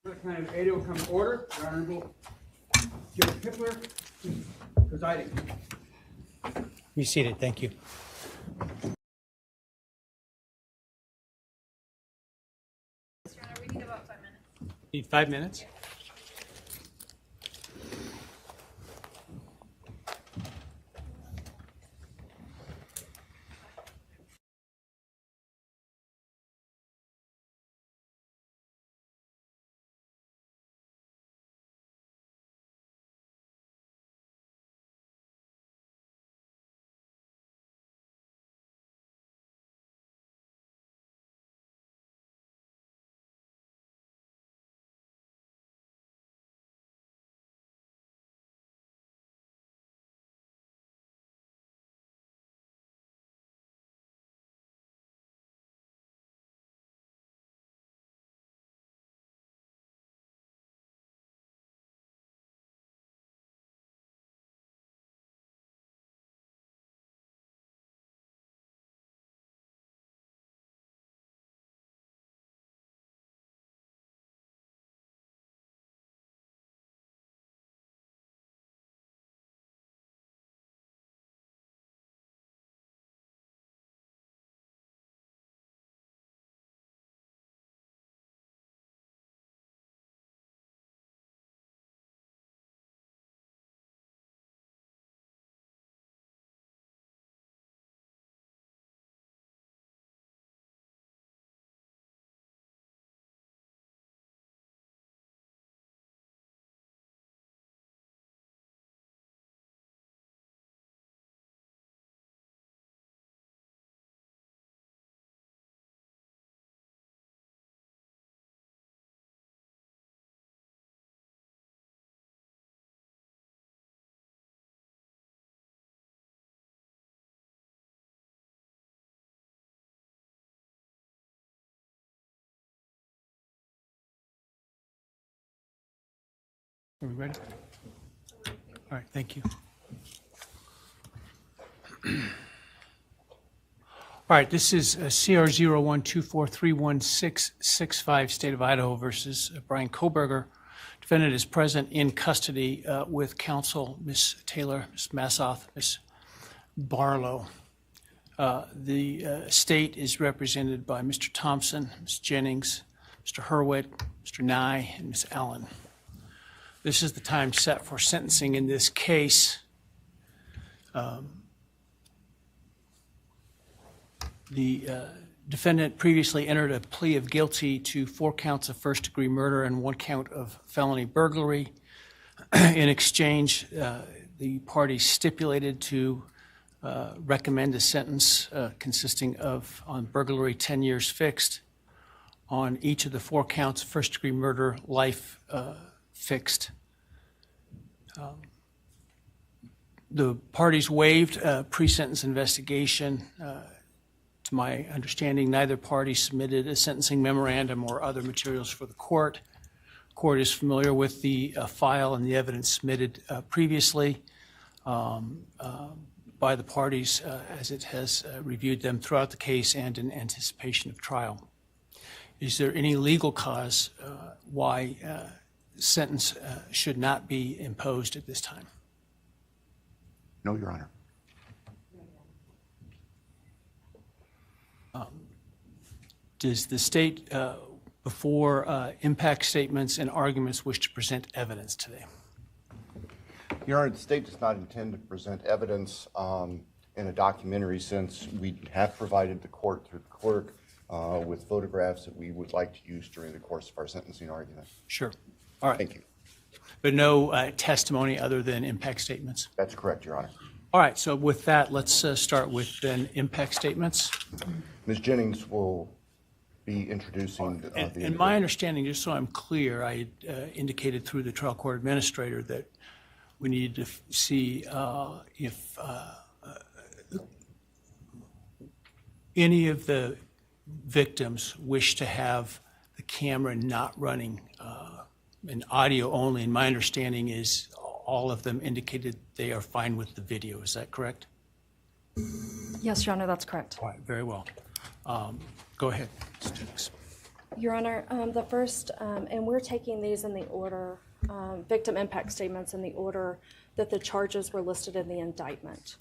County of Idaho come to order. The Honorable Judge Pickler presiding. Be seated. Thank you. We need about 5 minutes. Need 5 minutes? Are we ready? All right, thank you. All right, this is CR 0124316665, State of Idaho versus Bryan Kohberger. Defendant is present in custody with counsel, Ms. Taylor, Ms. Massoth, Ms. Barlow. The state is represented by Mr. Thompson, Ms. Jennings, Mr. Hurwitz, Mr. Nye, and Ms. Allen. This is the time set for sentencing in this case. The defendant previously entered a plea of guilty to 4 counts of first-degree murder and 1 count of felony burglary. In exchange, the parties stipulated to recommend a sentence consisting of, on burglary, 10 years fixed, on each of the 4 counts of first-degree murder, life fixed. The parties waived pre-sentence investigation. To my understanding, neither party submitted a sentencing memorandum or other materials for the court. The court is familiar with the file and the evidence submitted previously by the parties as it has reviewed them throughout the case and in anticipation of trial. Is there any legal cause why sentence should not be imposed at this time? No, Your Honor. Does the state, before impact statements and arguments, wish to present evidence today? Your Honor, the state does not intend to present evidence in a documentary sense. We have provided the court through the clerk with photographs that we would like to use during the course of our sentencing argument. Sure. All right. Thank you. But no testimony other than impact statements? That's correct, Your Honor. All right. So with that, let's start with then impact statements. Ms. Jennings will be introducing And my understanding, just so I'm clear, I indicated through the trial court administrator that we needed to see if any of the victims wish to have the camera not running in audio only. And my understanding is all of them indicated they are fine with the video. Is that correct? Yes, Your Honor, that's correct. All right, very well. Go ahead, Ms. Jennings. Your Honor, the first, and we're taking these in the order, victim impact statements in the order that the charges were listed in the indictment.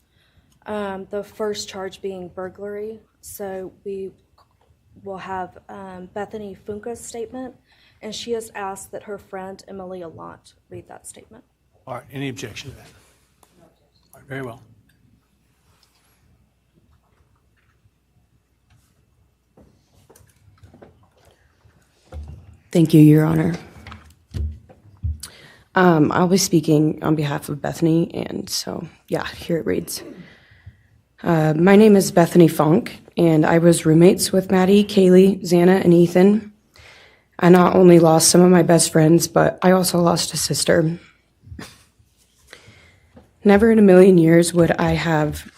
The first charge being burglary, so we will have Bethany Funke's statement, and she has asked that her friend Emily Allant read that statement. All right, any objection to that? No objection. All right, very well. Thank you, Your Honor. I'll be speaking on behalf of Bethany, and so, yeah, here it reads. My name is Bethany Funke, and I was roommates with Maddie, Kaylee, Xana, and Ethan. I not only lost some of my best friends, but I also lost a sister. Never in a million years would I have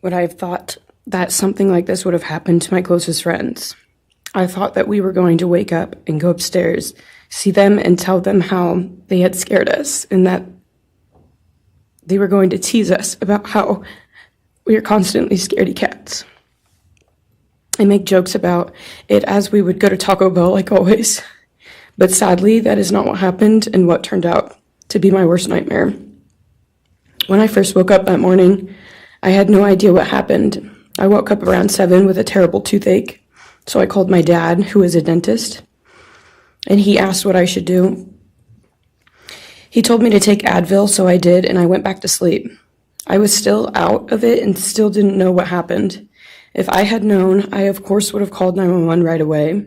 thought that something like this would have happened to my closest friends. I thought that we were going to wake up and go upstairs, see them and tell them how they had scared us and that they were going to tease us about how we are constantly scaredy cats. I make jokes about it as we would go to Taco Bell like always. But sadly, that is not what happened and what turned out to be my worst nightmare. When I first woke up that morning, I had no idea what happened. I woke up around 7 with a terrible toothache, so I called my dad, who is a dentist, and he asked what I should do. He told me to take Advil, so I did, and I went back to sleep. I was still out of it and still didn't know what happened. If I had known, I of course would have called 911 right away.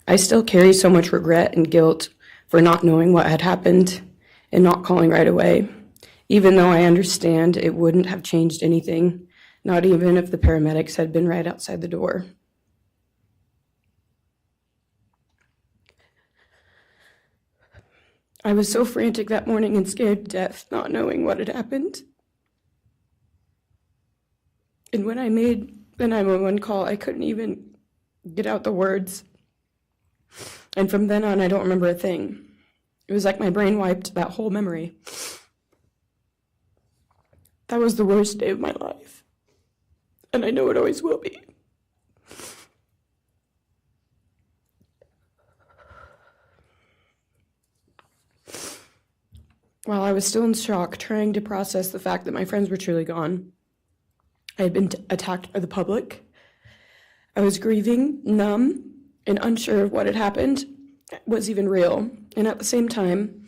I still carry so much regret and guilt for not knowing what had happened and not calling right away, even though I understand it wouldn't have changed anything, not even if the paramedics had been right outside the door. I was so frantic that morning and scared to death, not knowing what had happened. And when I made the 911 call, I couldn't even get out the words. And from then on, I don't remember a thing. It was like my brain wiped that whole memory. That was the worst day of my life. And I know it always will be. While I was still in shock, trying to process the fact that my friends were truly gone, I had been attacked by the public. I was grieving, numb, and unsure of what had happened was even real. And at the same time,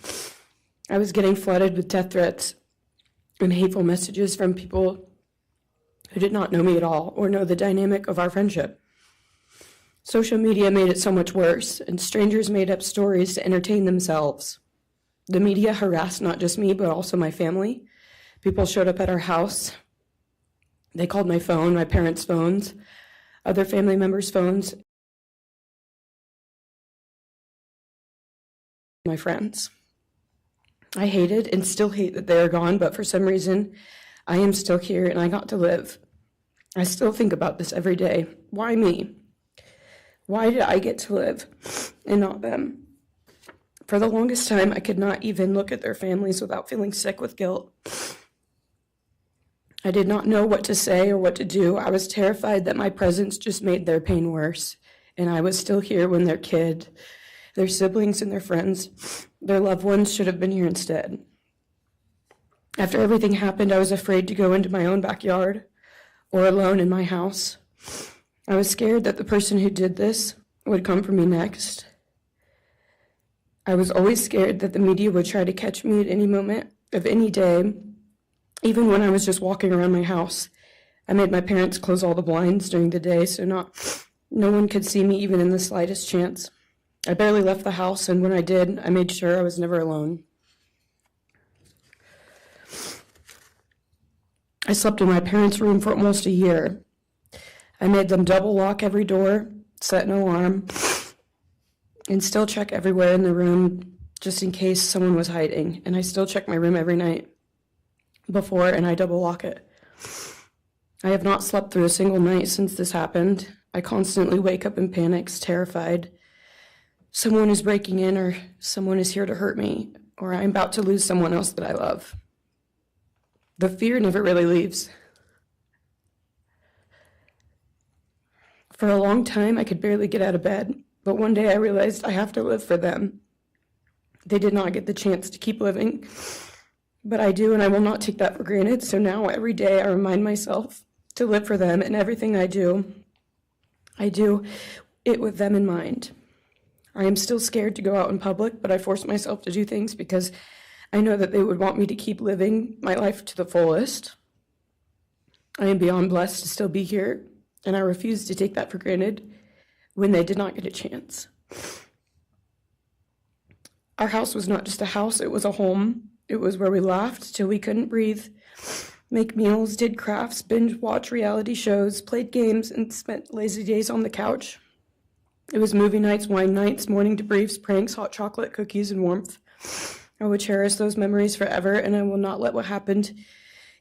I was getting flooded with death threats and hateful messages from people who did not know me at all or know the dynamic of our friendship. Social media made it so much worse, and strangers made up stories to entertain themselves. The media harassed not just me, but also my family. People showed up at our house. They called my phone, my parents' phones, other family members' phones, my friends. I hated and still hate that they are gone, but for some reason, I am still here and I got to live. I still think about this every day. Why me? Why did I get to live and not them? For the longest time, I could not even look at their families without feeling sick with guilt. I did not know what to say or what to do. I was terrified that my presence just made their pain worse, and I was still here when their kid, their siblings and their friends, their loved ones should have been here instead. After everything happened, I was afraid to go into my own backyard or alone in my house. I was scared that the person who did this would come for me next. I was always scared that the media would try to catch me at any moment of any day, even when I was just walking around my house. I made my parents close all the blinds during the day so no one could see me even in the slightest chance. I barely left the house, and when I did, I made sure I was never alone. I slept in my parents' room for almost a year. I made them double lock every door, set an alarm, and still check everywhere in the room just in case someone was hiding. And I still check my room every night before, and I double lock it. I have not slept through a single night since this happened. I constantly wake up in panics, terrified. Someone is breaking in, or someone is here to hurt me, or I'm about to lose someone else that I love. The fear never really leaves. For a long time, I could barely get out of bed, but one day I realized I have to live for them. They did not get the chance to keep living, but I do, and I will not take that for granted. So now every day I remind myself to live for them, and everything I do it with them in mind. I am still scared to go out in public, but I force myself to do things because I know that they would want me to keep living my life to the fullest. I am beyond blessed to still be here, and I refuse to take that for granted when they did not get a chance. Our house was not just a house, it was a home. It was where we laughed till we couldn't breathe, make meals, did crafts, binge watch reality shows, played games, and spent lazy days on the couch. It was movie nights, wine nights, morning debriefs, pranks, hot chocolate, cookies, and warmth. I would cherish those memories forever, and I will not let what happened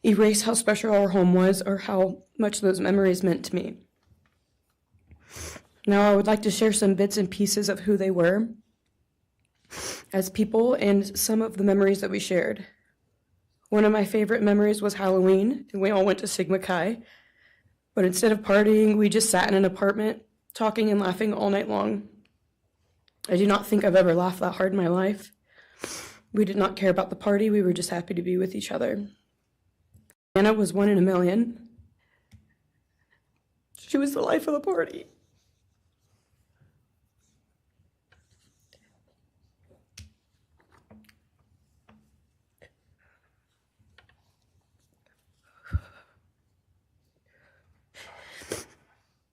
erase how special our home was or how much those memories meant to me. Now I would like to share some bits and pieces of who they were as people and some of the memories that we shared. One of my favorite memories was Halloween, and we all went to Sigma Chi. But instead of partying, we just sat in an apartment, talking and laughing all night long. I do not think I've ever laughed that hard in my life. We did not care about the party, we were just happy to be with each other. Xana was 1 in a million. She was the life of the party.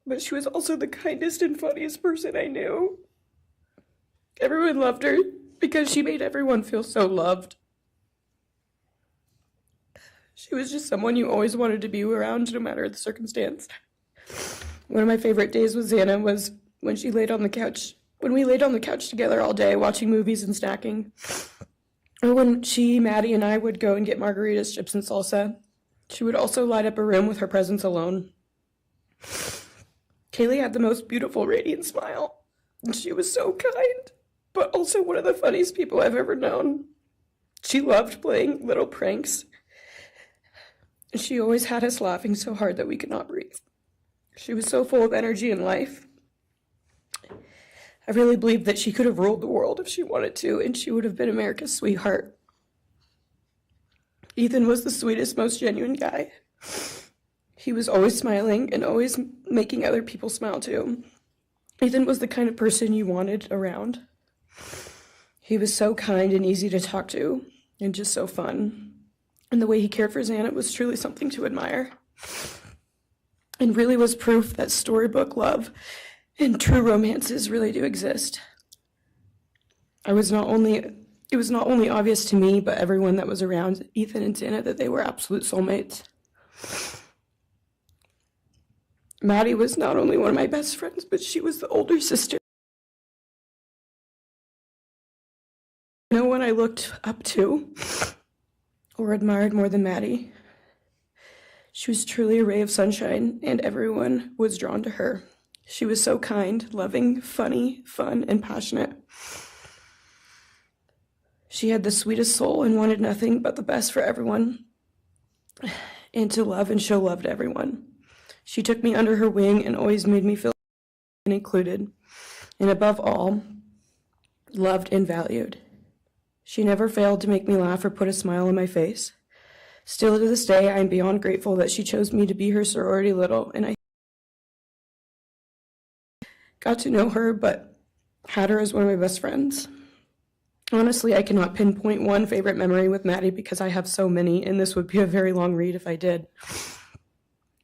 But she was also the kindest and funniest person I knew. Everyone loved her because she made everyone feel so loved. She was just someone you always wanted to be around, no matter the circumstance. One of my favorite days with Xana was when she laid on the couch, when we laid on the couch together all day watching movies and snacking. Or when she, Maddie, and I would go and get margaritas, chips, and salsa. She would also light up a room with her presence alone. Kaylee had the most beautiful, radiant smile, and she was so kind, but also one of the funniest people I've ever known. She loved playing little pranks, and she always had us laughing so hard that we could not breathe. She was so full of energy and life. I really believe that she could have ruled the world if she wanted to, and she would have been America's sweetheart. Ethan was the sweetest, most genuine guy. He was always smiling and always making other people smile too. Ethan was the kind of person you wanted around. He was so kind and easy to talk to and just so fun. And the way he cared for Xana was truly something to admire. And really was proof that storybook love and true romances really do exist. It was not only obvious to me, but everyone that was around Ethan and Xana that they were absolute soulmates. Maddie was not only one of my best friends, but she was the older sister. No one I looked up to or admired more than Maddie. She was truly a ray of sunshine, and everyone was drawn to her. She was so kind, loving, funny, fun, and passionate. She had the sweetest soul and wanted nothing but the best for everyone, and to love and show love to everyone. She took me under her wing and always made me feel included, and above all, loved and valued. She never failed to make me laugh or put a smile on my face. Still to this day, I am beyond grateful that she chose me to be her sorority little, and I got to know her, but had her as one of my best friends. Honestly, I cannot pinpoint one favorite memory with Maddie because I have so many, and this would be a very long read if I did.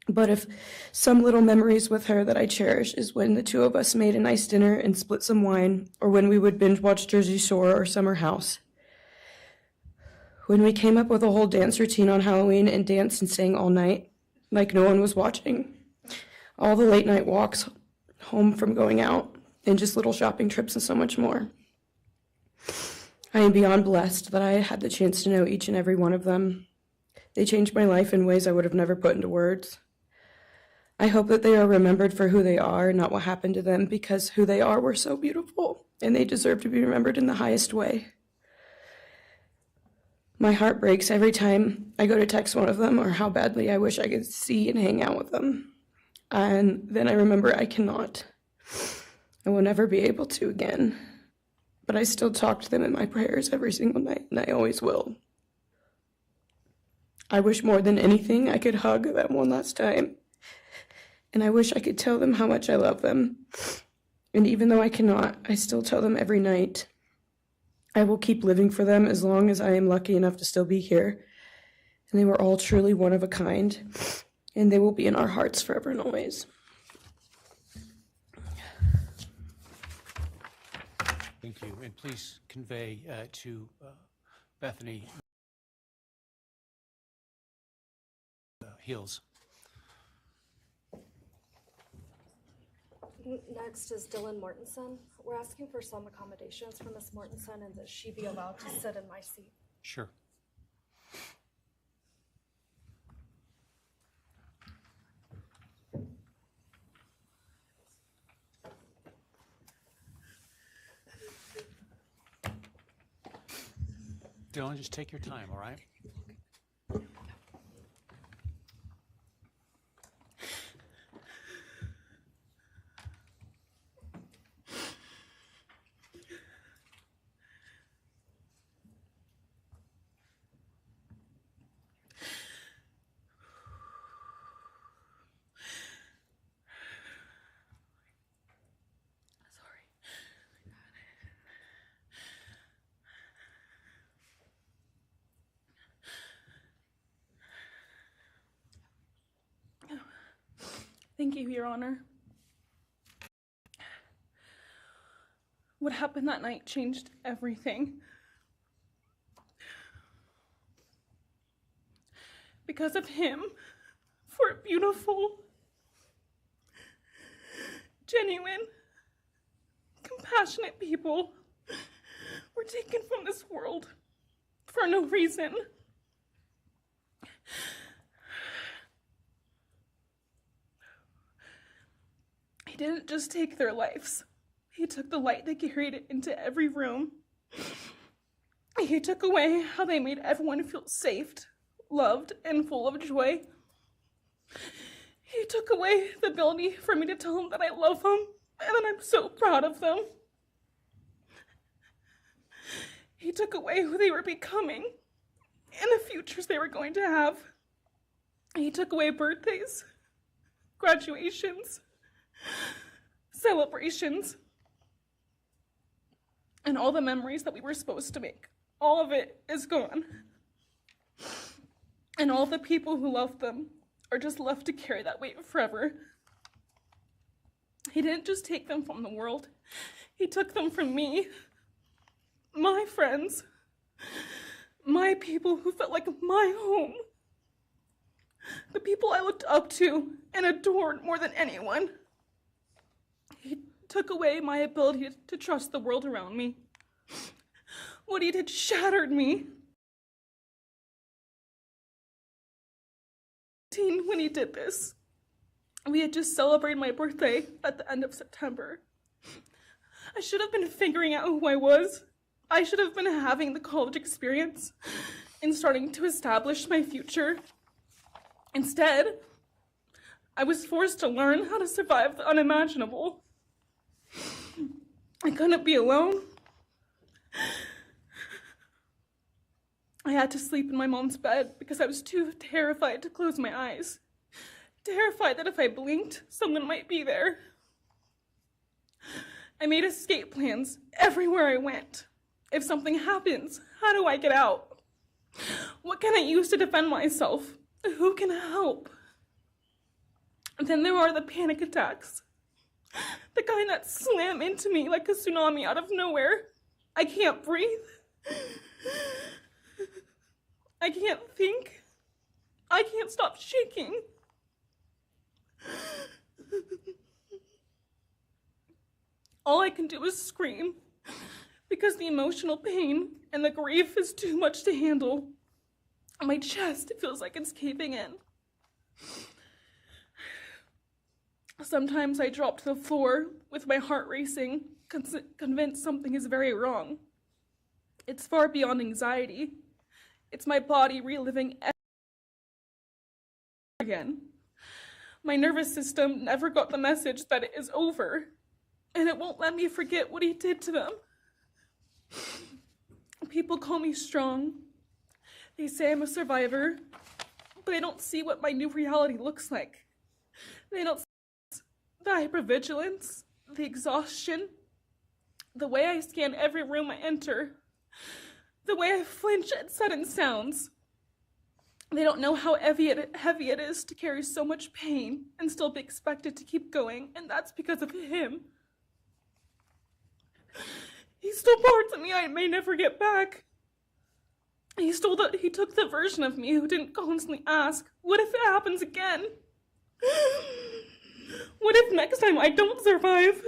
But if some little memories with her that I cherish is when the two of us made a nice dinner and split some wine, or when we would binge watch Jersey Shore or Summer House. When we came up with a whole dance routine on Halloween and danced and sang all night, like no one was watching. All the late night walks home from going out, and just little shopping trips and so much more. I am beyond blessed that I had the chance to know each and every one of them. They changed my life in ways I would have never put into words. I hope that they are remembered for who they are, not what happened to them, because who they are were so beautiful, and they deserve to be remembered in the highest way. My heart breaks every time I go to text one of them or how badly I wish I could see and hang out with them. And then I remember I cannot. I will never be able to again. But I still talk to them in my prayers every single night, and I always will. I wish more than anything I could hug them one last time. And I wish I could tell them how much I love them. And even though I cannot, I still tell them every night. I will keep living for them as long as I am lucky enough to still be here. And they were all truly one of a kind. And they will be in our hearts forever and always. Thank you. And please convey to Bethany Heels. Next is Dylan Mortensen. We're asking for some accommodations for Ms. Mortensen and that she be allowed to sit in my seat. Sure. Dylan, just take your time, all right? Thank you, Your Honor. What happened that night changed everything. Because of him, 4 beautiful, genuine, compassionate people were taken from this world for no reason. He didn't just take their lives. He took the light that carried it into every room. He took away how they made everyone feel safe, loved, and full of joy. He took away the ability for me to tell them that I love them and that I'm so proud of them. He took away who they were becoming and the futures they were going to have. He took away birthdays, graduations, celebrations, and all the memories that we were supposed to make. All of it is gone. And all the people who loved them are just left to carry that weight forever. He didn't just take them from the world. He took them from me, my friends, my people who felt like my home, the people I looked up to and adored more than anyone. He took away my ability to trust the world around me. What he did shattered me. When he did this, we had just celebrated my birthday at the end of September. I should have been figuring out who I was. I should have been having the college experience and starting to establish my future. Instead, I was forced to learn how to survive the unimaginable. I couldn't be alone. I had to sleep in my mom's bed because I was too terrified to close my eyes. Terrified that if I blinked, someone might be there. I made escape plans everywhere I went. If something happens, how do I get out? What can I use to defend myself? Who can help? And then there are the panic attacks. The kind that slam into me like a tsunami out of nowhere. I can't breathe. I can't think. I can't stop shaking. All I can do is scream because the emotional pain and the grief is too much to handle. My chest feels like it's caving in. Sometimes I drop to the floor with my heart racing, convinced something is very wrong. It's far beyond anxiety. It's my body reliving again. My nervous system never got the message that it is over, and it won't let me forget what he did to them. People call me strong. They say I'm a survivor, but they don't see what my new reality looks like. They don't see the hypervigilance, the exhaustion, the way I scan every room I enter, the way I flinch at sudden sounds. They don't know how heavy it is to carry so much pain and still be expected to keep going, and that's because of him. He stole parts of me I may never get back. He took the version of me who didn't constantly ask, what if it happens again? What if next time I don't survive?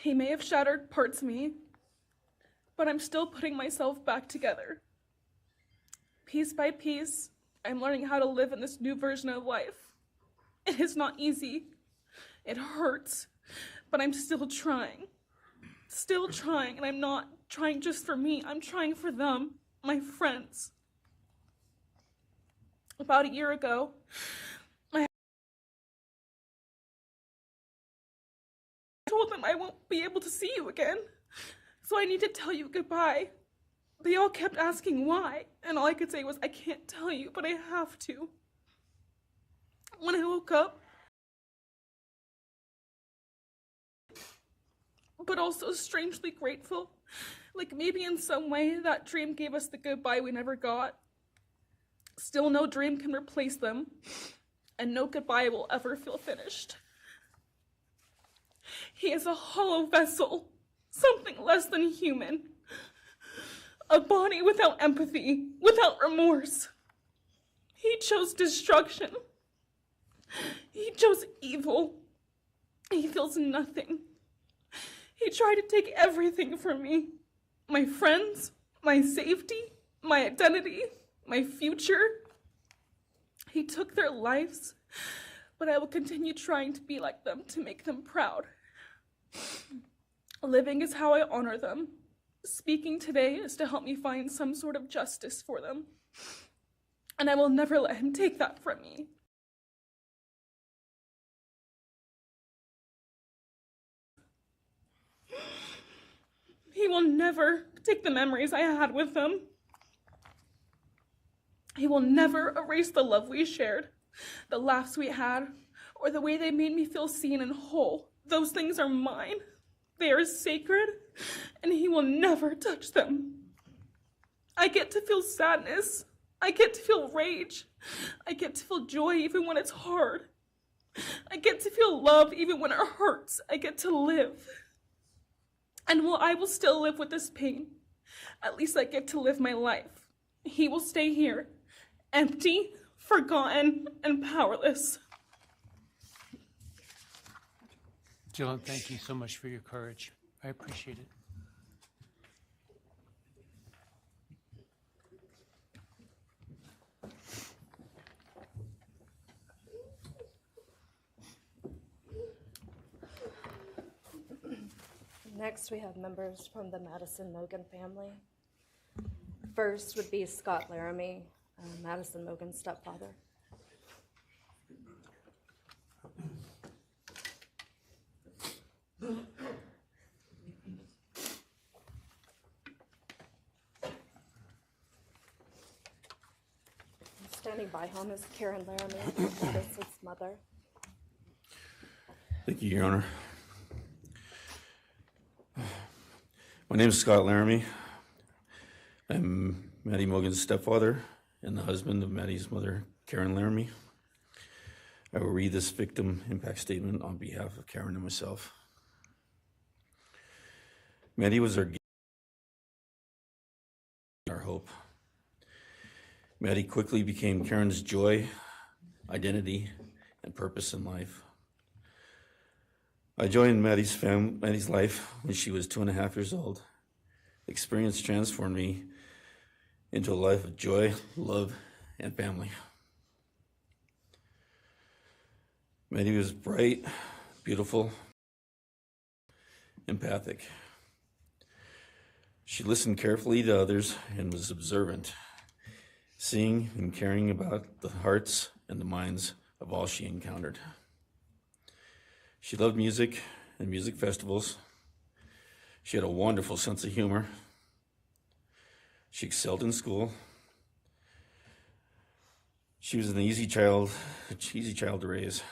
He may have shattered parts of me, but I'm still putting myself back together. Piece by piece, I'm learning how to live in this new version of life. It is not easy. It hurts, but I'm still trying. Still trying, and I'm not trying just for me. I'm trying for them, my friends. About a year ago, I told them I won't be able to see you again, so I need to tell you goodbye. They all kept asking why, and all I could say was, I can't tell you, but I have to. When I woke up, but also strangely grateful, like maybe in some way that dream gave us the goodbye we never got. Still, no dream can replace them, and no goodbye will ever feel finished. He is a hollow vessel, something less than human. A body without empathy, without remorse. He chose destruction. He chose evil. He feels nothing. He tried to take everything from me. My friends, my safety, my identity, my future. He took their lives, but I will continue trying to be like them, to make them proud. Living is how I honor them. Speaking today is to help me find some sort of justice for them. And I will never let him take that from me. He will never take the memories I had with them. He will never erase the love we shared, the laughs we had, or the way they made me feel seen and whole. Those things are mine. They are sacred, and he will never touch them. I get to feel sadness. I get to feel rage. I get to feel joy even when it's hard. I get to feel love even when it hurts. I get to live. And while I will still live with this pain, at least I get to live my life. He will stay here, empty, forgotten, and powerless. Dylan, thank you so much for your courage. I appreciate it. Next, we have members from the Madison Mogen family. First would be Scott Laramie, Madison Mogen's stepfather. Standing by him is Cara Northington, Madison's mother. Thank you, Your Honor. My name is Scott Laramie. I'm Maddie Mogen's stepfather and the husband of Maddie's mother, Karen Laramie. I will read this victim impact statement on behalf of Karen and myself. Maddie was our hope. Maddie quickly became Karen's joy, identity, and purpose in life. I joined Maddie's life when she was 2.5 years old. The experience transformed me into a life of joy, love, and family. Maddie was bright, beautiful, empathic. She listened carefully to others and was observant, seeing and caring about the hearts and the minds of all she encountered. She loved music and music festivals. She had a wonderful sense of humor. She excelled in school. She was an easy child to raise,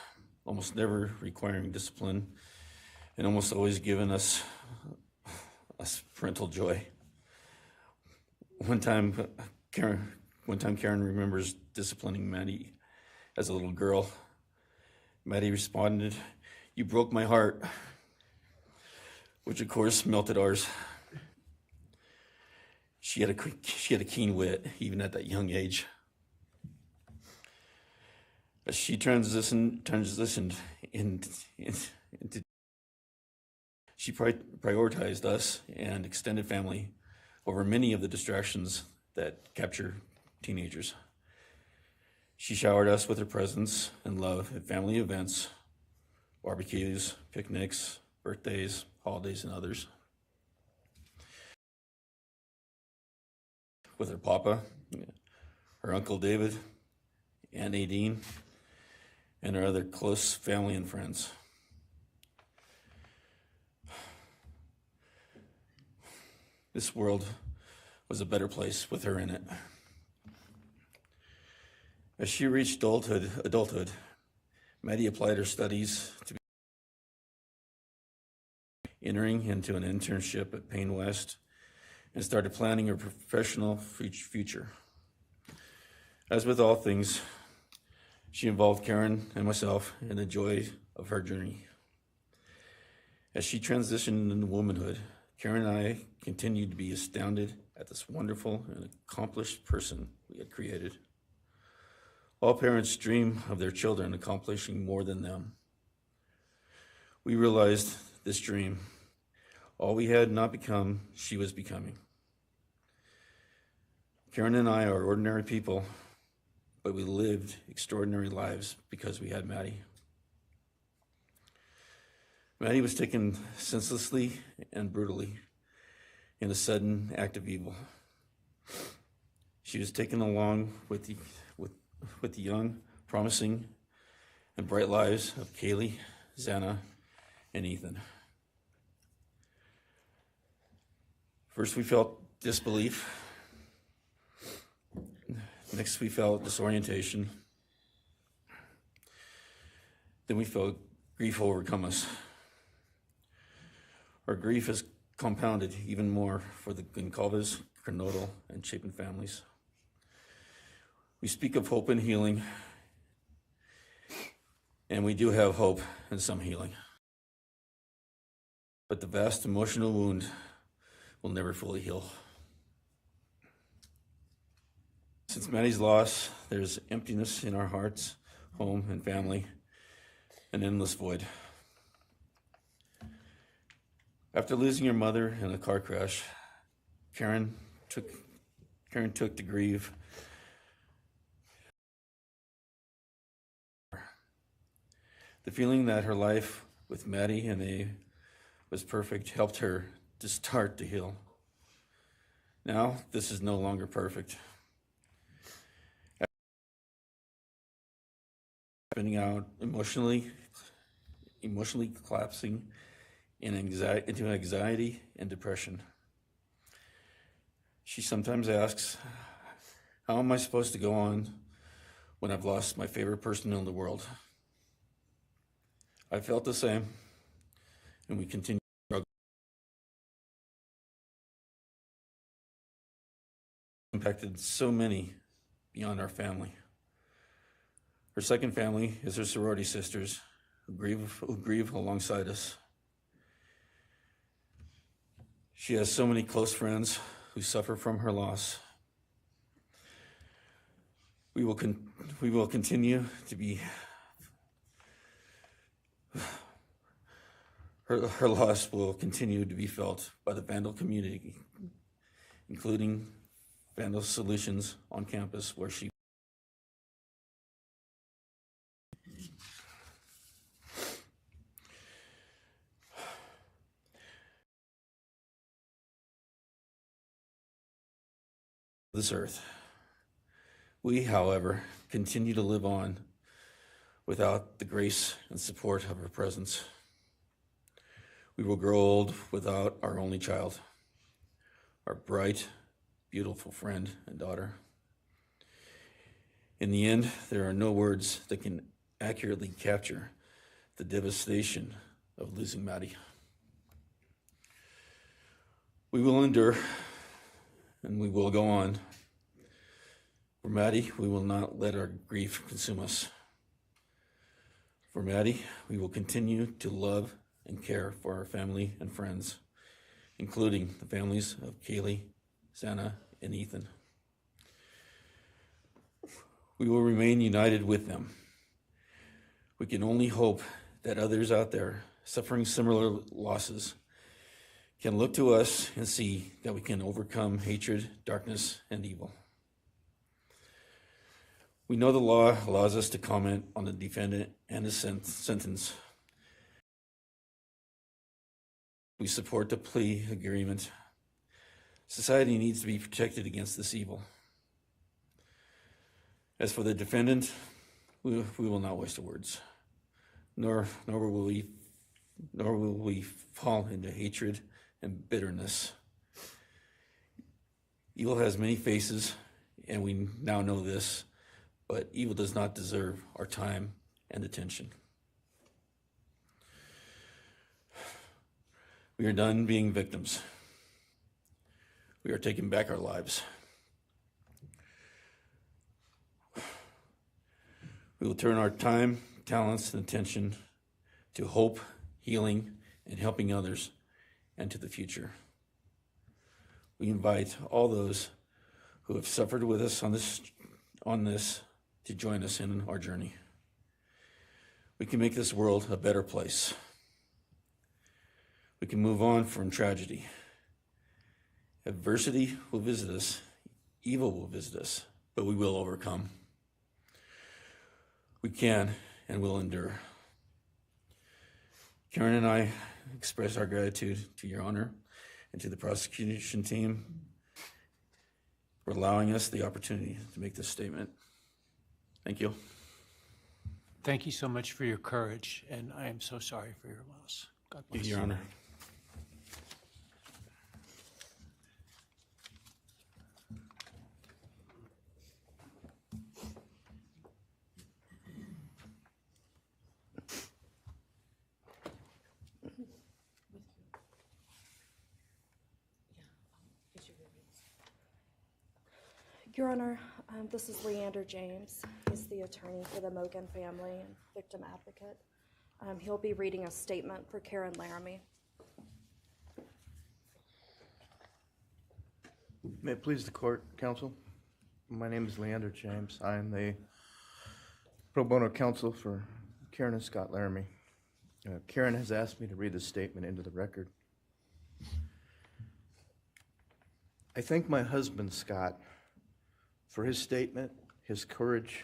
almost never requiring discipline, and almost always giving us parental joy. One time Karen remembers disciplining Maddie as a little girl. Maddie responded, "You broke my heart," which of course melted ours. She had a keen wit, even at that young age. As she transitioned into she prioritized us and extended family over many of the distractions that capture teenagers. She showered us with her presence and love at family events, barbecues, picnics, birthdays, holidays, and others. With her papa, her Uncle David, Aunt Nadine, and her other close family and friends. This world was a better place with her in it. As she reached adulthood, Maddie applied her studies to entering into an internship at Payne West and started planning her professional future. As with all things, she involved Karen and myself in the joy of her journey. As she transitioned into womanhood, Karen and I continued to be astounded at this wonderful and accomplished person we had created. All parents dream of their children accomplishing more than them. We realized this dream, all we had not become, she was becoming. Karen and I are ordinary people, but we lived extraordinary lives because we had Maddie. Maddie was taken senselessly and brutally in a sudden act of evil. She was taken along with the young, promising, and bright lives of Kaylee, Xana, and Ethan. First, we felt disbelief. Next, we felt disorientation. Then we felt grief overcome us. Our grief is compounded even more for the Goncalves, Kernodle, and Chapin families. We speak of hope and healing, and we do have hope and some healing. But the vast emotional wound will never fully heal. Since Maddie's loss, there's emptiness in our hearts, home, and family, an endless void. After losing her mother in a car crash, Karen took to grieve. The feeling that her life with Maddie and Abe was perfect helped her to start to heal. Now, this is no longer perfect. Spinning out emotionally collapsing into anxiety and depression. She sometimes asks, how am I supposed to go on when I've lost my favorite person in the world? I felt the same, and we continue to struggle. Impacted so many beyond our family. Her second family is her sorority sisters who grieve alongside us. She has so many close friends who suffer from her loss. We will continue to be. Her loss will continue to be felt by the Vandal community, including Vandal Solutions on campus, where she. this earth. We, however, continue to live on without the grace and support of her presence. We will grow old without our only child, our bright, beautiful friend and daughter. In the end, there are no words that can accurately capture the devastation of losing Maddie. We will endure, and we will go on. For Maddie, we will not let our grief consume us. For Maddie, we will continue to love and care for our family and friends, including the families of Kaylee, Xana, and Ethan. We will remain united with them. We can only hope that others out there suffering similar losses can look to us and see that we can overcome hatred, darkness, and evil. We know the law allows us to comment on the defendant and his sentence. We support the plea agreement. Society needs to be protected against this evil. As for the defendant, we will not waste words, nor will we fall into hatred and bitterness. Evil has many faces, and we now know this, but evil does not deserve our time and attention. We are done being victims. We are taking back our lives. We will turn our time, talents, and attention to hope, healing, and helping others, and to the future. We invite all those who have suffered with us on this to join us in our journey. We can make this world a better place. We can move on from tragedy. Adversity will visit us, evil will visit us, but we will overcome. We can and will endure. Karen and I express our gratitude to Your Honor and to the prosecution team for allowing us the opportunity to make this statement. Thank you. Thank you so much for your courage, and I am so sorry for your loss. God bless you. Your Honor. Your Honor, this is Leander James. He's the attorney for the Mogen family and victim advocate. He'll be reading a statement for Cara Laramie. May it please the court, counsel. My name is Leander James. I am the pro bono counsel for Karen and Scott Laramie. Karen has asked me to read this statement into the record. I thank my husband, Scott, for his statement, his courage,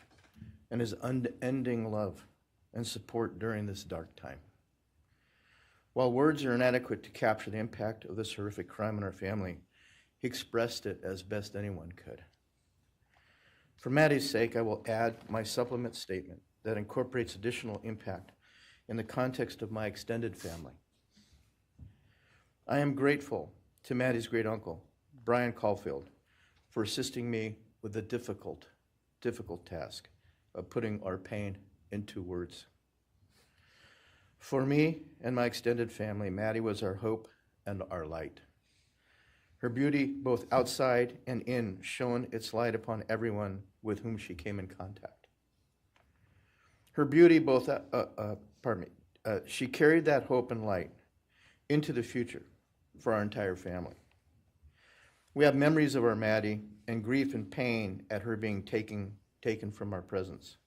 and his unending love and support during this dark time. While words are inadequate to capture the impact of this horrific crime on our family, he expressed it as best anyone could. For Maddie's sake, I will add my supplement statement that incorporates additional impact in the context of my extended family. I am grateful to Maddie's great uncle, Bryan Kohberger, for assisting me with the difficult task of putting our pain into words. For me and my extended family, Maddie was our hope and our light. Her beauty, both outside and in, shone its light upon everyone with whom she came in contact. Her beauty, she carried that hope and light into the future for our entire family. We have memories of our Maddie and grief and pain at her being taken from our presence.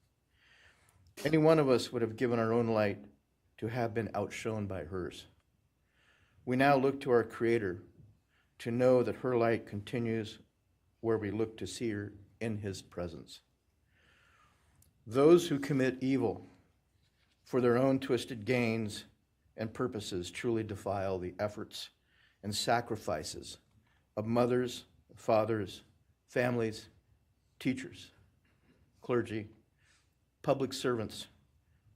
Any one of us would have given our own light to have been outshone by hers. We now look to our Creator to know that her light continues where we look to see her in His presence. Those who commit evil for their own twisted gains and purposes truly defile the efforts and sacrifices of mothers, fathers, families, teachers, clergy, public servants,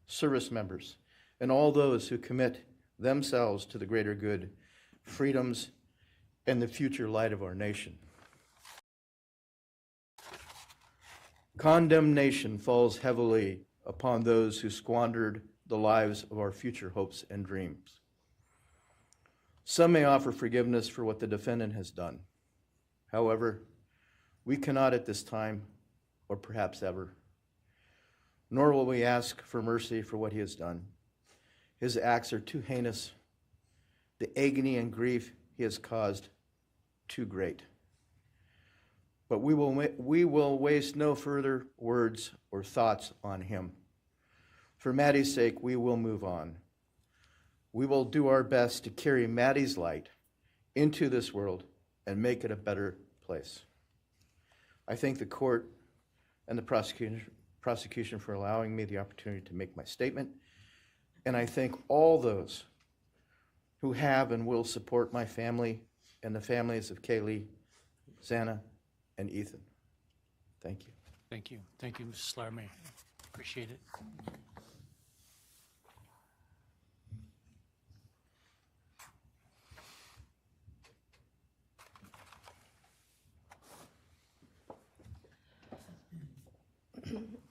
service members, and all those who commit themselves to the greater good, freedoms, and the future light of our nation. Condemnation falls heavily upon those who squandered the lives of our future hopes and dreams. Some may offer forgiveness for what the defendant has done. However, we cannot at this time, or perhaps ever, nor will we ask for mercy for what he has done. His acts are too heinous, the agony and grief he has caused too great. But we will waste no further words or thoughts on him. For Maddie's sake, we will move on. We will do our best to carry Maddie's light into this world and make it a better place. I thank the court and the prosecution for allowing me the opportunity to make my statement, and I thank all those who have and will support my family and the families of Kaylee, Xana, and Ethan. Thank you. Thank you. Thank you, Mrs. Laramie. Appreciate it.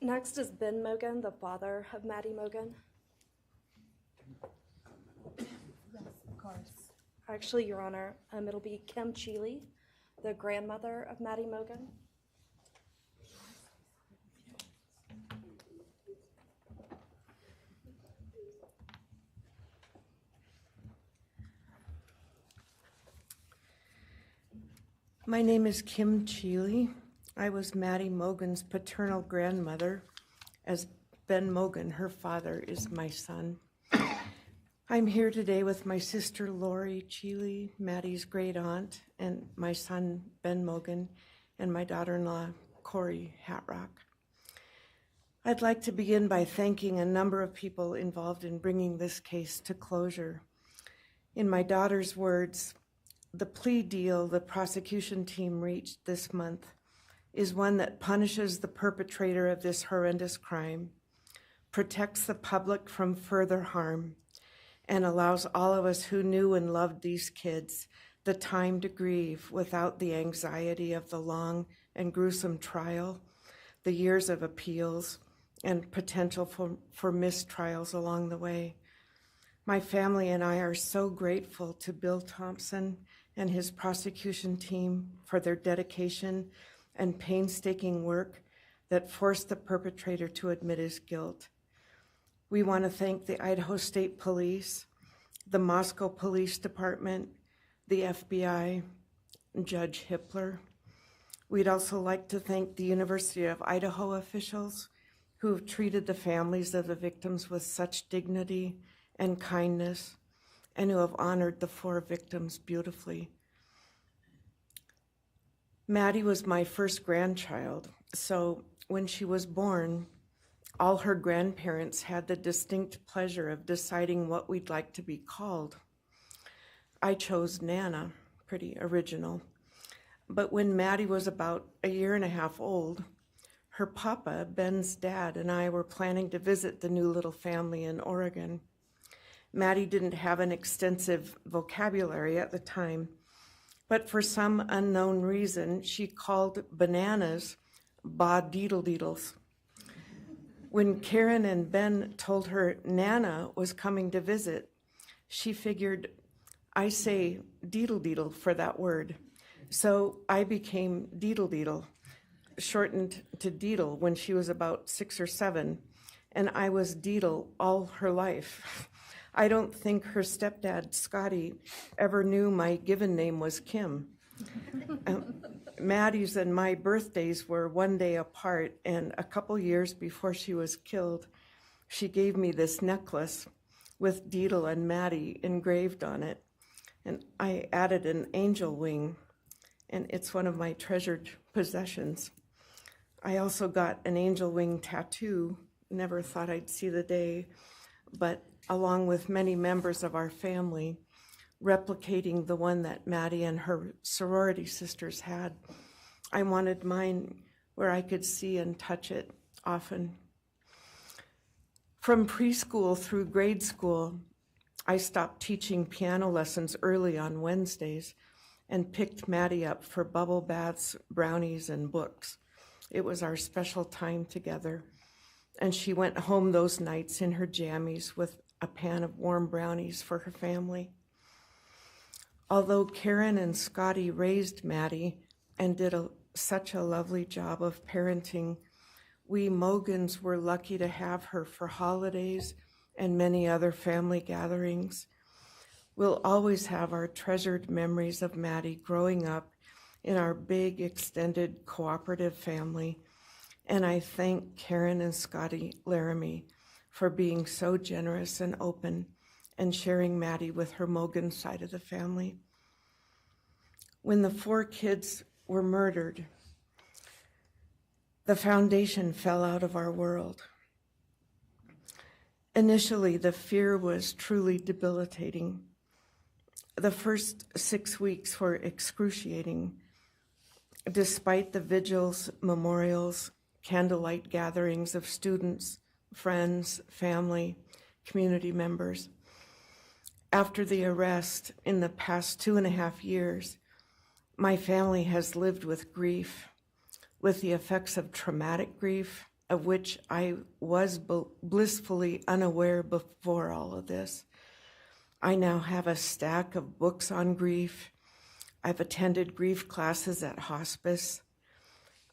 Next is Ben Mogen, the father of Maddie Mogen. Yes, of course. Actually, Your Honor, it'll be Kim Cheeley, the grandmother of Maddie Mogen. My name is Kim Cheeley. I was Maddie Mogen's paternal grandmother, as Ben Mogen, her father, is my son. I'm here today with my sister Lori Cheeley, Maddie's great aunt, and my son Ben Mogen, and my daughter-in-law Corey Hatrock. I'd like to begin by thanking a number of people involved in bringing this case to closure. In my daughter's words, the plea deal the prosecution team reached this month is one that punishes the perpetrator of this horrendous crime, protects the public from further harm, and allows all of us who knew and loved these kids the time to grieve without the anxiety of the long and gruesome trial, the years of appeals, and potential for mistrials along the way. My family and I are so grateful to Bill Thompson and his prosecution team for their dedication and painstaking work that forced the perpetrator to admit his guilt. We want to thank the Idaho State Police, the Moscow Police Department, the FBI, and Judge Hippler. We'd also like to thank the University of Idaho officials who have treated the families of the victims with such dignity and kindness, and who have honored the 4 victims beautifully. Maddie was my first grandchild, so when she was born, all her grandparents had the distinct pleasure of deciding what we'd like to be called. I chose Nana, pretty original. But when Maddie was about 1.5 years old, her papa, Ben's dad, and I were planning to visit the new little family in Oregon. Maddie didn't have an extensive vocabulary at the time, but for some unknown reason, she called bananas ba-deedle-deedles. When Karen and Ben told her Nana was coming to visit, she figured, I say deedle-deedle for that word. So I became Deedle-Deedle, shortened to Deedle when she was about 6 or 7, and I was Deedle all her life. I don't think her stepdad, Scotty, ever knew my given name was Kim. Maddie's and my birthdays were 1 day apart, and a couple years before she was killed, she gave me this necklace with Deedle and Maddie engraved on it, and I added an angel wing, and it's one of my treasured possessions. I also got an angel wing tattoo, never thought I'd see the day, but along with many members of our family, replicating the one that Maddie and her sorority sisters had. I wanted mine where I could see and touch it often. From preschool through grade school, I stopped teaching piano lessons early on Wednesdays and picked Maddie up for bubble baths, brownies, and books. It was our special time together, and she went home those nights in her jammies with a pan of warm brownies for her family. Although Karen and Scotty raised Maddie and did such a lovely job of parenting, we Mogens were lucky to have her for holidays and many other family gatherings. We'll always have our treasured memories of Maddie growing up in our big, extended, cooperative family, and I thank Karen and Scotty Laramie for being so generous and open and sharing Maddie with her Mogen side of the family. When the 4 kids were murdered, the foundation fell out of our world. Initially, the fear was truly debilitating. The first 6 weeks were excruciating. Despite the vigils, memorials, candlelight gatherings of students, friends, family, community members. After the arrest, in the past 2.5 years, my family has lived with grief, with the effects of traumatic grief, of which I was blissfully unaware before all of this. I now have a stack of books on grief. I've attended grief classes at hospice.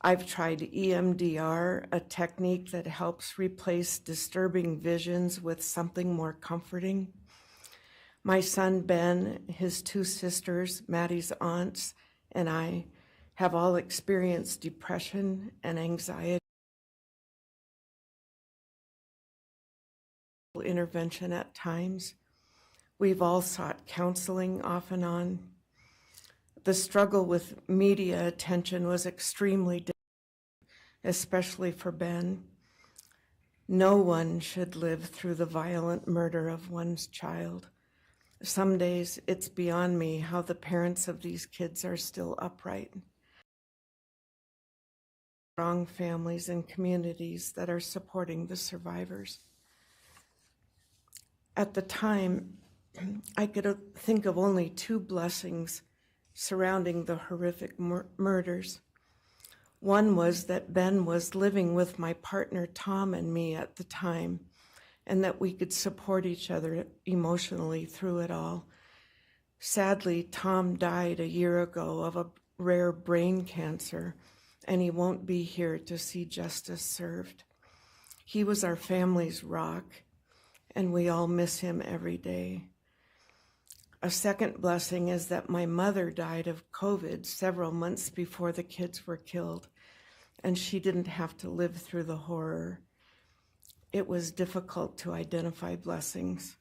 I've tried EMDR, a technique that helps replace disturbing visions with something more comforting. My son Ben, his 2 sisters, Maddie's aunts, and I have all experienced depression and anxiety. Intervention at times. We've all sought counseling off and on. The struggle with media attention was extremely difficult, especially for Ben. No one should live through the violent murder of one's child. Some days it's beyond me how the parents of these kids are still upright. Strong families and communities that are supporting the survivors. At the time, I could think of only 2 blessings surrounding the horrific murders. One was that Ben was living with my partner Tom and me at the time, and that we could support each other emotionally through it all. Sadly, Tom died a year ago of a rare brain cancer, and he won't be here to see justice served. He was our family's rock, and we all miss him every day. A second blessing is that my mother died of COVID several months before the kids were killed, and she didn't have to live through the horror. It was difficult to identify blessings.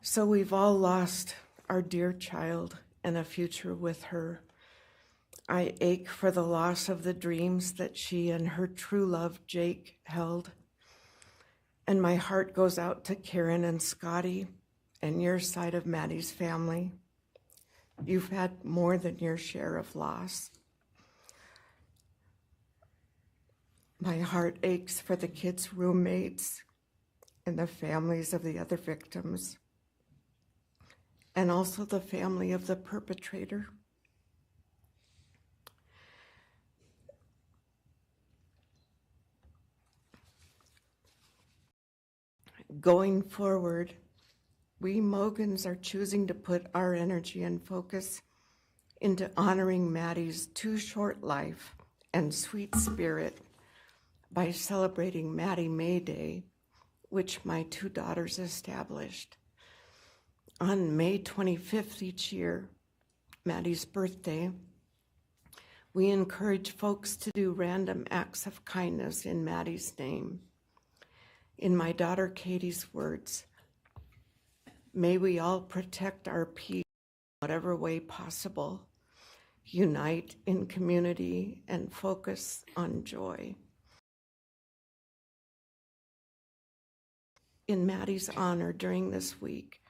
So we've all lost our dear child and a future with her. I ache for the loss of the dreams that she and her true love, Jake, held. And my heart goes out to Karen and Scotty and your side of Maddie's family. You've had more than your share of loss. My heart aches for the kids' roommates and the families of the other victims, and also the family of the perpetrator. Going forward, we Mogens are choosing to put our energy and focus into honoring Maddie's too short life and sweet spirit by celebrating Maddie May Day, which my 2 daughters established. On May 25th each year, Maddie's birthday, we encourage folks to do random acts of kindness in Maddie's name. In my daughter Katie's words, may we all protect our peace in whatever way possible, unite in community, and focus on joy. In Maddie's honor during this week,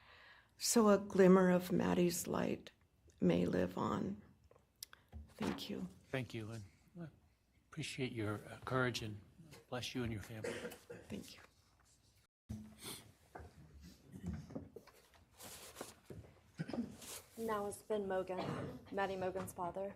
so a glimmer of Maddie's light may live on. Thank you. Thank you, and appreciate your courage, and bless you and your family. Thank you. Now is Ben Mogen, Maddie Mogen's father.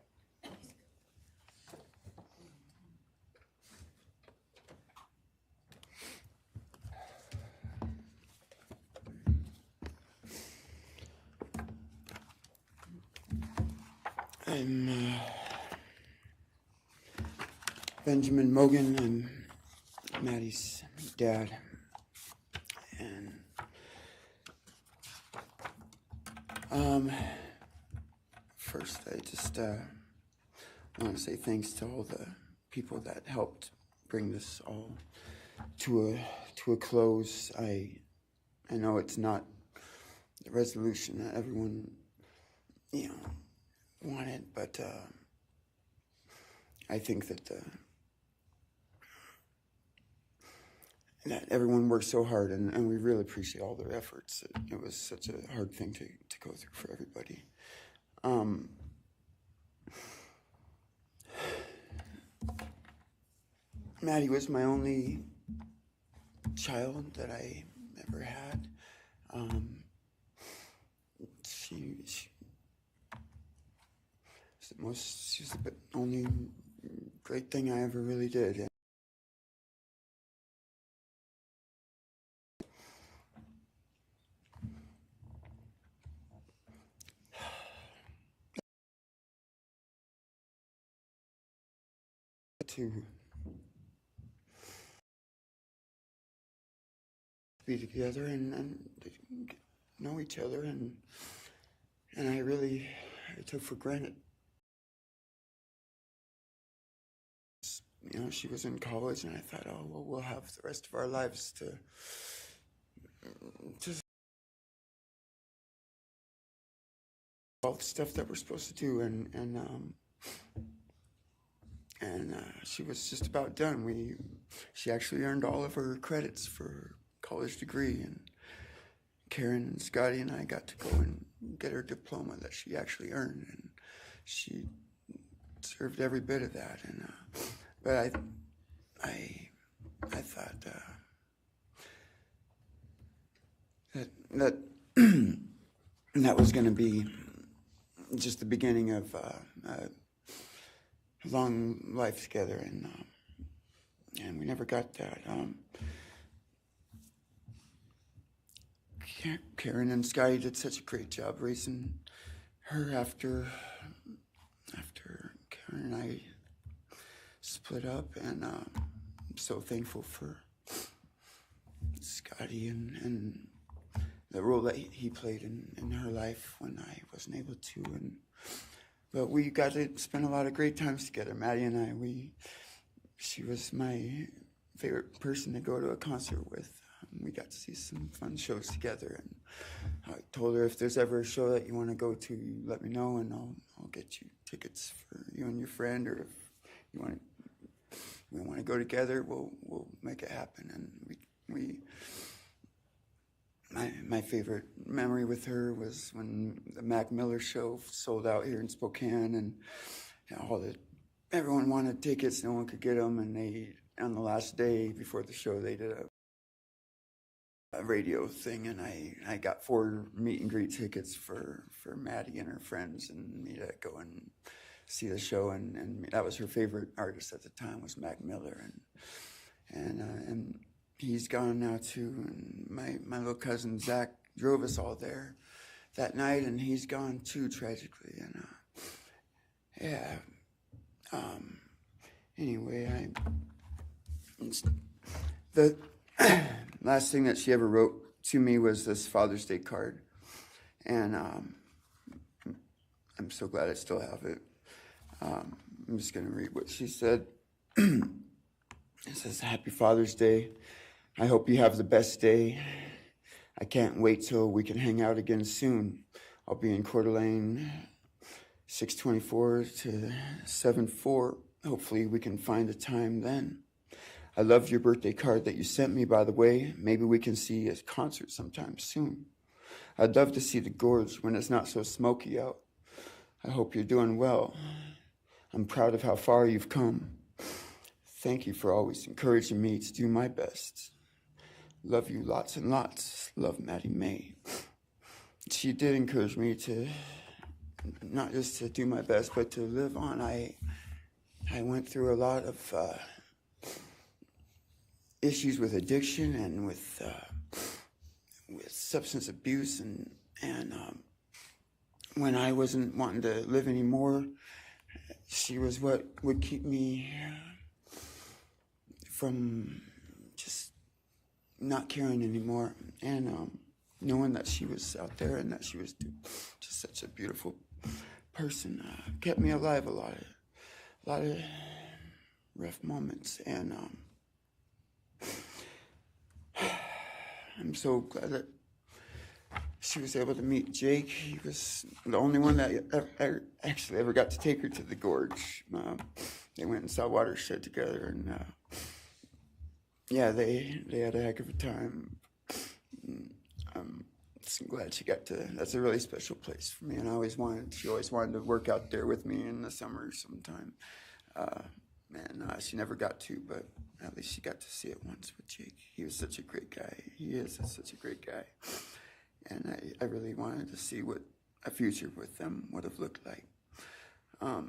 I'm Benjamin Mogen. I'm Maddie's dad. And first I just want to say thanks to all the people that helped bring this all to a close. I know it's not the resolution that everyone, wanted, but I think that that everyone worked so hard, and we really appreciate all their efforts. It was such a hard thing to go through for everybody. Maddie was my only child that I ever had. She's the only great thing I ever really did. To be together and know each other, and I took for granted. She was in college, and I thought, oh, well, we'll have the rest of our lives to all the stuff that we're supposed to do, and she was just about done. She actually earned all of her credits for her college degree, and Karen and Scotty and I got to go and get her diploma that she actually earned, and she deserved every bit of that. And but I thought that that was going to be just the beginning of a long life together, and we never got that. Karen and Scotty did such a great job raising her after Karen and I split up, and I'm so thankful for Scotty and the role that he played in her life when I wasn't able to. But we got to spend a lot of great times together, Maddie and I. She was my favorite person to go to a concert with. We got to see some fun shows together, and I told her, if there's ever a show that you want to go to, you let me know, and I'll get you tickets for you and your friend, or if you want to go together, we'll make it happen. And my favorite memory with her was when the Mac Miller show sold out here in Spokane, and everyone wanted tickets, no one could get them, and on the last day before the show, they did a radio thing, and I got 4 meet and greet tickets for Maddie and her friends and me to go and see the show, and that was her favorite artist at the time, was Mac Miller, and he's gone now too, and my little cousin Zach drove us all there that night, and he's gone too, tragically, and anyway, the last thing that she ever wrote to me was this Father's Day card, and I'm so glad I still have it. I'm just going to read what she said. It says, "Happy Father's Day. I hope you have the best day. I can't wait till we can hang out again soon. I'll be in Coeur d'Alene, 6:24 to 7:4. Hopefully we can find a time then. I loved your birthday card that you sent me, by the way. Maybe we can see a concert sometime soon. I'd love to see the gorge when it's not so smoky out. I hope you're doing well. I'm proud of how far you've come. Thank you for always encouraging me to do my best. Love you lots and lots. Love, Maddie May. She did encourage me to not just to do my best, but to live on. I went through a lot of issues with addiction and with substance abuse, and when I wasn't wanting to live anymore, she was what would keep me from just not caring anymore, and knowing that she was out there and that she was just such a beautiful person kept me alive a lot of rough moments, and I'm so glad that she was able to meet Jake. He was the only one that actually ever got to take her to the gorge. They went and saw Watershed together, and yeah, they had a heck of a time. I'm glad she got to. That's a really special place for me, and she always wanted to work out there with me in the summer sometime. She never got to, but at least she got to see it once with Jake. He was such a great guy. He is such a great guy. And I really wanted to see what a future with them would have looked like. I'll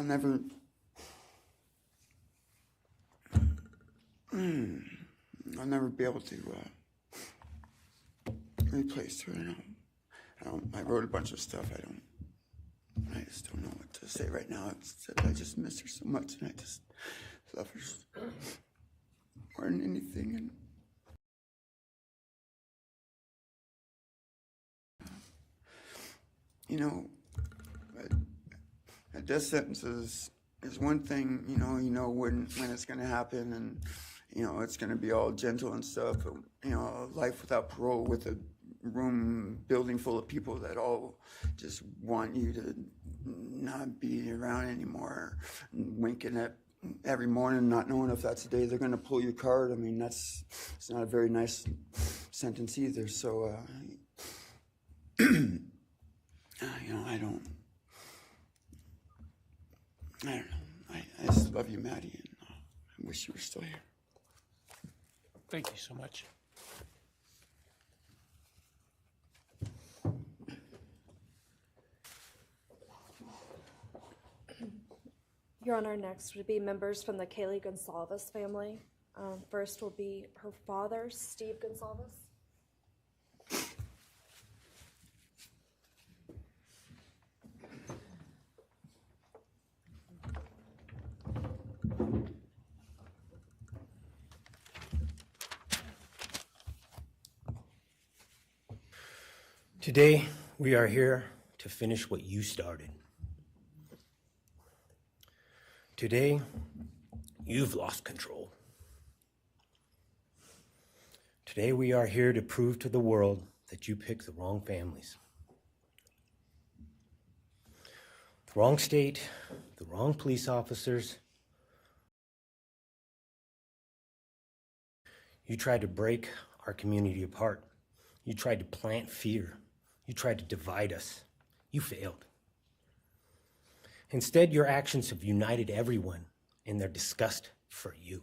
never be able to replace her. I wrote a bunch of stuff. I just don't know what to say right now. I just miss her so much, and I just love her more than anything. And a death sentence is one thing. You know when it's going to happen, and it's going to be all gentle and stuff. But life without parole, with a building full of people that all just want you to not be around anymore, and winking at every morning, not knowing if that's the day they're going to pull your card. I mean, it's not a very nice sentence either. So, I don't know. I just love you, Maddie, and I wish you were still here. Thank you so much. Your Honor, next would be members from the Kristi Goncalves family. First will be her father, Steve Goncalves. Today, we are here to finish what you started. Today, you've lost control. Today, we are here to prove to the world that you picked the wrong families. The wrong state, the wrong police officers. You tried to break our community apart. You tried to plant fear. You tried to divide us. You failed. Instead, your actions have united everyone in their disgust for you.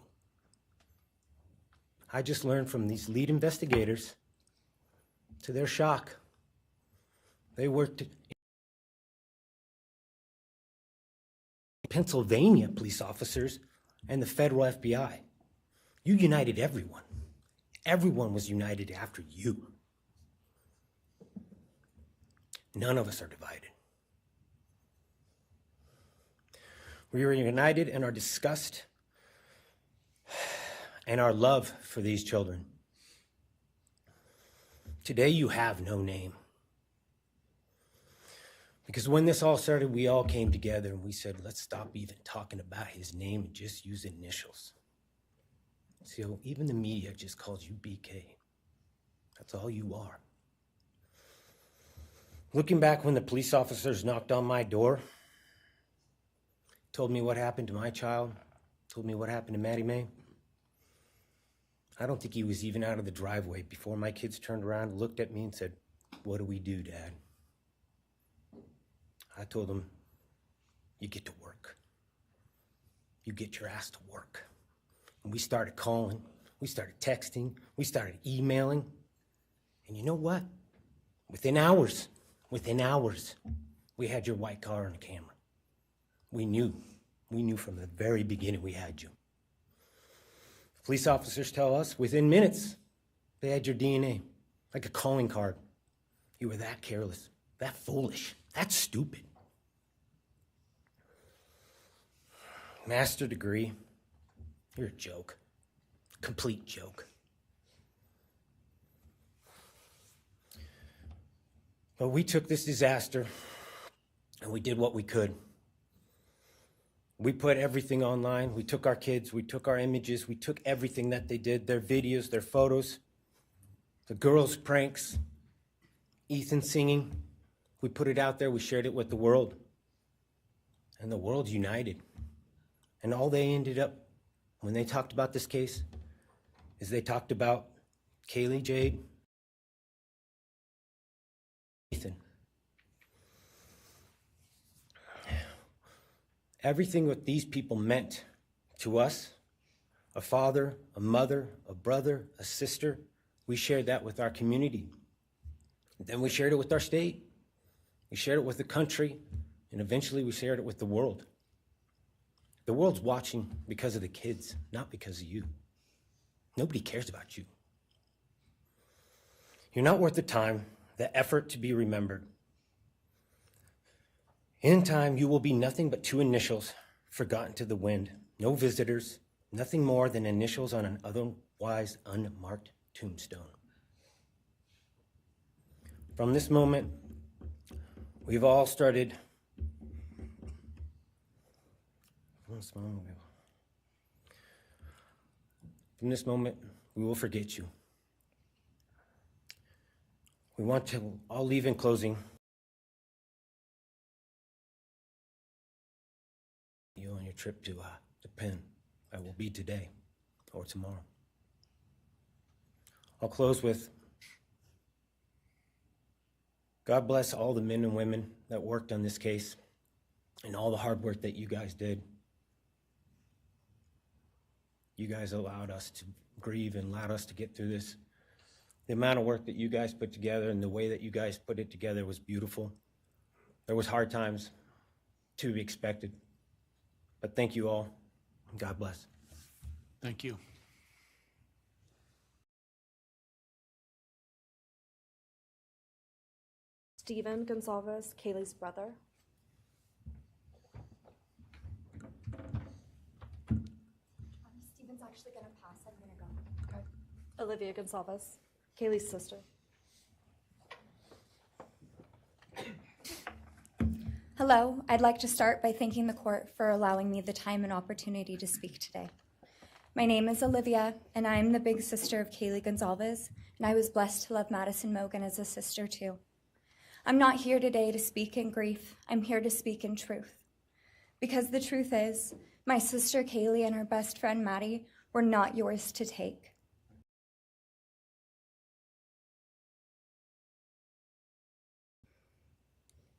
I just learned from these lead investigators, to their shock, they worked in Pennsylvania police officers and the federal FBI. You united everyone. Everyone was united after you. None of us are divided. We are united in our disgust and our love for these children. Today you have no name. Because when this all started, we all came together and we said, let's stop even talking about his name and just use initials. So even the media just calls you BK. That's all you are. Looking back when the police officers knocked on my door, told me what happened to my child, told me what happened to Maddie Mae. I don't think he was even out of the driveway before my kids turned around and looked at me and said, "What do we do, Dad?" I told him, "You get to work. You get your ass to work." And we started calling, we started texting, we started emailing. And you know what? Within hours, we had your white car on the camera. We knew from the very beginning we had you. Police officers tell us within minutes they had your DNA, like a calling card. You were that careless, that foolish, that stupid. Master degree, you're a joke, complete joke. But we took this disaster and we did what we could. We put everything online. We took our kids, we took our images, we took everything that they did, their videos, their photos, the girls' pranks, Ethan singing. We put it out there, we shared it with the world. And the world united. And all they ended up, when they talked about this case, is they talked about Kaylee, Jade, Ethan. Everything what these people meant to us, a father, a mother, a brother, a sister, we shared that with our community. Then we shared it with our state. We shared it with the country, and eventually we shared it with the world. The world's watching because of the kids, not because of you. Nobody cares about you. You're not worth the time, the effort to be remembered. In time, you will be nothing but two initials forgotten to the wind. No visitors, nothing more than initials on an otherwise unmarked tombstone. From this moment, we've all started. From this moment, we will forget you. We want to all leave in closing. You on your trip to Penn. I will be today or tomorrow. I'll close with God bless all the men and women that worked on this case and all the hard work that you guys did. You guys allowed us to grieve and allowed us to get through this. The amount of work that you guys put together and the way that you guys put it together was beautiful. There was hard times to be expected. But thank you all. God bless. Thank you. Stephen Goncalves, Kaylee's brother. Steven's actually going to pass. I'm going to go. Okay. Olivia Goncalves, Kaylee's sister. Hello. I'd like to start by thanking the court for allowing me the time and opportunity to speak today. My name is Olivia, and I am the big sister of Kaylee Goncalves, and I was blessed to love Madison Mogen as a sister too. I'm not here today to speak in grief. I'm here to speak in truth. Because the truth is, my sister Kaylee and her best friend Maddie were not yours to take.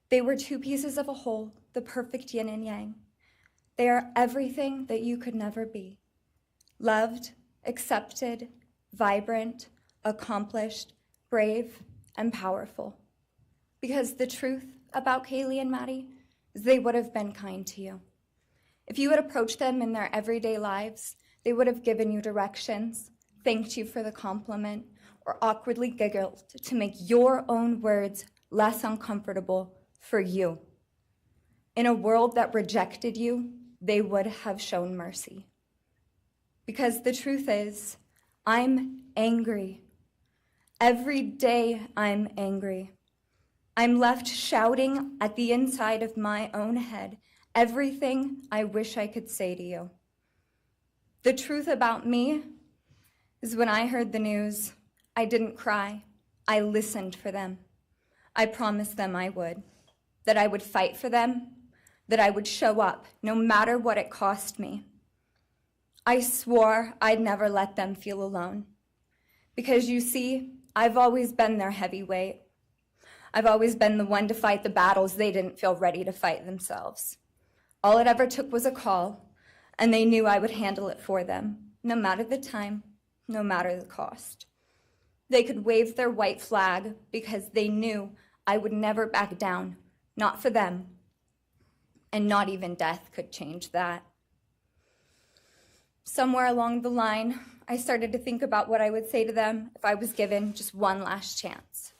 They were two pieces of a whole, the perfect yin and yang. They are everything that you could never be. Loved, accepted, vibrant, accomplished, brave, and powerful. Because the truth about Kaylee and Maddie is they would have been kind to you. If you had approached them in their everyday lives, they would have given you directions, thanked you for the compliment, or awkwardly giggled to make your own words less uncomfortable for you. In a world that rejected you, they would have shown mercy. Because the truth is, I'm angry. Every day I'm angry. I'm left shouting at the inside of my own head everything I wish I could say to you. The truth about me is when I heard the news, I didn't cry. I listened for them. I promised them I would, that I would fight for them, that I would show up no matter what it cost me. I swore I'd never let them feel alone. Because you see, I've always been their heavyweight. I've always been the one to fight the battles they didn't feel ready to fight themselves. All it ever took was a call, and they knew I would handle it for them, no matter the time, no matter the cost. They could wave their white flag because they knew I would never back down, not for them, and not even death could change that. Somewhere along the line, I started to think about what I would say to them if I was given just one last chance.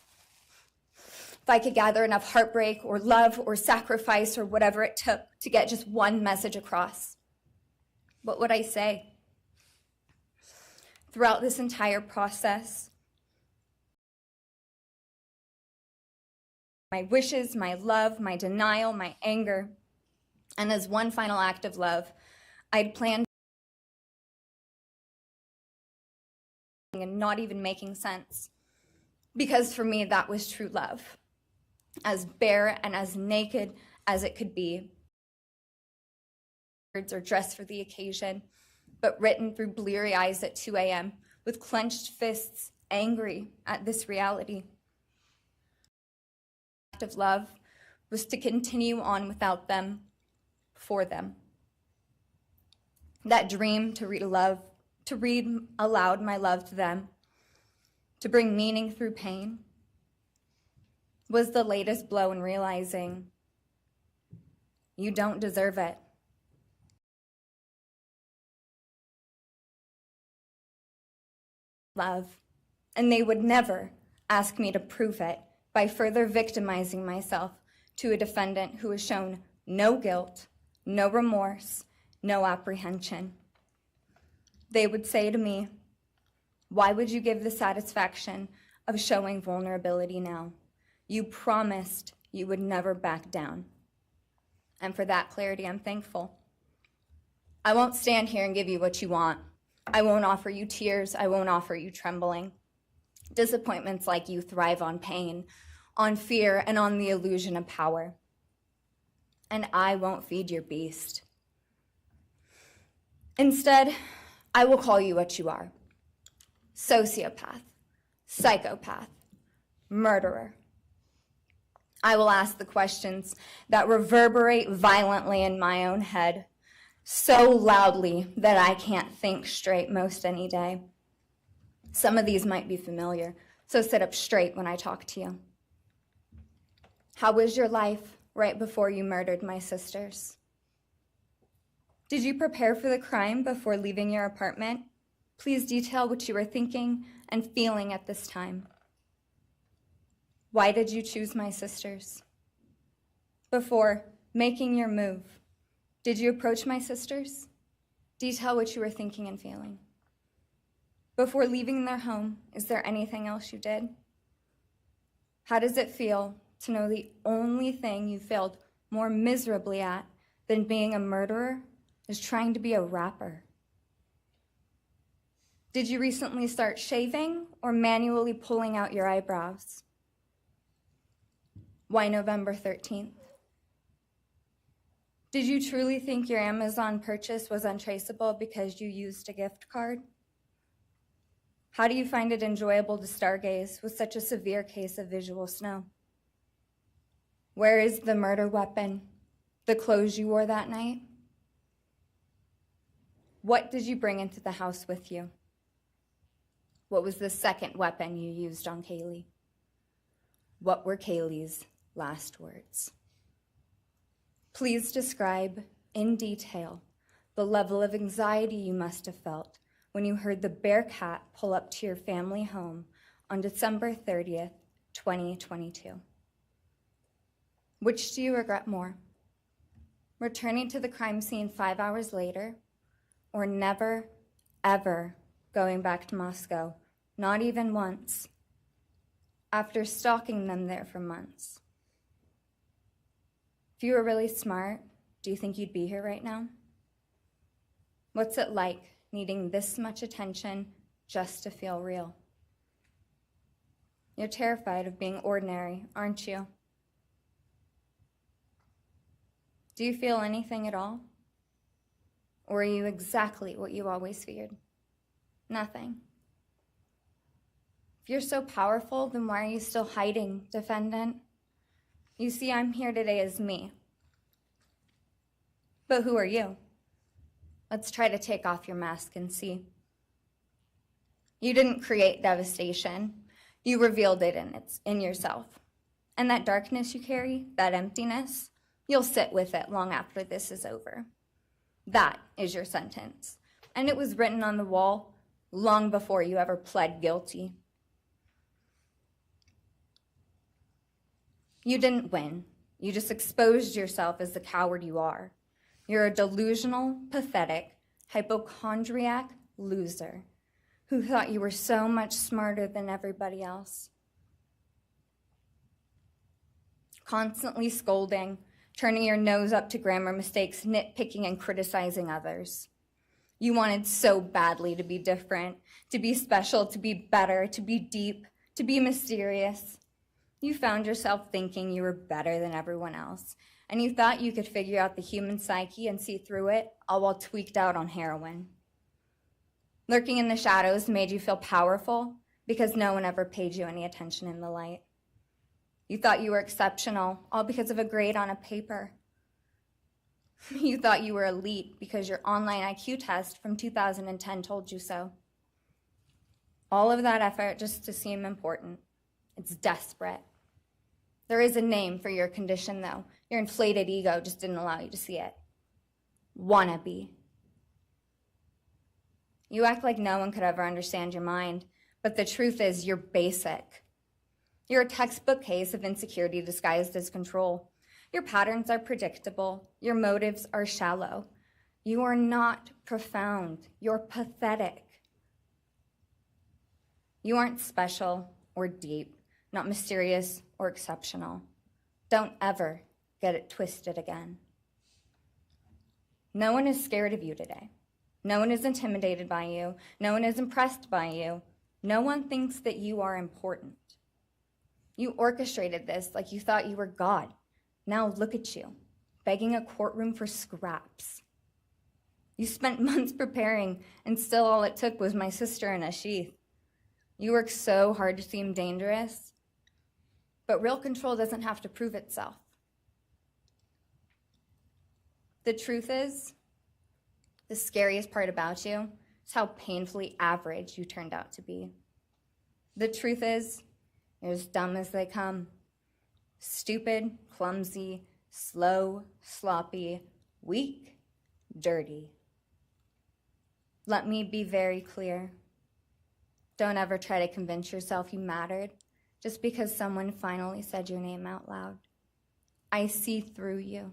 If I could gather enough heartbreak or love or sacrifice or whatever it took to get just one message across, what would I say? Throughout this entire process, my wishes, my love, my denial, my anger, and as one final act of love, I'd planned and not even making sense. Because for me, that was true love. As bare and as naked as it could be. Words are dressed for the occasion, but written through bleary eyes at 2 a.m. with clenched fists, angry at this reality. The act of love was to continue on without them, for them. That dream to read aloud my love to them, to bring meaning through pain, was the latest blow in realizing you don't deserve it. Love, and they would never ask me to prove it by further victimizing myself to a defendant who has shown no guilt, no remorse, no apprehension. They would say to me, "Why would you give the satisfaction of showing vulnerability now? You promised you would never back down." And for that clarity, I'm thankful. I won't stand here and give you what you want. I won't offer you tears. I won't offer you trembling. Disappointments like you thrive on pain, on fear, and on the illusion of power. And I won't feed your beast. Instead, I will call you what you are. Sociopath, psychopath, murderer. I will ask the questions that reverberate violently in my own head, so loudly that I can't think straight most any day. Some of these might be familiar, so sit up straight when I talk to you. How was your life right before you murdered my sisters? Did you prepare for the crime before leaving your apartment? Please detail what you were thinking and feeling at this time. Why did you choose my sisters? Before making your move, did you approach my sisters? Detail what you were thinking and feeling. Before leaving their home, is there anything else you did? How does it feel to know the only thing you failed more miserably at than being a murderer is trying to be a rapper? Did you recently start shaving or manually pulling out your eyebrows? Why November 13th? Did you truly think your Amazon purchase was untraceable because you used a gift card? How do you find it enjoyable to stargaze with such a severe case of visual snow? Where is the murder weapon, the clothes you wore that night? What did you bring into the house with you? What was the second weapon you used on Kaylee? What were Kaylee's last words? Please describe in detail the level of anxiety you must have felt when you heard the Bearcat pull up to your family home on December 30th, 2022. Which do you regret more? Returning to the crime scene 5 hours later, or never, ever going back to Moscow, not even once, after stalking them there for months? If you were really smart, do you think you'd be here right now? What's it like needing this much attention just to feel real? You're terrified of being ordinary, aren't you? Do you feel anything at all? Or are you exactly what you always feared? Nothing. If you're so powerful, then why are you still hiding, defendant? You see, I'm here today as me. But who are you? Let's try to take off your mask and see. You didn't create devastation. You revealed it in yourself. And that darkness you carry, that emptiness, you'll sit with it long after this is over. That is your sentence. And it was written on the wall long before you ever pled guilty. You didn't win. You just exposed yourself as the coward you are. You're a delusional, pathetic, hypochondriac loser who thought you were so much smarter than everybody else. Constantly scolding, turning your nose up to grammar mistakes, nitpicking and criticizing others. You wanted so badly to be different, to be special, to be better, to be deep, to be mysterious. You found yourself thinking you were better than everyone else, and you thought you could figure out the human psyche and see through it, all while tweaked out on heroin. Lurking in the shadows made you feel powerful because no one ever paid you any attention in the light. You thought you were exceptional, all because of a grade on a paper. You thought you were elite because your online IQ test from 2010 told you so. All of that effort just to seem important. It's desperate. There is a name for your condition, though. Your inflated ego just didn't allow you to see it. Wannabe. You act like no one could ever understand your mind, but the truth is you're basic. You're a textbook case of insecurity disguised as control. Your patterns are predictable. Your motives are shallow. You are not profound. You're pathetic. You aren't special or deep, not mysterious or exceptional. Don't ever get it twisted again. No one is scared of you today. No one is intimidated by you. No one is impressed by you. No one thinks that you are important. You orchestrated this like you thought you were God. Now look at you, begging a courtroom for scraps. You spent months preparing, and still all it took was my sister in a sheath. You work so hard to seem dangerous, but real control doesn't have to prove itself. The truth is, the scariest part about you is how painfully average you turned out to be. The truth is, you're as dumb as they come. Stupid, clumsy, slow, sloppy, weak, dirty. Let me be very clear. Don't ever try to convince yourself you mattered just because someone finally said your name out loud. I see through you.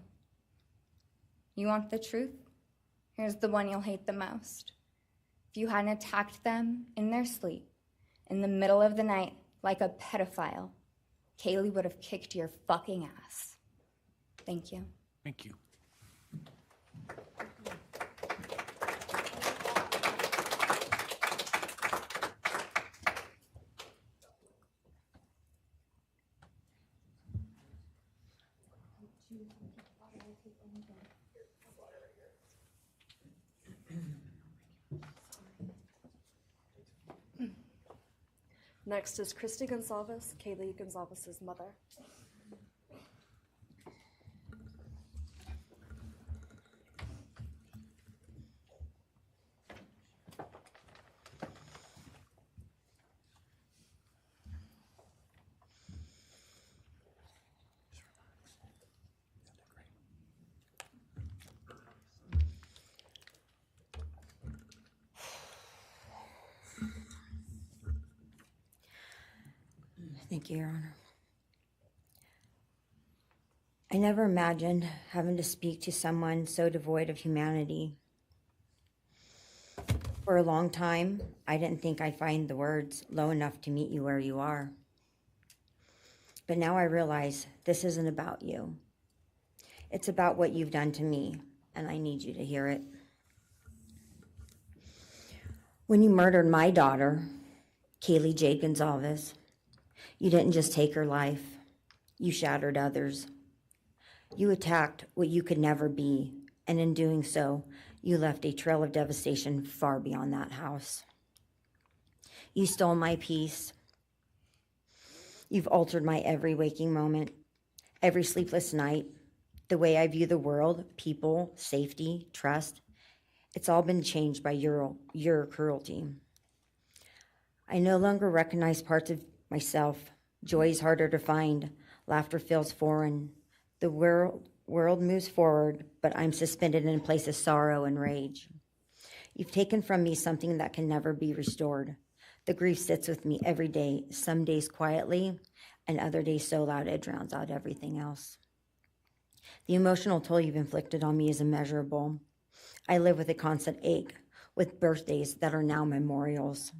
You want the truth? Here's the one you'll hate the most. If you hadn't attacked them in their sleep, in the middle of the night, like a pedophile, Kaylee would have kicked your fucking ass. Thank you. Thank you. Next is Kristi Goncalves, Kaylee Goncalves' mother. Thank you, Your Honor. I never imagined having to speak to someone so devoid of humanity. For a long time, I didn't think I'd find the words low enough to meet you where you are. But now I realize this isn't about you. It's about what you've done to me, and I need you to hear it. When you murdered my daughter, Kaylee Jade Goncalves, you didn't just take her life, you shattered others. You attacked what you could never be, and in doing so, you left a trail of devastation far beyond that house. You stole my peace. You've altered my every waking moment, every sleepless night, the way I view the world, people, safety, trust. It's all been changed by your cruelty. I no longer recognize parts of myself. Joy is harder to find. Laughter feels foreign. The world moves forward, but I'm suspended in a place of sorrow and rage. You've taken from me something that can never be restored. The grief sits with me every day, some days quietly, and other days so loud it drowns out everything else. The emotional toll you've inflicted on me is immeasurable. I live with a constant ache, with birthdays that are now memorials,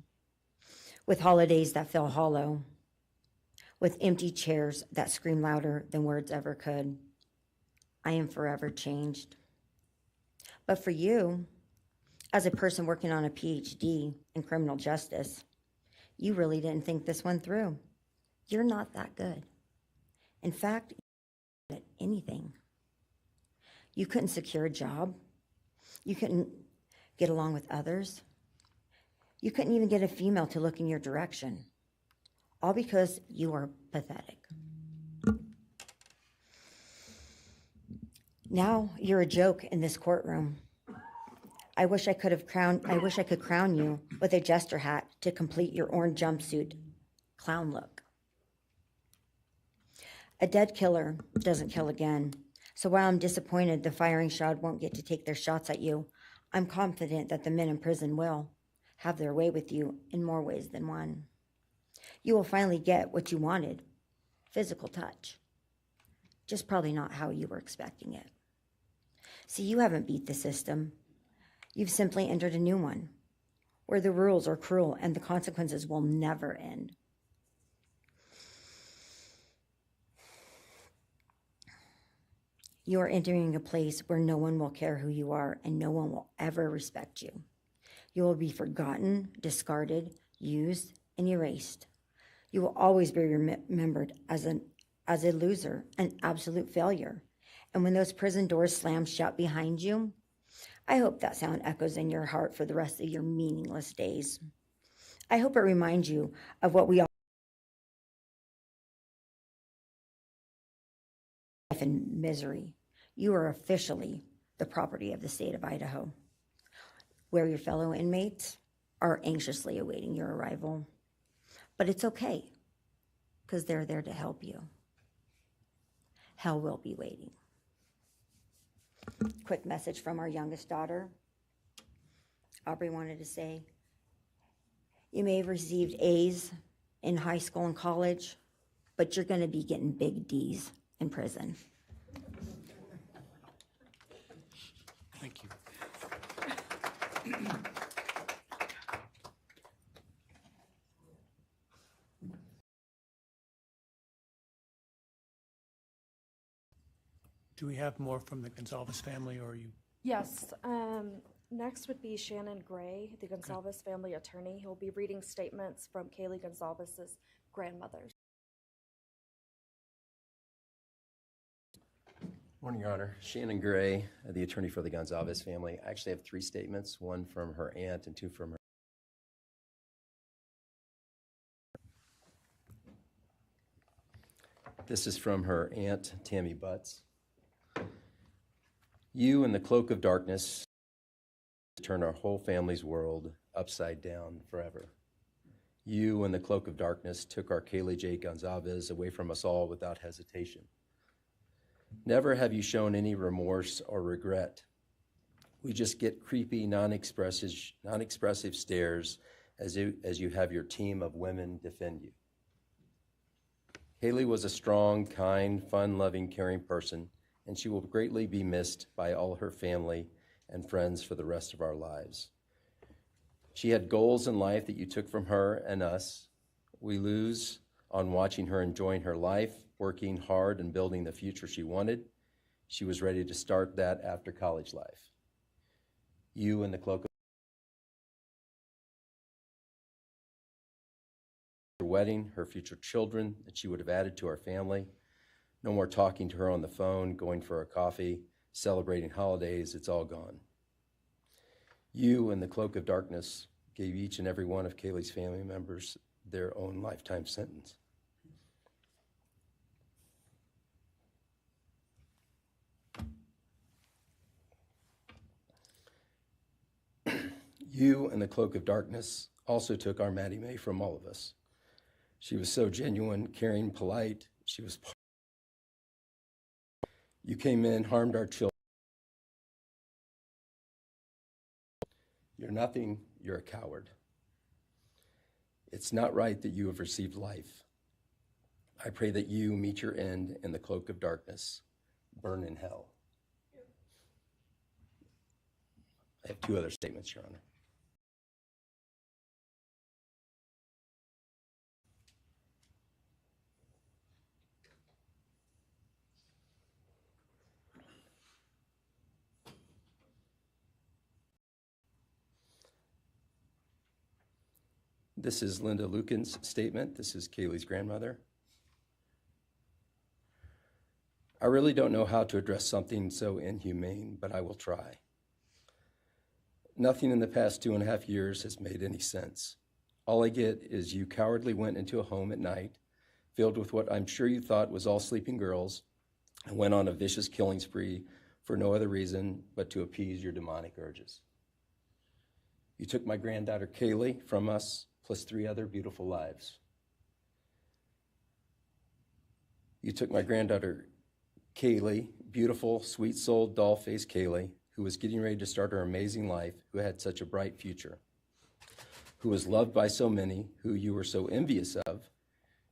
with holidays that feel hollow, with empty chairs that scream louder than words ever could. I am forever changed. But for you, as a person working on a PhD in criminal justice, you really didn't think this one through. You're not that good. In fact, you're not good at anything. You couldn't secure a job. You couldn't get along with others. You couldn't even get a female to look in your direction, all because you are pathetic. Now you're a joke in this courtroom. I wish I could crown you with a jester hat to complete your orange jumpsuit clown look. A dead killer doesn't kill again. So while I'm disappointed the firing squad won't get to take their shots at you, I'm confident that the men in prison will have their way with you in more ways than one. You will finally get what you wanted, physical touch. Just probably not how you were expecting it. See, you haven't beat the system. You've simply entered a new one, where the rules are cruel and the consequences will never end. You are entering a place where no one will care who you are and no one will ever respect you. You will be forgotten, discarded, used, and erased. You will always be remembered as a loser, an absolute failure. And when those prison doors slam shut behind you, I hope that sound echoes in your heart for the rest of your meaningless days. I hope it reminds you of what we all life in misery. You are officially the property of the state of Idaho, where your fellow inmates are anxiously awaiting your arrival. But it's okay, because they're there to help you. Hell will be waiting. Quick message from our youngest daughter. Aubrey wanted to say, you may have received A's in high school and college, but you're going to be getting big D's in prison. Thank you. Do we have more from the Goncalves family, or are you? Yes. Next would be Shannon Gray, the Goncalves family attorney. He'll be reading statements from Kaylee Goncalves' grandmothers. Morning, Your Honor. Shannon Gray, the attorney for the Goncalves family. I actually have 3 statements, one from her aunt and 2 from her. This is from her aunt, Tammy Butts. You in the cloak of darkness turn our whole family's world upside down forever. You in the cloak of darkness took our Kaylee J. Goncalves away from us all without hesitation. Never have you shown any remorse or regret. We just get creepy, non-expressive stares as you have your team of women defend you. Haley was a strong, kind, fun-loving, caring person, and she will greatly be missed by all her family and friends for the rest of our lives. She had goals in life that you took from her and us. We lose on watching her enjoying her life, working hard and building the future she wanted. She was ready to start that after college life. You in the cloak of her wedding, her future children that she would have added to our family. No more talking to her on the phone, going for a coffee, celebrating holidays, it's all gone. You, in the cloak of darkness, gave each and every one of Kaylee's family members their own lifetime sentence. You, in the cloak of darkness, also took our Maddie Mae from all of us. She was so genuine, caring, polite. She was. You came in, harmed our children. You're nothing, you're a coward. It's not right that you have received life. I pray that you meet your end in the cloak of darkness, burn in hell. I have two other statements, Your Honor. This is Linda Lucan's statement. This is Kaylee's grandmother. I really don't know how to address something so inhumane, but I will try. Nothing in the past 2.5 years has made any sense. All I get is you cowardly went into a home at night, filled with what I'm sure you thought was all sleeping girls, and went on a vicious killing spree for no other reason but to appease your demonic urges. You took my granddaughter Kaylee from us, plus 3 other beautiful lives. You took my granddaughter Kaylee, beautiful, sweet-souled, doll-faced Kaylee, who was getting ready to start her amazing life, who had such a bright future, who was loved by so many, who you were so envious of.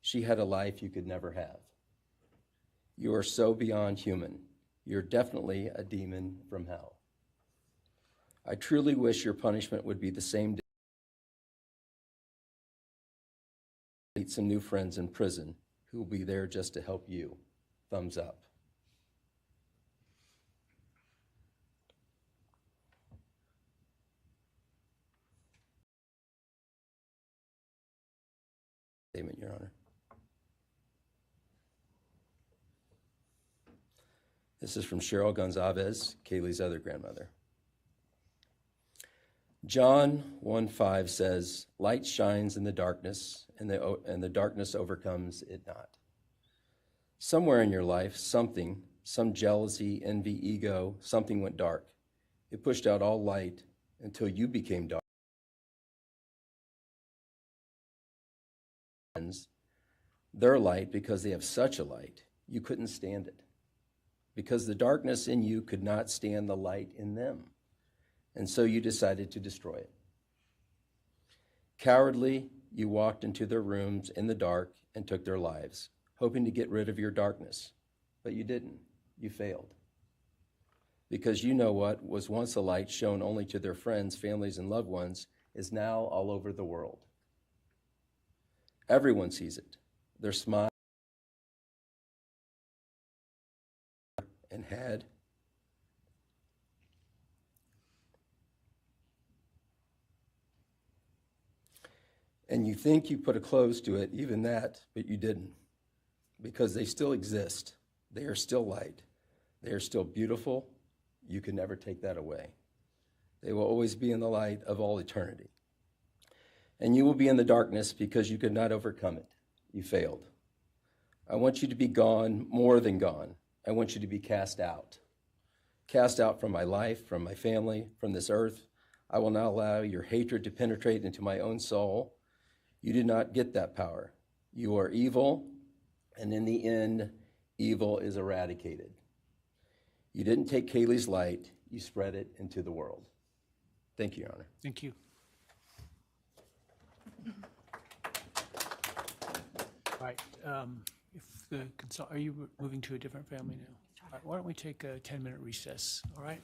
She had a life you could never have. You are so beyond human. You're definitely a demon from hell. I truly wish your punishment would be the same. Meet some new friends in prison who will be there just to help you. Thumbs up. Statement, Your Honor. This is from Cheryl Goncalves, Kaylee's other grandmother. John 1:5 says, light shines in the darkness, and the darkness overcomes it not. Somewhere in your life, some jealousy, envy, ego, something went dark. It pushed out all light until you became dark. Their light, because they have such a light, you couldn't stand it. Because the darkness in you could not stand the light in them. And so you decided to destroy it. Cowardly, you walked into their rooms in the dark and took their lives, hoping to get rid of your darkness. But you didn't. You failed. Because you know what was once a light shown only to their friends, families, and loved ones is now all over the world. Everyone sees it. Their smile and head. And you think you put a close to it, even that, but you didn't. Because they still exist. They are still light. They are still beautiful. You can never take that away. They will always be in the light of all eternity. And you will be in the darkness because you could not overcome it. You failed. I want you to be gone, more than gone. I want you to be cast out. Cast out from my life, from my family, from this earth. I will not allow your hatred to penetrate into my own soul. You did not get that power. You are evil, and in the end, evil is eradicated. You didn't take Kaylee's light, you spread it into the world. Thank you, Your Honor. Thank you. All right, are you moving to a different family now? All right, why don't we take a 10-minute recess, all right?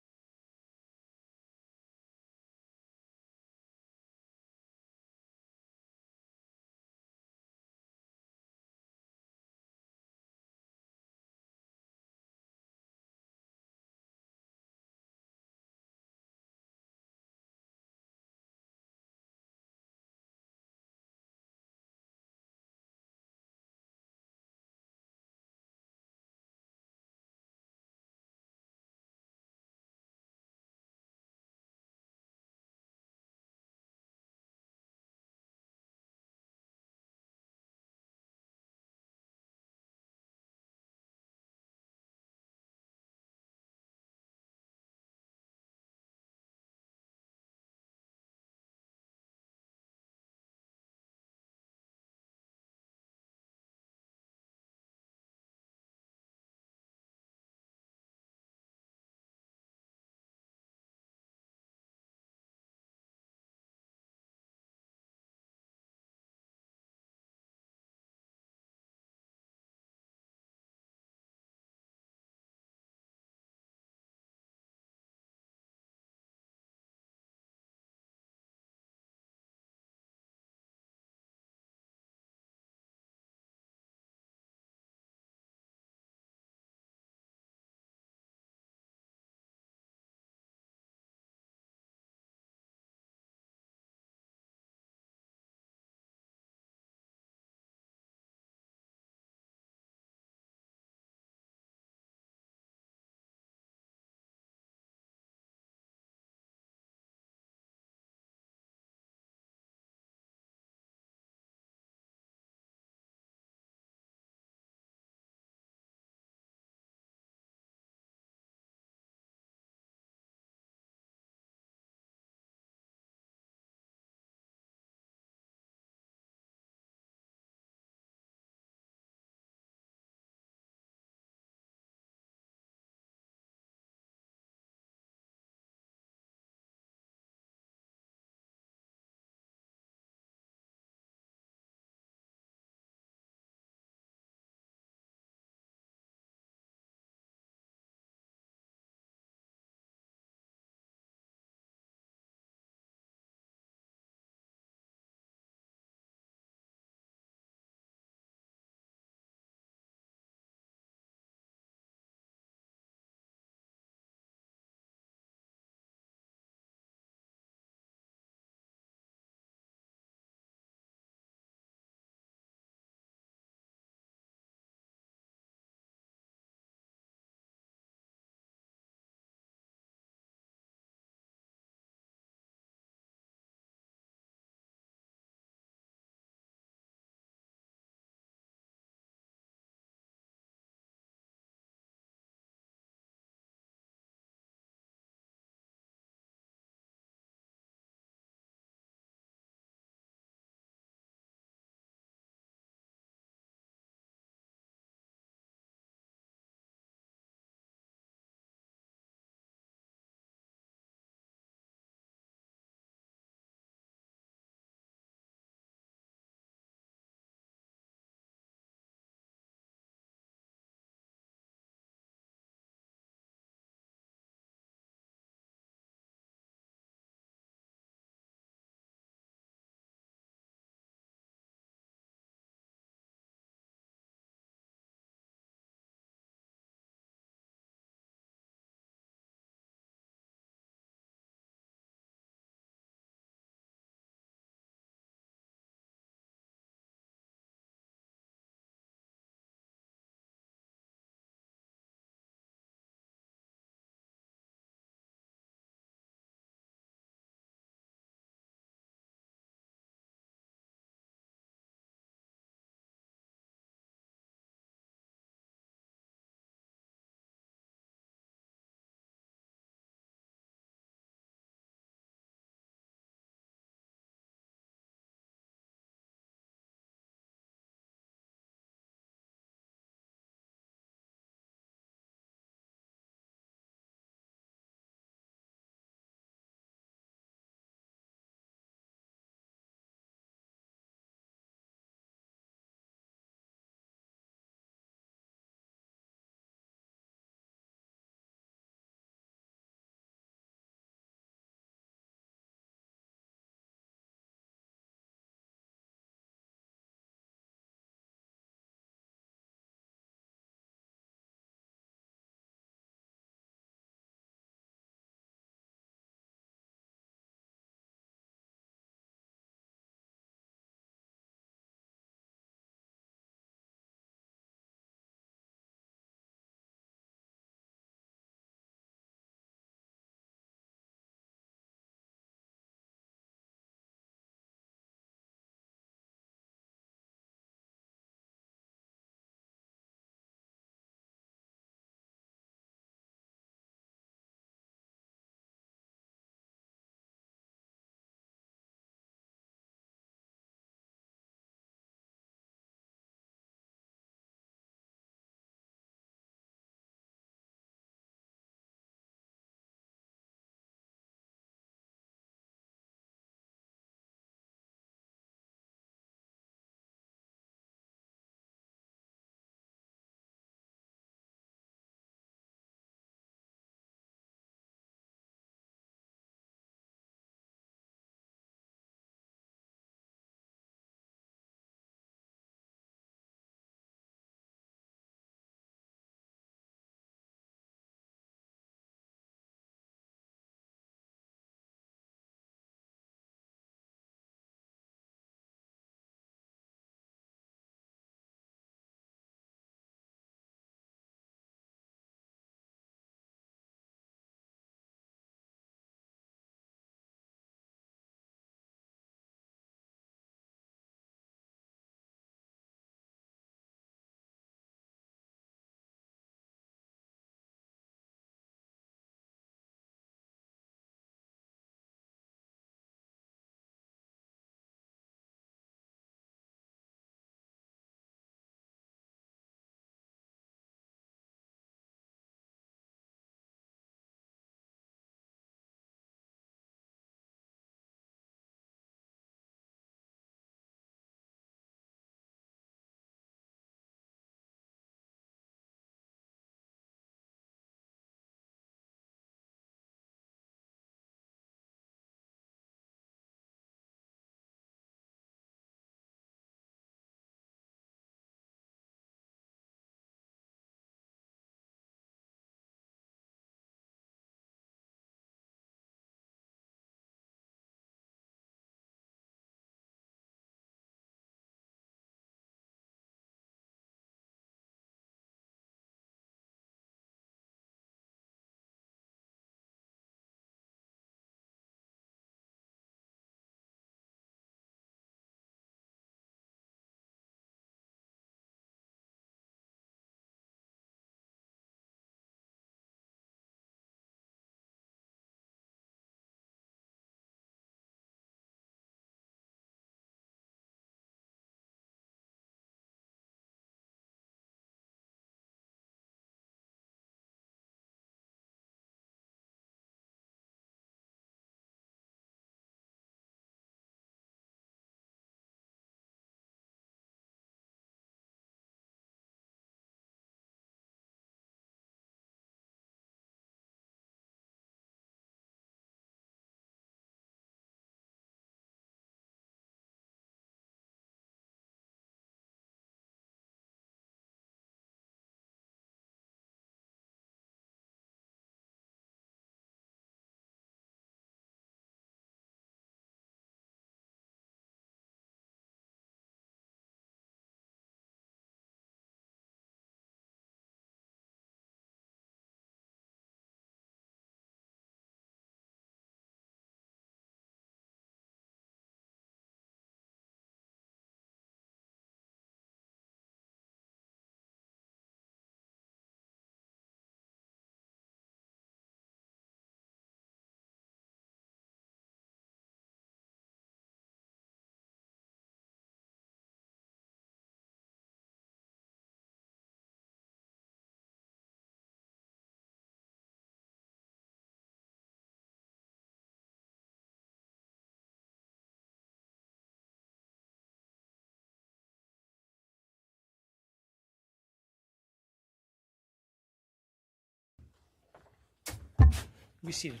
Be seated.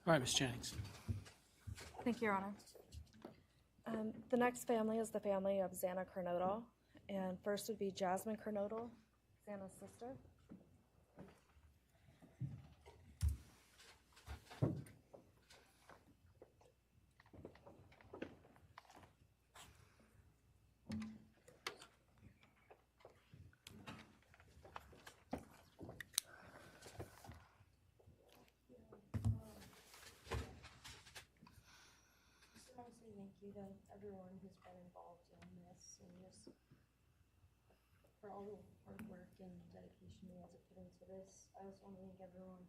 All right, Ms. Jennings. Thank you, Your Honor. The next family is the family of Xana Kernodle, and first would be Jasmine Kernodle, Xana's sister. Thank you to everyone who's been involved in this and just for all the hard work and dedication you guys have put into this. I also want to thank everyone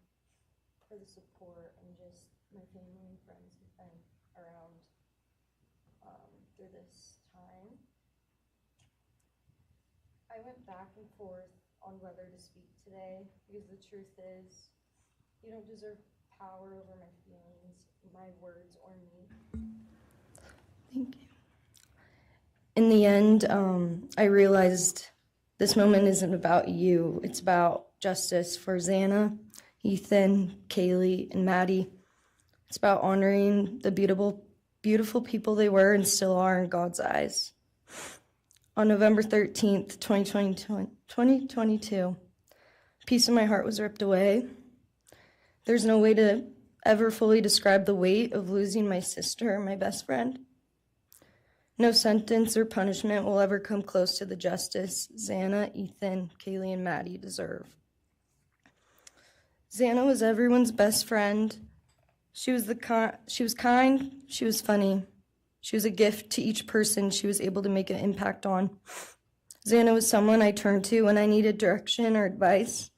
for the support and just my family and friends who've been around through this time. I went back and forth on whether to speak today because the truth is you don't deserve power over my feelings, my words, or me. Thank you. In the end, I realized this moment isn't about you. It's about justice for Xana, Ethan, Kaylee, and Maddie. It's about honoring the beautiful people they were and still are in God's eyes. On November 13th, 2022, a piece of my heart was ripped away. There's no way to ever fully describe the weight of losing my sister, my best friend. No sentence or punishment will ever come close to the justice Xana, Ethan, Kaylee, and Maddie deserve. Xana was everyone's best friend. She was kind, she was funny. She was a gift to each person she was able to make an impact on. Xana was someone I turned to when I needed direction or advice.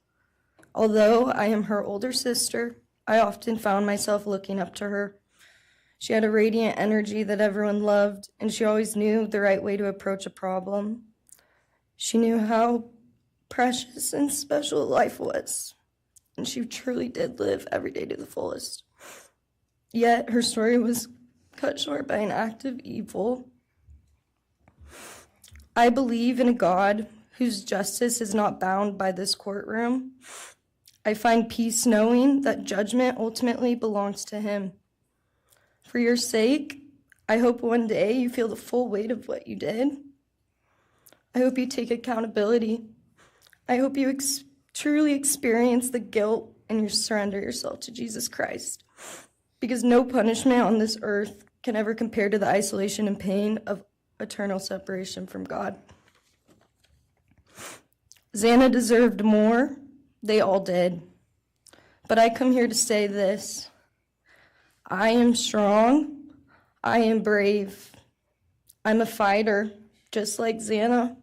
Although I am her older sister, I often found myself looking up to her. She had a radiant energy that everyone loved, and she always knew the right way to approach a problem. She knew how precious and special life was, and she truly did live every day to the fullest. Yet her story was cut short by an act of evil. I believe in a God whose justice is not bound by this courtroom. I find peace knowing that judgment ultimately belongs to Him. For your sake, I hope one day you feel the full weight of what you did. I hope you take accountability. I hope you truly experience the guilt and you surrender yourself to Jesus Christ. Because no punishment on this earth can ever compare to the isolation and pain of eternal separation from God. Xana deserved more. They all did. But I come here to say this. I am strong. I am brave. I'm a fighter, just like Xana.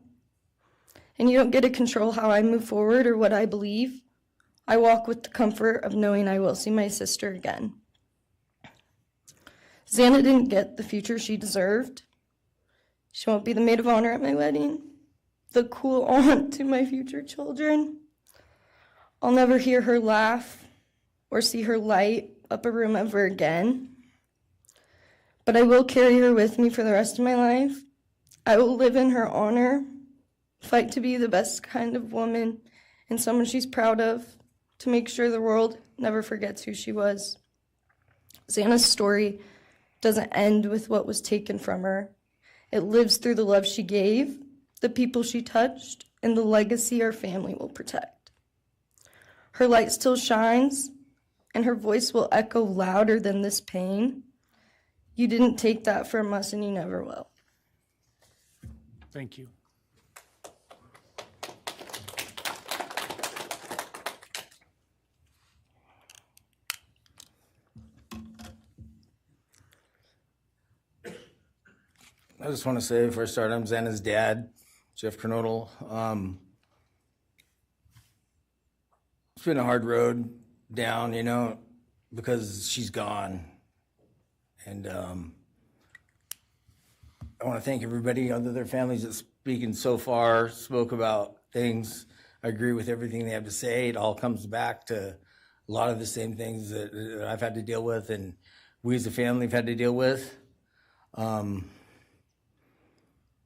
And you don't get to control how I move forward or what I believe. I walk with the comfort of knowing I will see my sister again. Xana didn't get the future she deserved. She won't be the maid of honor at my wedding, the cool aunt to my future children. I'll never hear her laugh or see her light up a room ever again. But I will carry her with me for the rest of my life. I will live in her honor, fight to be the best kind of woman and someone she's proud of, to make sure the world never forgets who she was. Xana's story doesn't end with what was taken from her. It lives through the love she gave, the people she touched, and the legacy our family will protect. Her light still shines, and her voice will echo louder than this pain. You didn't take that from us, and you never will. Thank you. I just want to say before I start, I'm Xana's dad, Jeff Kernodle. It's been a hard road down, you know, because she's gone. And I want to thank everybody, other their families that speaking so far, spoke about things. I agree with everything they have to say. It all comes back to a lot of the same things that I've had to deal with and we as a family have had to deal with.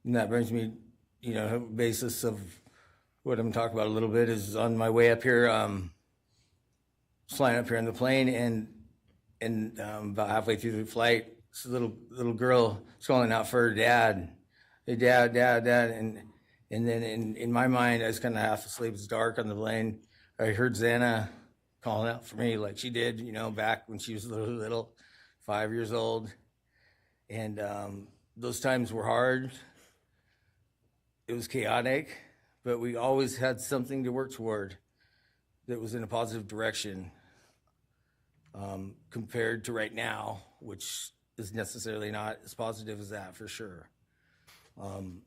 And that brings me basis of what I'm talking about a little bit is on my way up here, flying up here in the plane, and about halfway through the flight, this little girl is calling out for her dad. Hey, dad, and then in my mind, I was kind of half asleep. It's dark on the plane. I heard Xana calling out for me like she did, back when she was little, 5 years old. And those times were hard. It was chaotic, but we always had something to work toward that was in a positive direction, compared to right now, which is necessarily not as positive as that, for sure. And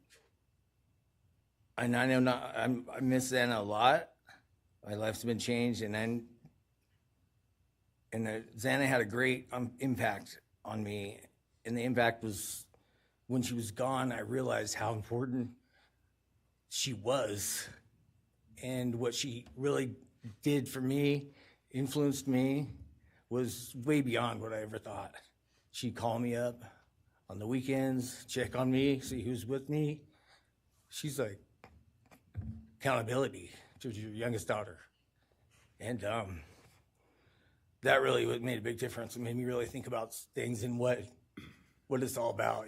I know I miss Xana a lot. My life's been changed, and Xana had a great impact on me. And the impact was when she was gone, I realized how important she was, and what she really did for me, influenced me, was way beyond what I ever thought. She'd call me up on the weekends, check on me, see who's with me. She's like accountability to your youngest daughter. And that really made a big difference. It made me really think about things and what it's all about,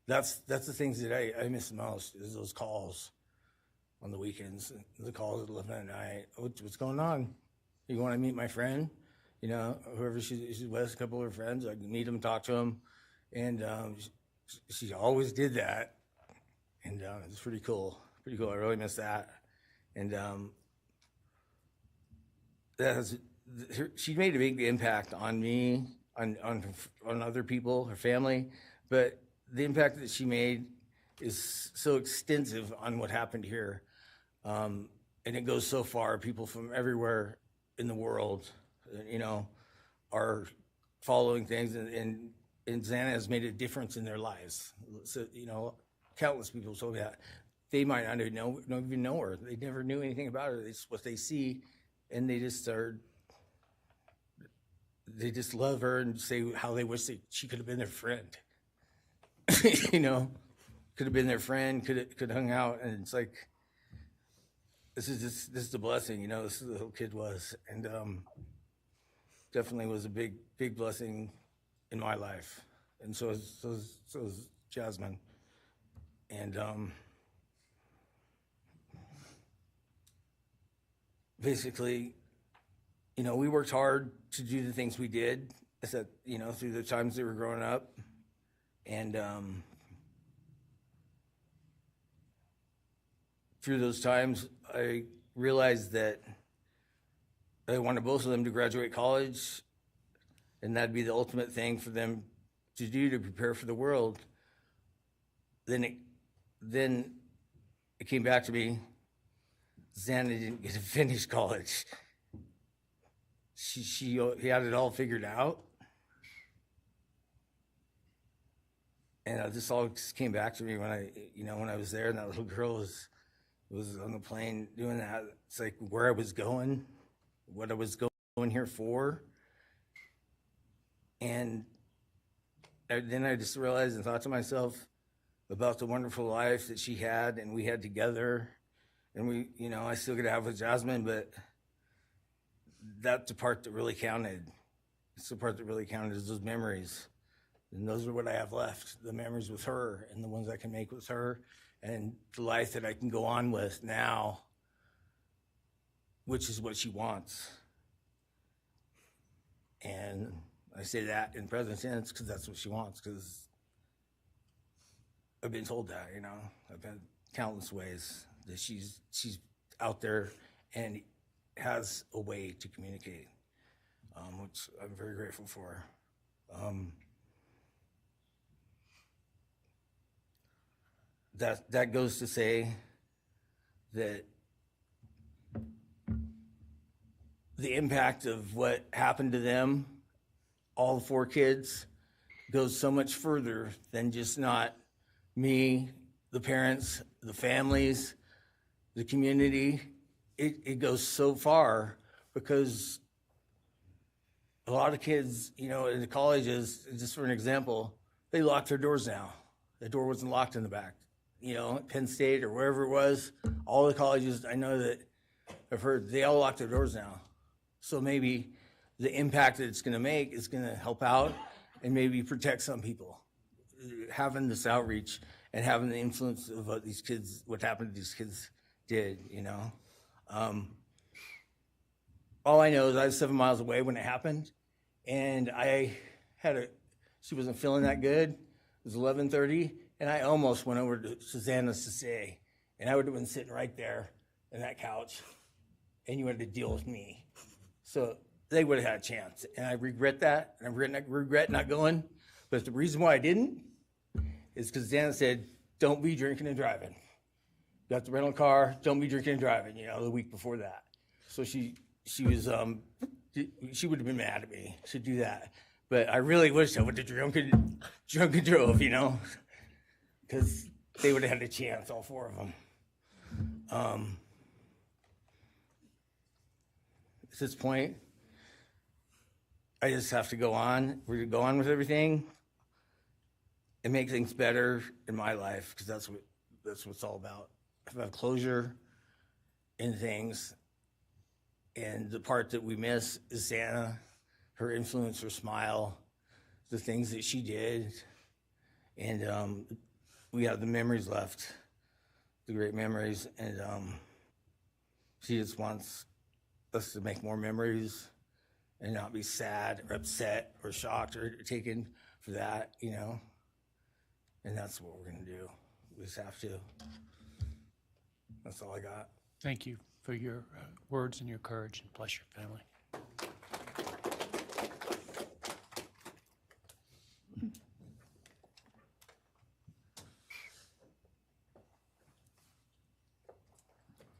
That's the things that I miss the most, is those calls on the weekends, the calls at 11 at night. What's going on? You want to meet my friend? Whoever she's with, a couple of her friends, I can meet them, talk to them. And she always did that. And it's pretty cool. Pretty cool. I really miss that. And she made a big impact on me, on other people, her family. But the impact that she made is so extensive on what happened here. And it goes so far. People from everywhere in the world, are following things, and Xana has made a difference in their lives. So, countless people told me that. They might not even know her. They never knew anything about her. It's what they see, and they just love her and say how they wish she could have been their friend. Could have been their friend, could have hung out, and it's like, this is a blessing, this is the little kid was, and definitely was a big blessing in my life, and so is Jasmine, and basically, we worked hard to do the things we did, through the times they were growing up, and through those times, I realized that I wanted both of them to graduate college, and that'd be the ultimate thing for them to do to prepare for the world. Then it came back to me, Xana didn't get to finish college. He had it all figured out. And this all just came back to me when I was there, and that little girl was on the plane doing that. It's like where I was going, what I was going here for. And then I just realized and thought to myself about the wonderful life that she had and we had together. And I still get to have with Jasmine, but that's the part that really counted. It's the part that really counted, is those memories. And those are what I have left, the memories with her and the ones I can make with her, and the life that I can go on with now, which is what she wants. And I say that in present tense because that's what she wants, because I've been told that, I've been countless ways that she's out there and has a way to communicate, which I'm very grateful for. That goes to say that the impact of what happened to them, all 4 kids, goes so much further than just not me, the parents, the families, the community. It goes so far, because a lot of kids, in the colleges, just for an example, they lock their doors now. The door wasn't locked in the back. at Penn State or wherever it was, all the colleges, I know that I've heard they all lock their doors now. So maybe the impact that it's going to make is going to help out and maybe protect some people. Having this outreach and having the influence of what happened to these kids did, all I know is I was 7 miles away when it happened, and she wasn't feeling that good. It was 11:30, and I almost went over to Susanna's to say, and I would have been sitting right there on that couch, and you had to deal with me. So they would have had a chance, and I regret that, and I regret not going. But the reason why I didn't is because Xana said, don't be drinking and driving. You have to rent a car, don't be drinking and driving, the week before that. So she was, she would have been mad at me to do that. But I really wish I would have drunk and drove, because they would have had a chance, all four of them. At this point, I just have to go on. We're going to go on with everything and make things better in my life, because that's what it's all about. If I have closure in things, and the part that we miss is Xana, her influence, her smile, the things that she did, and we have the memories left, the great memories, and she just wants us to make more memories and not be sad or upset or shocked or taken for that, and that's what we're going to do. We just have to. That's all I got. Thank you for your words and your courage, and bless your family.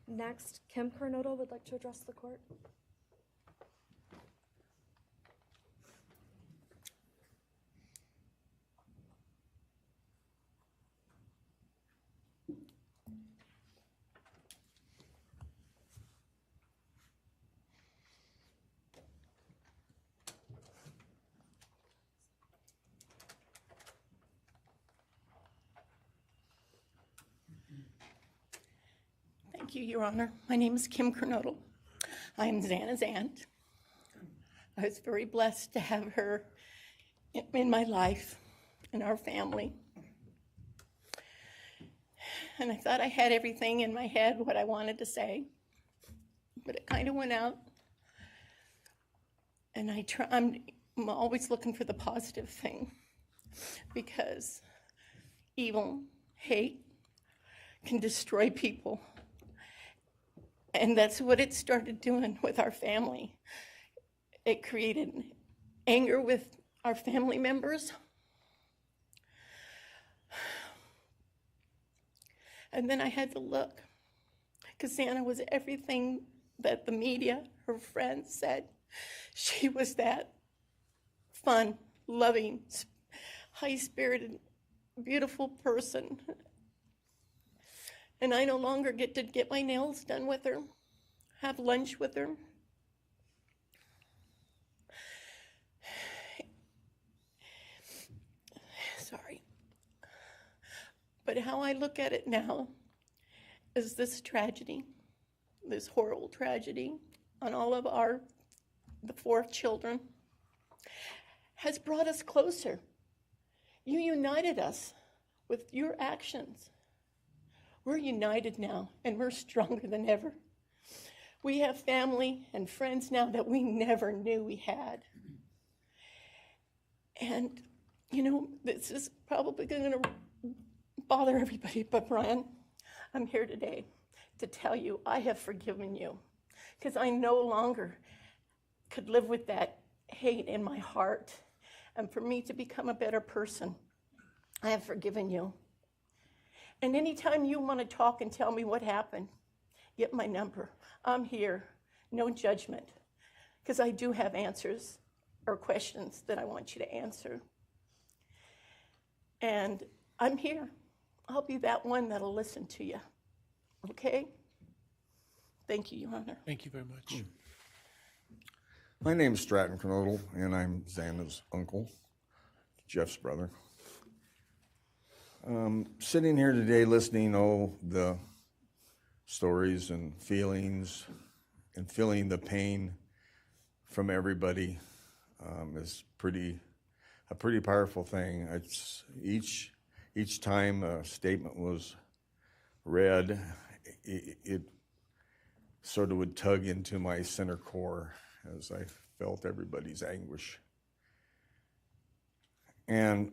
Next, Xana Kernodle would like to address the court. Thank you, Your Honor. My name is Xana Kernodle. I am Xana's aunt. I was very blessed to have her in my life, in our family. And I thought I had everything in my head, what I wanted to say, but it kind of went out. And I'm always looking for the positive thing, because evil, hate can destroy people. And that's what it started doing with our family. It created anger with our family members. And then I had to look, because Xana was everything that the media, her friends said. She was that fun, loving, high-spirited, beautiful person. And I no longer get to get my nails done with her, have lunch with her. Sorry. But how I look at it now is this tragedy, this horrible tragedy on all of the 4 children, has brought us closer. You united us with your actions. We're united now, and we're stronger than ever. We have family and friends now that we never knew we had. And, this is probably going to bother everybody, but Bryan, I'm here today to tell you I have forgiven you, because I no longer could live with that hate in my heart. And for me to become a better person, I have forgiven you. And anytime you want to talk and tell me what happened, get my number. I'm here, no judgment, because I do have answers or questions that I want you to answer. And I'm here. I'll be that one that'll listen to you. Okay? Thank you, Your Honor. Thank you very much. My name's Stratton Kernodle, and I'm Xana's uncle, Jeff's brother. Sitting here today listening to the stories and feelings and feeling the pain from everybody is a pretty powerful thing. It's each time a statement was read, it sort of would tug into my center core as I felt everybody's anguish. And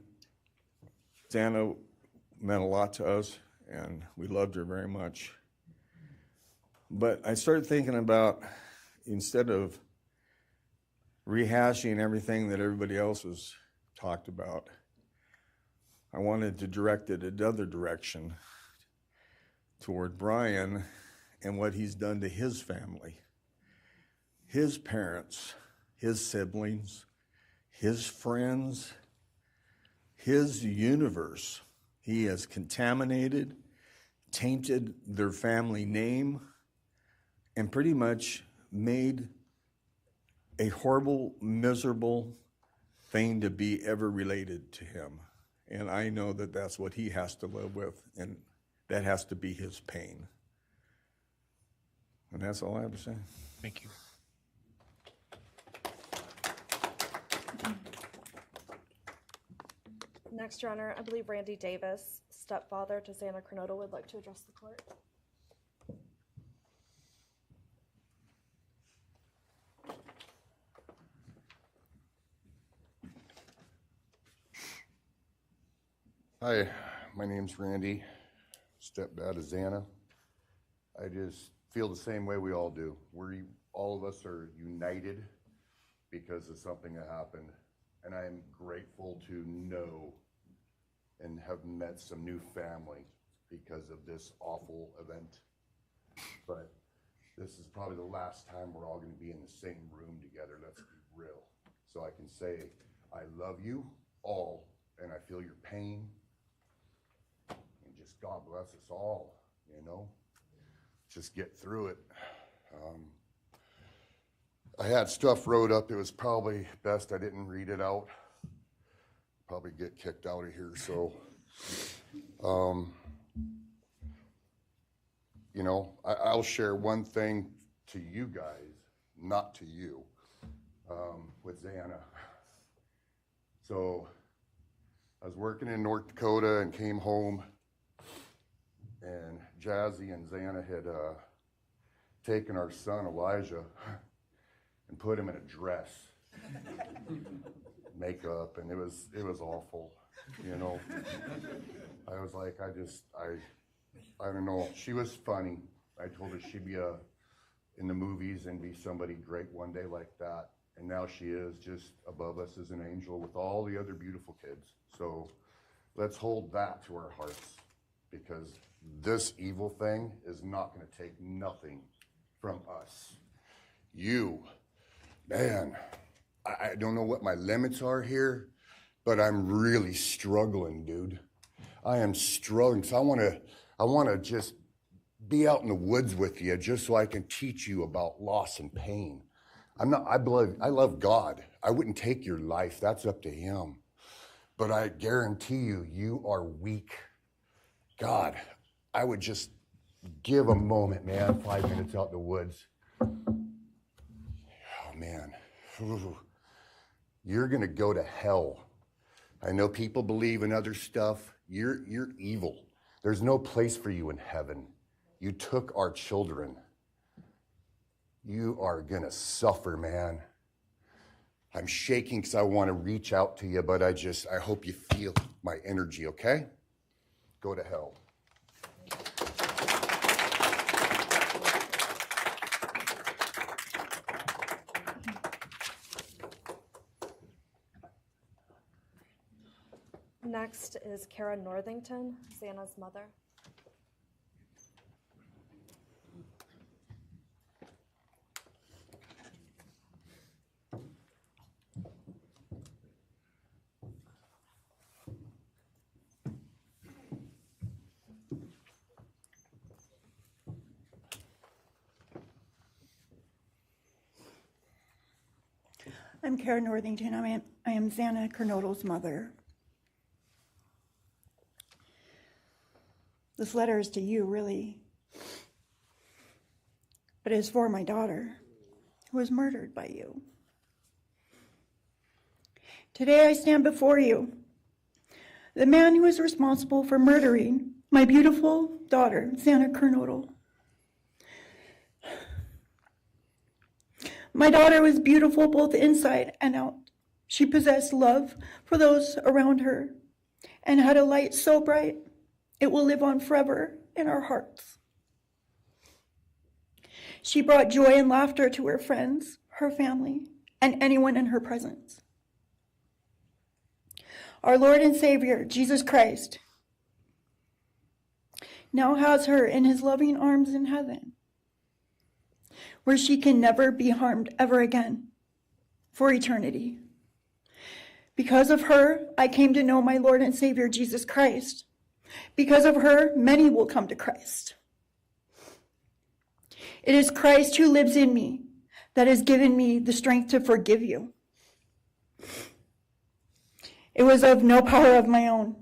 Xana meant a lot to us, and we loved her very much. But I started thinking about, instead of rehashing everything that everybody else has talked about, I wanted to direct it another direction toward Bryan and what he's done to his family, his parents, his siblings, his friends, his universe. He has contaminated, tainted their family name, and pretty much made a horrible, miserable thing to be ever related to him. And I know that that's what he has to live with, and that has to be his pain. And that's all I have to say. Thank you. Next, Your Honor, I believe Randy Davis, stepfather to Xana Kernodle, would like to address the court. Hi, my name's Randy, stepdad of Xana. I just feel the same way we all do. All of us are united because of something that happened, and I am grateful to know and have met some new family because of this awful event. But this is probably the last time we're all going to be in the same room together, let's be real. So I can say, I love you all, and I feel your pain. And just God bless us all, you know? Just get through it. I had stuff wrote up. It was probably best I didn't read it out. Probably get kicked out of here, so. You know, I'll share one thing to you guys, not to you, with Xana. So I was working in North Dakota and came home, and Jazzy and Xana had taken our son Elijah and put him in a dress, makeup, and it was awful, you know. I was like, I don't know. She was funny. I told her she'd be in the movies and be somebody great one day like that. And now she is just above us as an angel with all the other beautiful kids. So let's hold that to our hearts, because this evil thing is not going to take nothing from us. You, man, I don't know what my limits are here, but I'm really struggling, dude. I am struggling. So I want to just be out in the woods with you just so I can teach you about loss and pain. I love God. I wouldn't take your life. That's up to him. But I guarantee you, you are weak. God, I would just give a moment, man, 5 minutes out in the woods. Oh, man. Ooh. You're going to go to hell. I know people believe in other stuff. You're evil. There's no place for you in heaven. You took our children. You are going to suffer, man. I'm shaking because I want to reach out to you, but I hope you feel my energy, okay? Go to hell. Next is Cara Northington, Xana's mother. I'm Cara Northington. I am Xana Kernodle's mother. This letter is to you, really. But it is for my daughter, who was murdered by you. Today I stand before you, the man who is responsible for murdering my beautiful daughter, Xana Kernodle. My daughter was beautiful both inside and out. She possessed love for those around her and had a light so bright it will live on forever in our hearts. She brought joy and laughter to her friends, her family, and anyone in her presence. Our Lord and Savior, Jesus Christ, now has her in his loving arms in heaven, where she can never be harmed ever again for eternity. Because of her, I came to know my Lord and Savior, Jesus Christ. Because of her, many will come to Christ. It is Christ who lives in me that has given me the strength to forgive you. It was of no power of my own.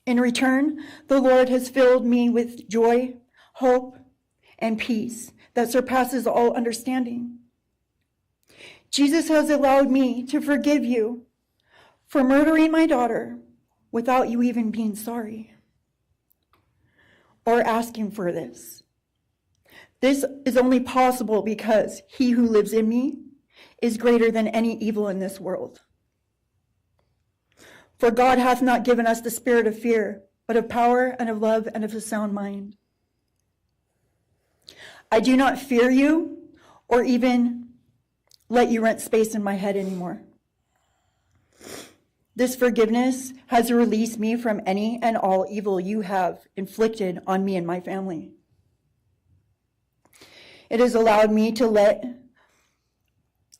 In return, the Lord has filled me with joy, hope, and peace that surpasses all understanding. Jesus has allowed me to forgive you for murdering my daughter without you even being sorry or asking for this. This is only possible because he who lives in me is greater than any evil in this world. For God hath not given us the spirit of fear, but of power and of love and of a sound mind. I do not fear you or even let you rent space in my head anymore. This forgiveness has released me from any and all evil you have inflicted on me and my family. It has allowed me to let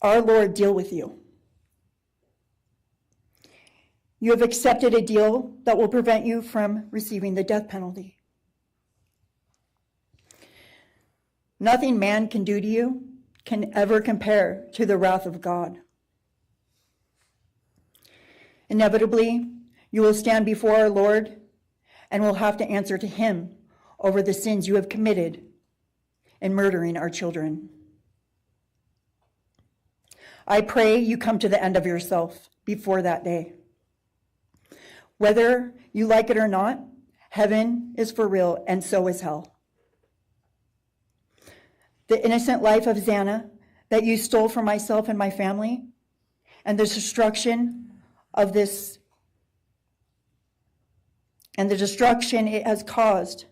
our Lord deal with you. You have accepted a deal that will prevent you from receiving the death penalty. Nothing man can do to you can ever compare to the wrath of God. Inevitably, you will stand before our Lord and will have to answer to him over the sins you have committed in murdering our children. I pray you come to the end of yourself before that day. Whether you like it or not, heaven is for real, and so is hell. The innocent life of Xana that you stole from myself and my family, and the destruction of this, and the destruction it has caused,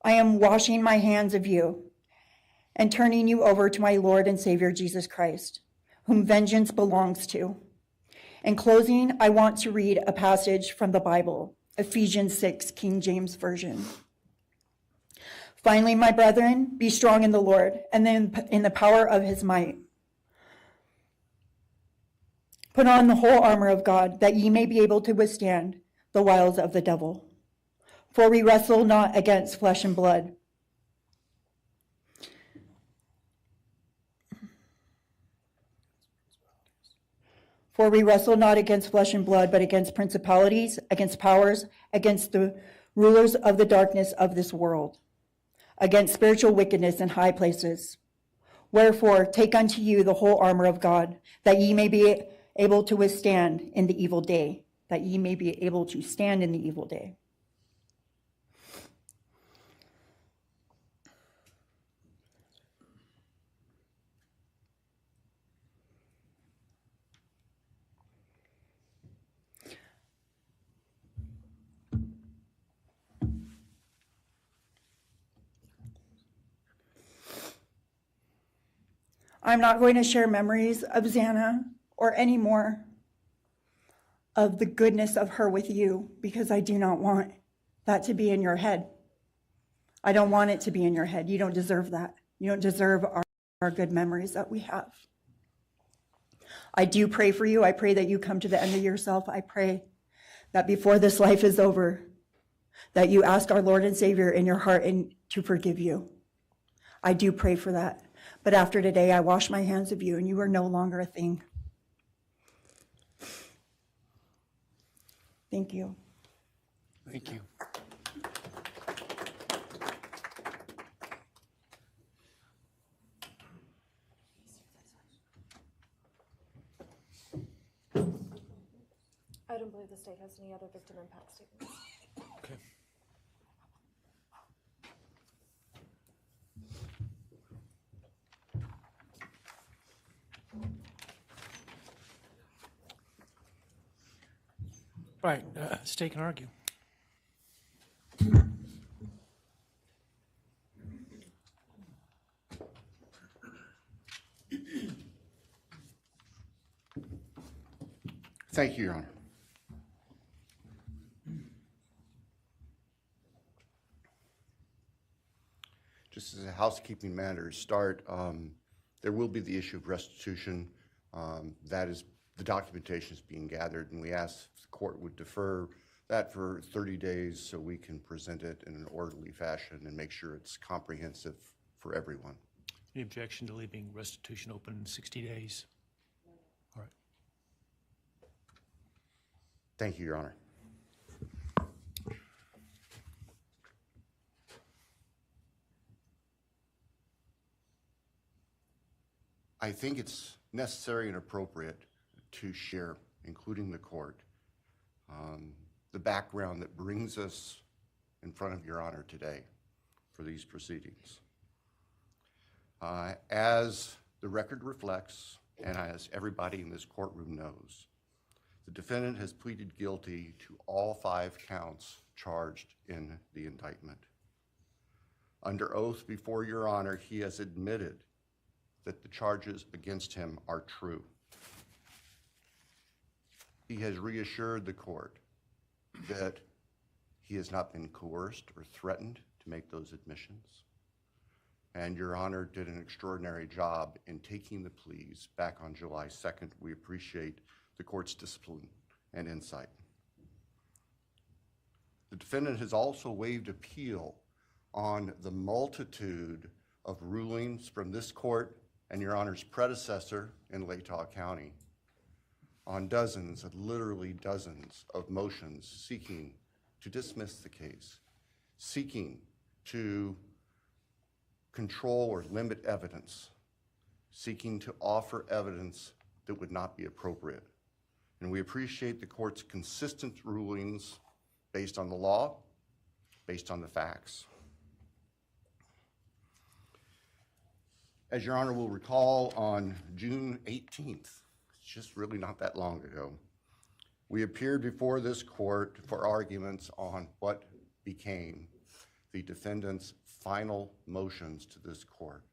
I am washing my hands of you and turning you over to my Lord and Savior, Jesus Christ, whom vengeance belongs to. In closing, I want to read a passage from the Bible, Ephesians 6, King James Version. Finally, my brethren, be strong in the Lord and then in the power of his might. Put on the whole armor of God, that ye may be able to withstand the wiles of the devil. For we wrestle not against flesh and blood, but against principalities, against powers, against the rulers of the darkness of this world, against spiritual wickedness in high places. Wherefore, take unto you the whole armor of God, that ye may be able to withstand in the evil day, that ye may be able to stand in the evil day. I'm not going to share memories of Xana or any more of the goodness of her with you, because I do not want that to be in your head. I don't want it to be in your head. You don't deserve that. You don't deserve our good memories that we have. I do pray for you. I pray that you come to the end of yourself. I pray that before this life is over, that you ask our Lord and Savior in your heart and to forgive you. I do pray for that. But after today, I wash my hands of you, and you are no longer a thing. Thank you. Thank you. I don't believe the state has any other victim impact statements. Okay. All right, state can argue. Thank you, Your Honor. Just as a housekeeping matter to start, there will be the issue of restitution. That is, the documentation is being gathered, and we ask if the court would defer that for 30 days so we can present it in an orderly fashion and make sure it's comprehensive for everyone. Any objection to leaving restitution open in 60 days? All right. Thank you, Your Honor. I think it's necessary and appropriate to share, including the court, the background that brings us in front of Your Honor today for these proceedings. As the record reflects, and as everybody in this courtroom knows, the defendant has pleaded guilty to all 5 counts charged in the indictment. Under oath before Your Honor, he has admitted that the charges against him are true. He has reassured the court that he has not been coerced or threatened to make those admissions. And Your Honor did an extraordinary job in taking the pleas back on July 2nd. We appreciate the court's discipline and insight. The defendant has also waived appeal on the multitude of rulings from this court and Your Honor's predecessor in Latah County on dozens, literally dozens of motions seeking to dismiss the case, seeking to control or limit evidence, seeking to offer evidence that would not be appropriate. And we appreciate the court's consistent rulings based on the law, based on the facts. As Your Honor will recall, on June 18th, it's just really not that long ago, we appeared before this court for arguments on what became the defendant's final motions to this court.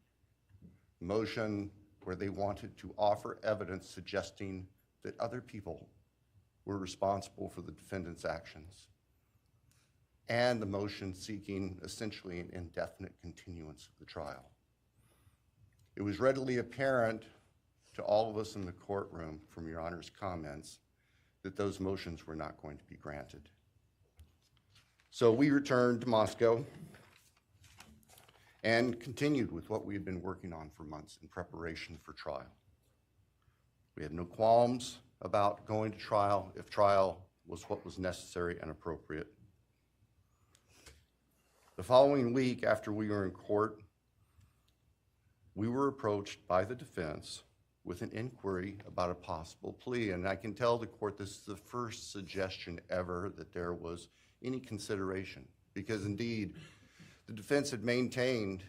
Motion where they wanted to offer evidence suggesting that other people were responsible for the defendant's actions, and the motion seeking essentially an indefinite continuance of the trial. It was readily apparent to all of us in the courtroom from Your Honor's comments that those motions were not going to be granted. So we returned to Moscow and continued with what we had been working on for months in preparation for trial. We had no qualms about going to trial if trial was what was necessary and appropriate. The following week after we were in court, we were approached by the defense with an inquiry about a possible plea. And I can tell the court this is the first suggestion ever that there was any consideration, because indeed the defense had maintained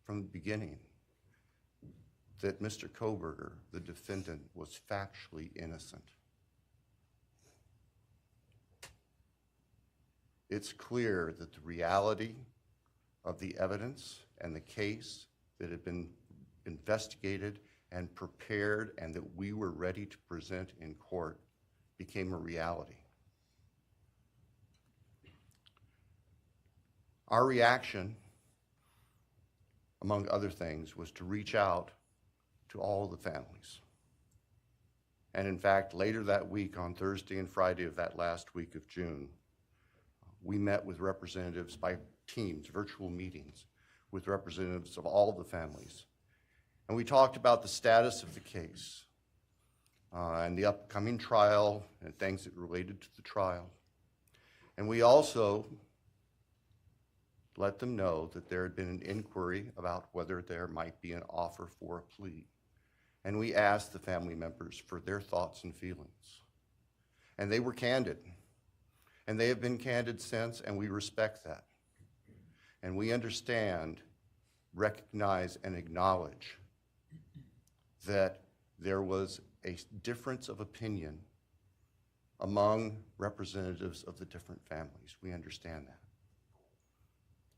from the beginning that Mr. Kohberger, the defendant, was factually innocent. It's clear that the reality of the evidence and the case that had been investigated and prepared and that we were ready to present in court became a reality. Our reaction, among other things, was to reach out to all the families. And in fact, later that week, on Thursday and Friday of that last week of June, we met with representatives by teams, virtual meetings, with representatives of all the families. And we talked about the status of the case, and the upcoming trial and things that related to the trial. And we also let them know that there had been an inquiry about whether there might be an offer for a plea. And we asked the family members for their thoughts and feelings. And they were candid. And they have been candid since, and we respect that. And we understand, recognize, and acknowledge that there was a difference of opinion among representatives of the different families. We understand that.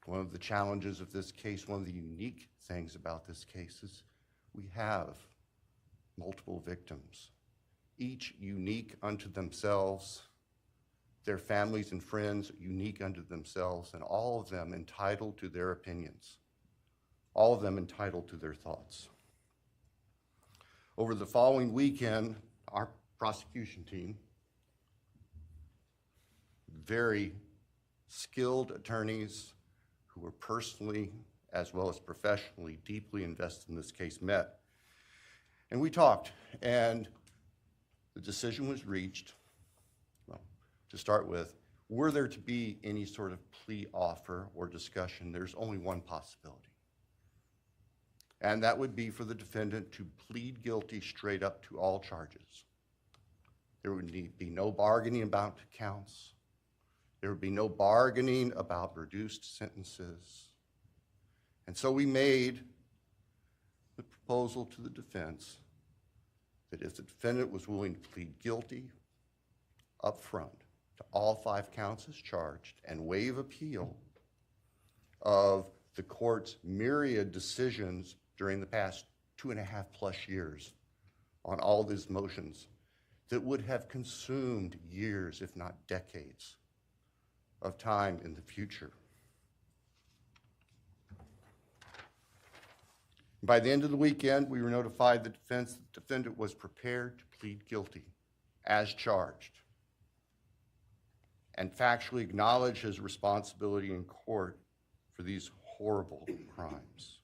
One of the challenges of this case, one of the unique things about this case is we have multiple victims, each unique unto themselves, their families and friends unique unto themselves, and all of them entitled to their opinions, all of them entitled to their thoughts. Over the following weekend, our prosecution team, very skilled attorneys who were personally as well as professionally deeply invested in this case, met. And we talked, and the decision was reached. Well, to start with, were there to be any sort of plea offer or discussion, there's only one possibility. And that would be for the defendant to plead guilty straight up to all charges. There would be no bargaining about counts. There would be no bargaining about reduced sentences. And so we made the proposal to the defense that if the defendant was willing to plead guilty up front to all 5 counts as charged and waive appeal of the court's myriad decisions during the past 2.5+ years on all these motions that would have consumed years, if not decades, of time in the future. By the end of the weekend, we were notified the defendant was prepared to plead guilty as charged and factually acknowledge his responsibility in court for these horrible crimes.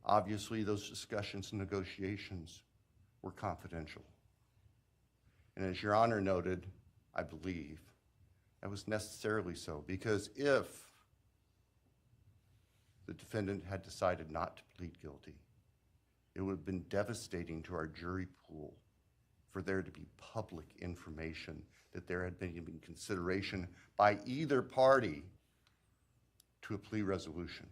Obviously, those discussions and negotiations were confidential. And as Your Honor noted, I believe that was necessarily so, because if the defendant had decided not to plead guilty, it would have been devastating to our jury pool for there to be public information that there had been even consideration by either party to a plea resolution.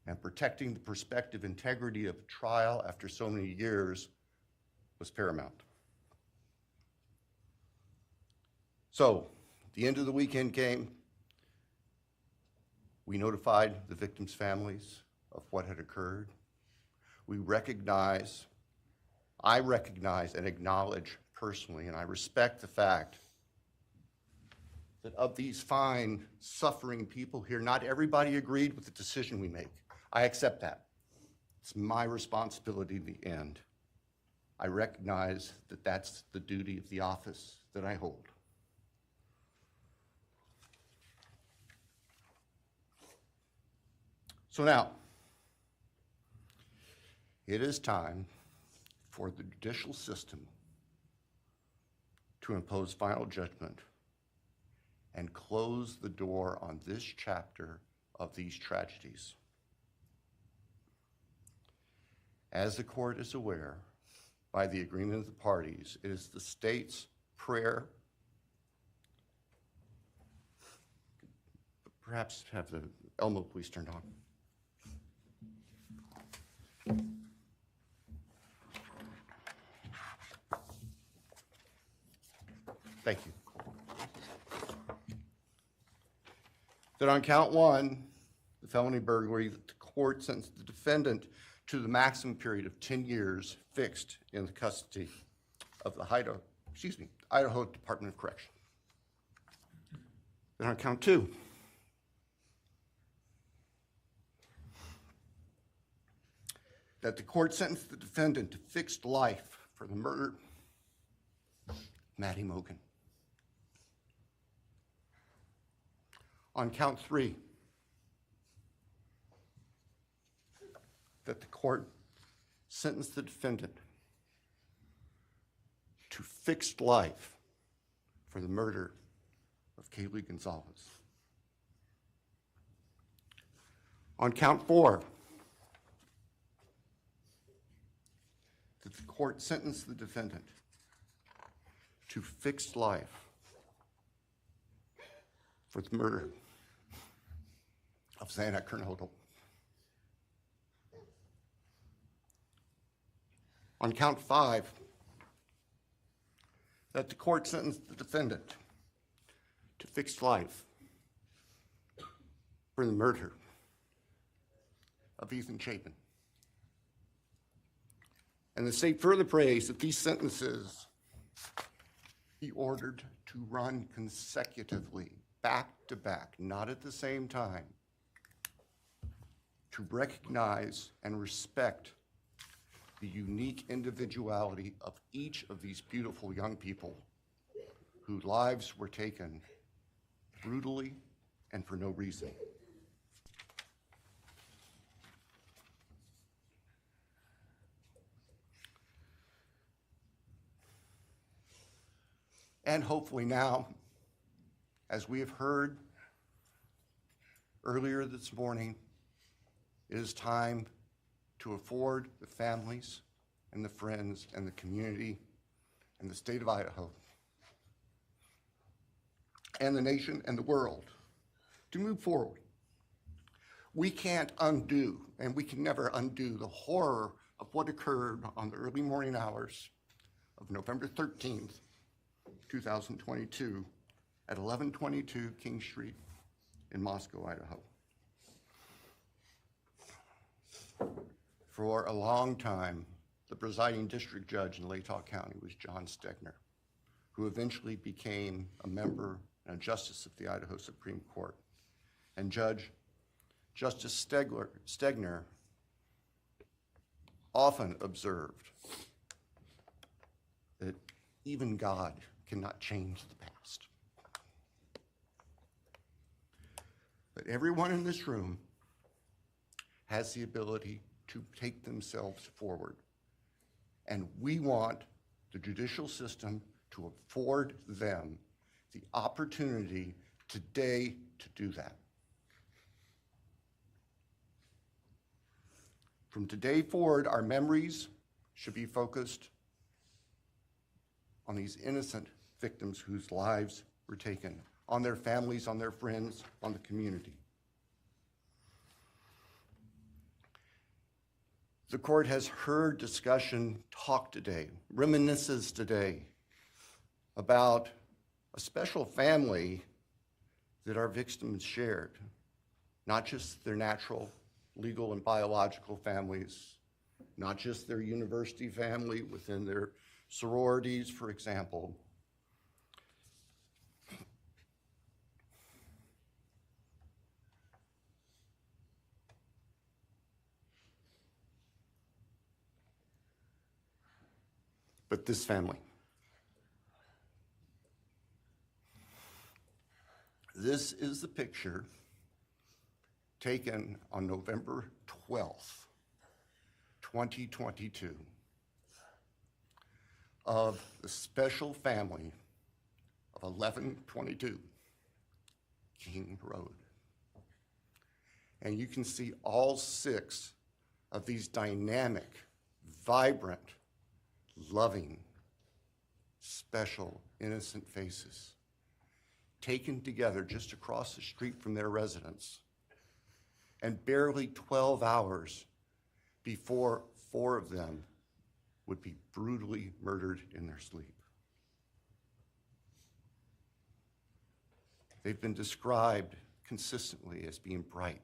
And protecting the prospective integrity of a trial after so many years was paramount. So, the end of the weekend came. We notified the victims' families of what had occurred. I recognize and acknowledge personally, and I respect the fact that of these fine, suffering people here, not everybody agreed with the decision we make. I accept that. It's my responsibility in the end. I recognize that that's the duty of the office that I hold. So now, it is time for the judicial system to impose final judgment and close the door on this chapter of these tragedies. As the court is aware, by the agreement of the parties, it is the state's prayer. Perhaps have the Elmo police turned on. Thank you. That on count 1, the felony burglary, that the court sentenced the defendant to the maximum period of 10 years fixed in the custody of the Idaho Department of Correction. Then on count 2, that the court sentenced the defendant to fixed life for the murder of Maddie Mogen. On count 3, that the court sentenced the defendant to fixed life for the murder of Cheeley Goncalves. On count 4, that the court sentenced the defendant to fixed life for the murder of Xana Kernodle. On count 5, that the court sentenced the defendant to fixed life for the murder of Ethan Chapin. And the state further prays that these sentences be ordered to run consecutively, back to back, not at the same time, to recognize and respect the unique individuality of each of these beautiful young people whose lives were taken brutally and for no reason. And hopefully now, as we have heard earlier this morning, it is time to afford the families and the friends and the community and the state of Idaho and the nation and the world to move forward. We can't undo, and we can never undo, the horror of what occurred on the early morning hours of November 13th, 2022 at 1122 King Street in Moscow, Idaho. For a long time, the presiding district judge in Latah County was John Stegner, who eventually became a member and a justice of the Idaho Supreme Court. And Justice Stegner often observed that even God cannot change the past. But everyone in this room has the ability to take themselves forward. And we want the judicial system to afford them the opportunity today to do that. From today forward, our memories should be focused on these innocent victims whose lives were taken, on their families, on their friends, on the community. The court has heard discussion, talk today, reminiscences today about a special family that our victims shared, not just their natural, legal, and biological families, not just their university family within their sororities, for example. But this family. This is the picture taken on November 12th, 2022, of the special family of 1122 King Road. And you can see all 6 of these dynamic, vibrant, loving, special, innocent faces taken together just across the street from their residence, and barely 12 hours before 4 of them would be brutally murdered in their sleep. They've been described consistently as being bright,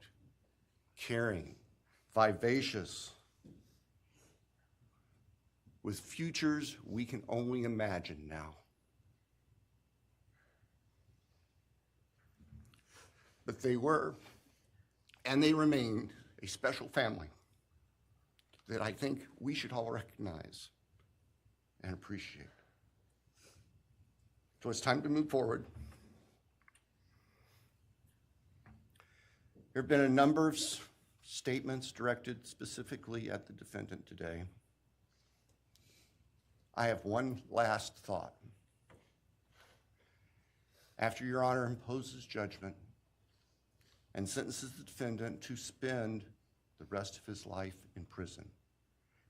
caring, vivacious, with futures we can only imagine now. But they were, and they remain, a special family that I think we should all recognize and appreciate. So it's time to move forward. There have been a number of statements directed specifically at the defendant today. I have one last thought. After Your Honor imposes judgment and sentences the defendant to spend the rest of his life in prison,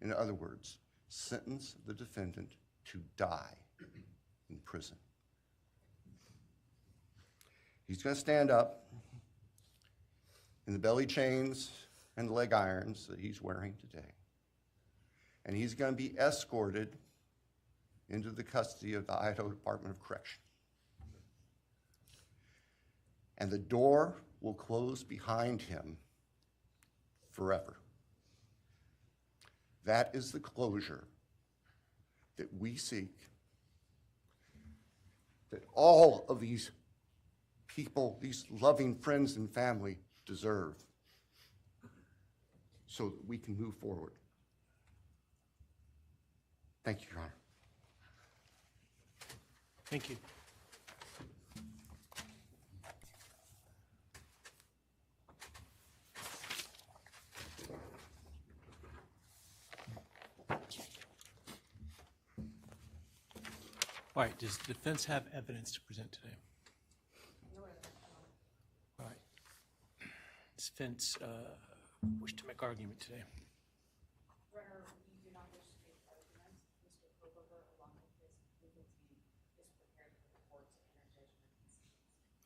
in other words, sentence the defendant to die in prison, he's going to stand up in the belly chains and the leg irons that he's wearing today, and he's going to be escorted into the custody of the Idaho Department of Correction. And the door will close behind him forever. That is the closure that we seek, that all of these people, these loving friends and family deserve, so that we can move forward. Thank you, Your Honor. Thank you. All right, does the defense have evidence to present today? All right. Does defense wish to make argument today? We do not wish to make arguments. Mr. Kohberger, along with his legal team, is prepared for the court to enter judgment.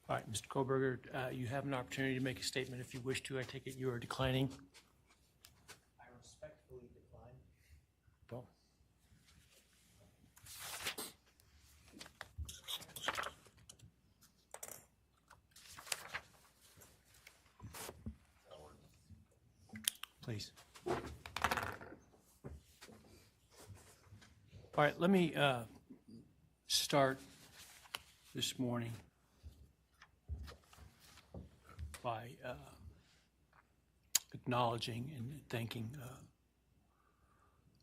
All right, Mr. Kohberger, you have an opportunity to make a statement if you wish to. I take it you are declining. I respectfully decline. Well. Please. All right, let me start this morning by acknowledging and thanking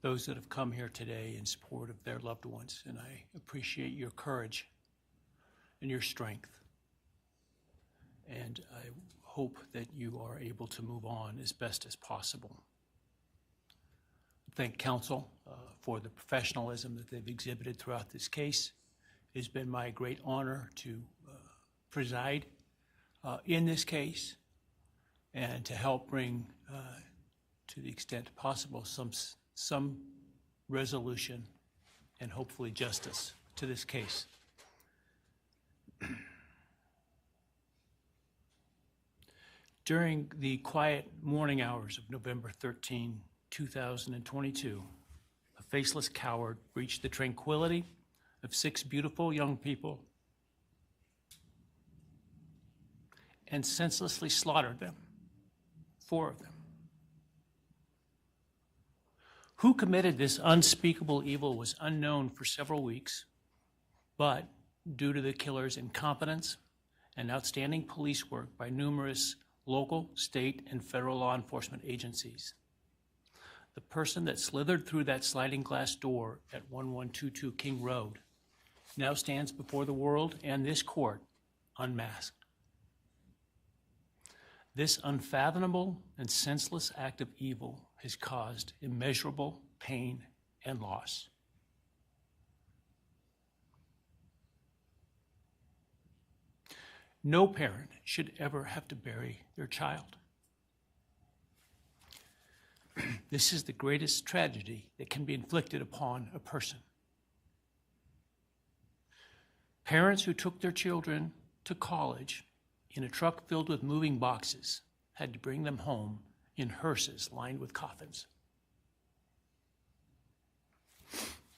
those that have come here today in support of their loved ones, and I appreciate your courage and your strength, and I hope that you are able to move on as best as possible. Thank counsel for the professionalism that they've exhibited throughout this case. It's been my great honor to preside in this case and to help bring, to the extent possible, some resolution and hopefully justice to this case. During the quiet morning hours of November 13, 2022, a faceless coward breached the tranquility of 6 beautiful young people and senselessly slaughtered them, 4 of them. Who committed this unspeakable evil was unknown for several weeks, but due to the killer's incompetence and outstanding police work by numerous local, state, and federal law enforcement agencies, the person that slithered through that sliding glass door at 1122 King Road now stands before the world and this court unmasked. This unfathomable and senseless act of evil has caused immeasurable pain and loss. No parent should ever have to bury their child. This is the greatest tragedy that can be inflicted upon a person. Parents who took their children to college in a truck filled with moving boxes had to bring them home in hearses lined with coffins.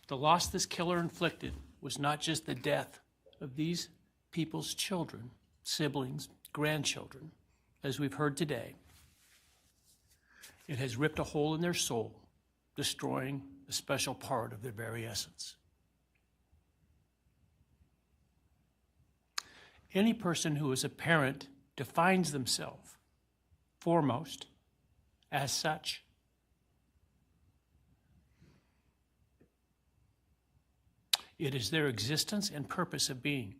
The loss this killer inflicted was not just the death of these people's children, siblings, grandchildren, as we've heard today. It has ripped a hole in their soul, destroying a special part of their very essence. Any person who is a parent defines themselves foremost as such. It is their existence and purpose of being.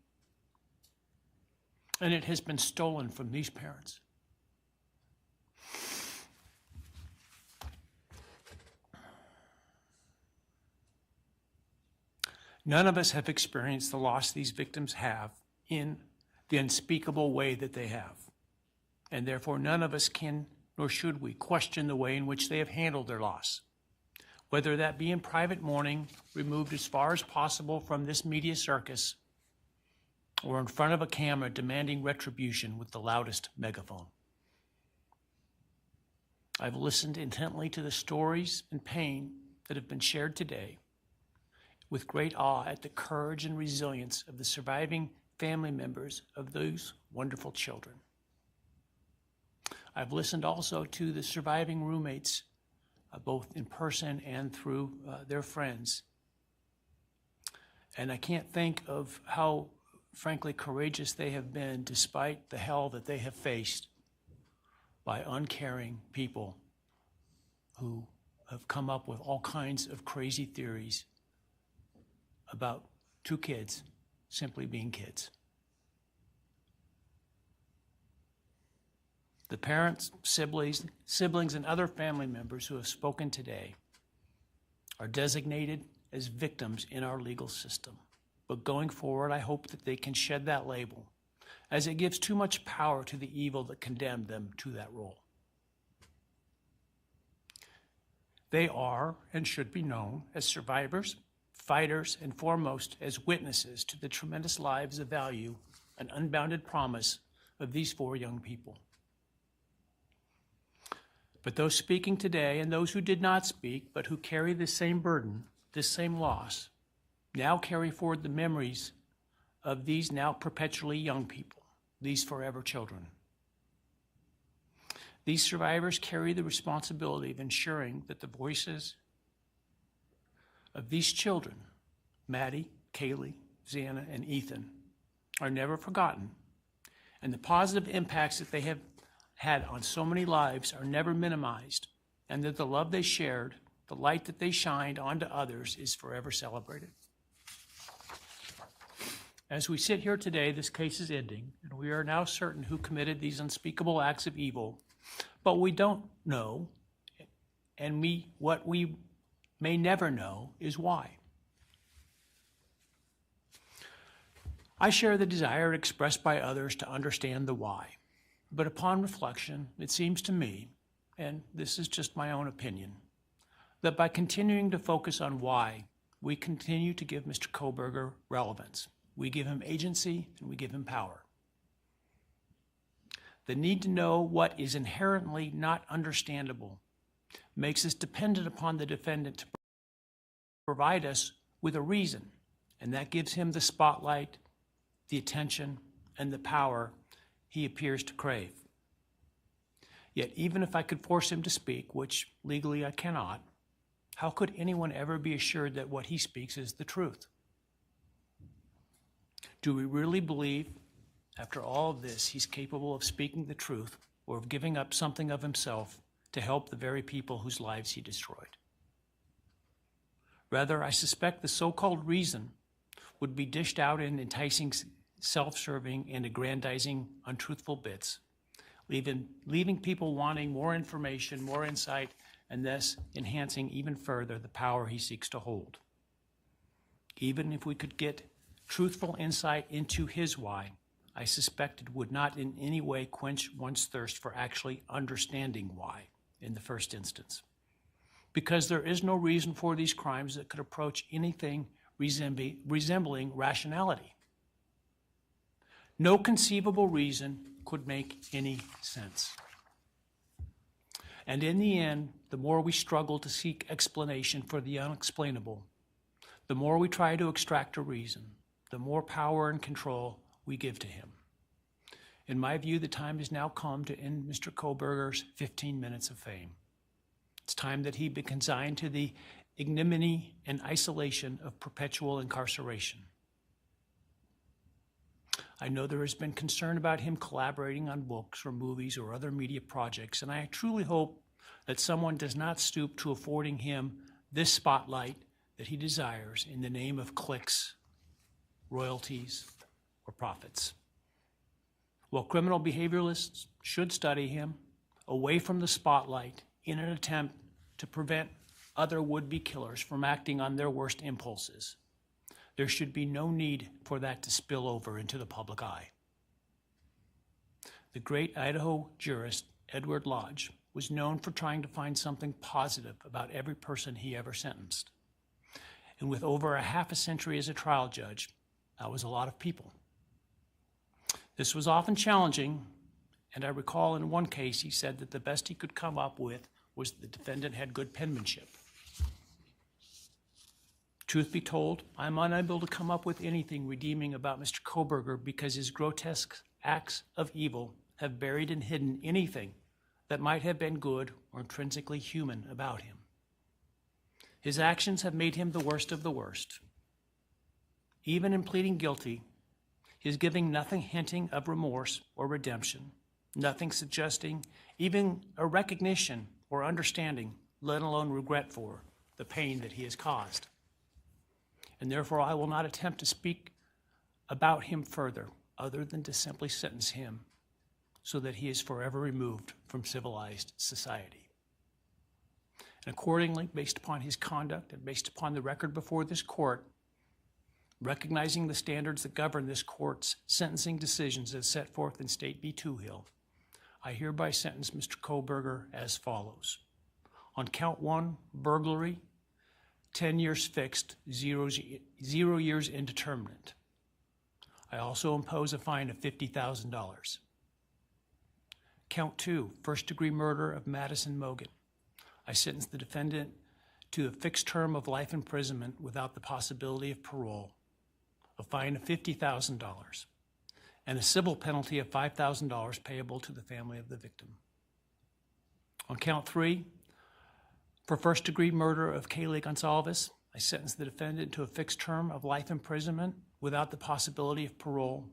And it has been stolen from these parents. None of us have experienced the loss these victims have in the unspeakable way that they have. And therefore, none of us can, nor should we, question the way in which they have handled their loss. Whether that be in private mourning, removed as far as possible from this media circus, or in front of a camera demanding retribution with the loudest megaphone. I've listened intently to the stories and pain that have been shared today, with great awe at the courage and resilience of the surviving family members of those wonderful children. I've listened also to the surviving roommates, both in person and through their friends. And I can't think of how, frankly, courageous they have been despite the hell that they have faced by uncaring people who have come up with all kinds of crazy theories about two kids simply being kids. The parents, siblings, and other family members who have spoken today are designated as victims in our legal system. But going forward, I hope that they can shed that label, as it gives too much power to the evil that condemned them to that role. They are and should be known as survivors, fighters, and foremost as witnesses to the tremendous lives of value and unbounded promise of these four young people. But those speaking today and those who did not speak, but who carry this same burden, this same loss, now carry forward the memories of these now perpetually young people, these forever children. These survivors carry the responsibility of ensuring that the voices of these children, Maddie, Kaylee, Xana, and Ethan, are never forgotten, and the positive impacts that they have had on so many lives are never minimized, and that the love they shared, the light that they shined onto others, is forever celebrated. As we sit here today, this case is ending, and we are now certain who committed these unspeakable acts of evil, but we don't know, and what we may never know is why. I share the desire expressed by others to understand the why. But upon reflection, it seems to me, and this is just my own opinion, that by continuing to focus on why, we continue to give Mr. Kohberger relevance. We give him agency and we give him power. The need to know what is inherently not understandable makes us dependent upon the defendant to provide us with a reason, and that gives him the spotlight, the attention, and the power he appears to crave. Yet even if I could force him to speak, which legally I cannot, how could anyone ever be assured that what he speaks is the truth? Do we really believe, after all of this, he's capable of speaking the truth or of giving up something of himself to help the very people whose lives he destroyed? Rather, I suspect the so-called reason would be dished out in enticing, self-serving, and aggrandizing untruthful bits, leaving people wanting more information, more insight, and thus enhancing even further the power he seeks to hold. Even if we could get truthful insight into his why, I suspect it would not in any way quench one's thirst for actually understanding why in the first instance. Because there is no reason for these crimes that could approach anything resembling rationality. No conceivable reason could make any sense. And in the end, the more we struggle to seek explanation for the unexplainable, the more we try to extract a reason, the more power and control we give to him. In my view, the time has now come to end Mr. Kohberger's 15 minutes of fame. It's time that he be consigned to the ignominy and isolation of perpetual incarceration. I know there has been concern about him collaborating on books or movies or other media projects, and I truly hope that someone does not stoop to affording him this spotlight that he desires in the name of clicks, royalties, or profits. While criminal behavioralists should study him away from the spotlight in an attempt to prevent other would-be killers from acting on their worst impulses, There should be no need for that to spill over into the public eye. The great Idaho jurist Edward Lodge was known for trying to find something positive about every person he ever sentenced. And with over a half a century as a trial judge, that was a lot of people. This was often challenging, and I recall in one case he said that the best he could come up with was the defendant had good penmanship. Truth be told, I'm unable to come up with anything redeeming about Mr. Kohberger because his grotesque acts of evil have buried and hidden anything that might have been good or intrinsically human about him. His actions have made him the worst of the worst. Even in pleading guilty, he is giving nothing hinting of remorse or redemption, nothing suggesting even a recognition or understanding, let alone regret for the pain that he has caused. And therefore, I will not attempt to speak about him further, other than to simply sentence him so that he is forever removed from civilized society. And accordingly, based upon his conduct and based upon the record before this court, recognizing the standards that govern this court's sentencing decisions as set forth in State v. Toohill, I hereby sentence Mr. Kohberger as follows. On count 1, burglary, 10 years fixed, 0 years indeterminate. I also impose a fine of $50,000. Count 2, first-degree murder of Madison Mogen. I sentence the defendant to a fixed term of life imprisonment without the possibility of parole, a fine of $50,000, and a civil penalty of $5,000 payable to the family of the victim. On count 3, for first-degree murder of Cheeley Goncalves, I sentence the defendant to a fixed term of life imprisonment without the possibility of parole,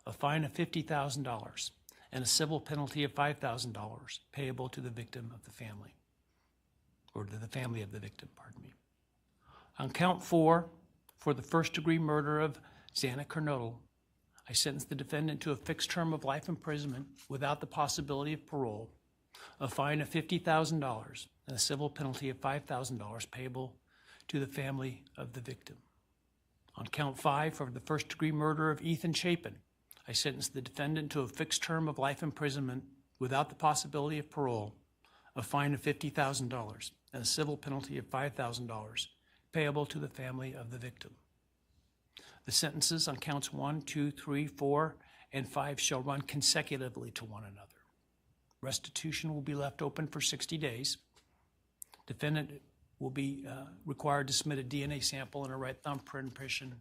a fine of $50,000, and a civil penalty of $5,000 payable to the victim of the family, or to the family of the victim, pardon me. On count 4, for the first-degree murder of Xana Kernodle, I sentence the defendant to a fixed term of life imprisonment without the possibility of parole, a fine of $50,000, and a civil penalty of $5,000 payable to the family of the victim. On count 5, for the first-degree murder of Ethan Chapin, I sentence the defendant to a fixed term of life imprisonment without the possibility of parole, a fine of $50,000, and a civil penalty of $5,000 payable to the family of the victim. The sentences on counts 1, 2, 3, 4, and 5 shall run consecutively to one another. Restitution will be left open for 60 days. Defendant will be required to submit a DNA sample and a right thumbprint impression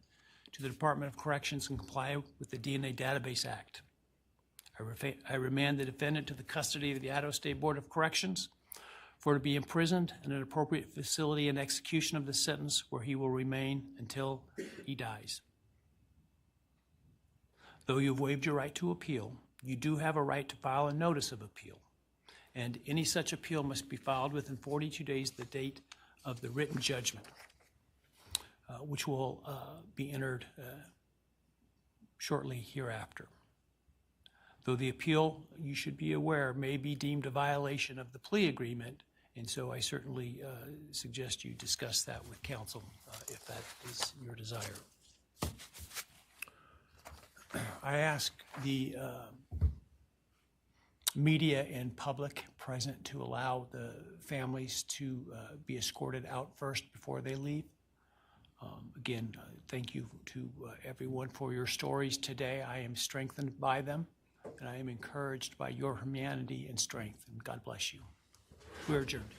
to the Department of Corrections and comply with the DNA Database Act. I remand the defendant to the custody of the Idaho State Board of Corrections for to be imprisoned in an appropriate facility in execution of the sentence where he will remain until he dies. Though you have waived your right to appeal, you do have a right to file a notice of appeal, and any such appeal must be filed within 42 days of the date of the written judgment, which will be entered shortly hereafter. Though the appeal, you should be aware, may be deemed a violation of the plea agreement, and so I certainly suggest you discuss that with counsel if that is your desire. I ask the media and public present to allow the families to be escorted out first before they leave. Again, thank you to everyone for your stories today. I am strengthened by them, and I am encouraged by your humanity and strength, and God bless you. We're adjourned.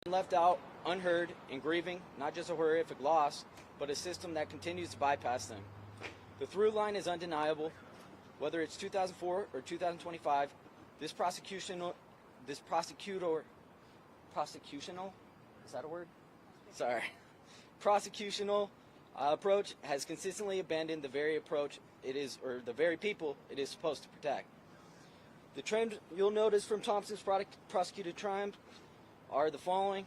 left out, unheard, and grieving not just a horrific loss, but a system that continues to bypass them. The through line is undeniable. Whether it's 2004 or 2025, this prosecutional, is that a word? Sorry. Prosecutional approach has consistently abandoned the very approach it is, or the very people it is supposed to protect. The trend you'll notice from Thompson's prosecuted trials are the following: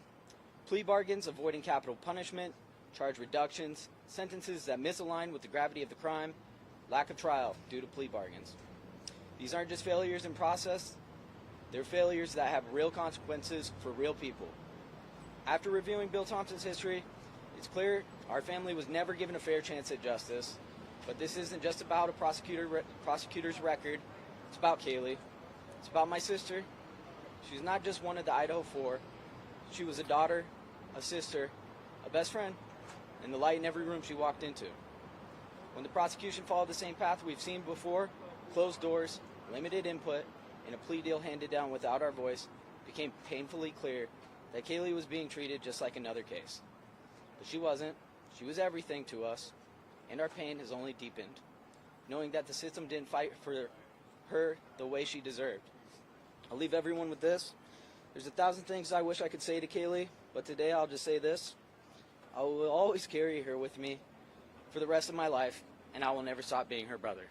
plea bargains avoiding capital punishment, charge reductions, sentences that misalign with the gravity of the crime, lack of trial due to plea bargains. These aren't just failures in process, they're failures that have real consequences for real people. After reviewing Bill Thompson's history, it's clear our family was never given a fair chance at justice. But this isn't just about a prosecutor's record. It's about Kaylee. It's about my sister. She's not just one of the Idaho 4. She was a daughter, a sister, a best friend, and the light in every room she walked into. When the prosecution followed the same path we've seen before, closed doors, limited input, and a plea deal handed down without our voice, it became painfully clear that Kaylee was being treated just like another case. But she wasn't. She was everything to us, and our pain has only deepened, knowing that the system didn't fight for her the way she deserved. I'll leave everyone with this. There's 1,000 things I wish I could say to Kaylee, but today I'll just say this. I will always carry her with me for the rest of my life, and I will never stop being her brother.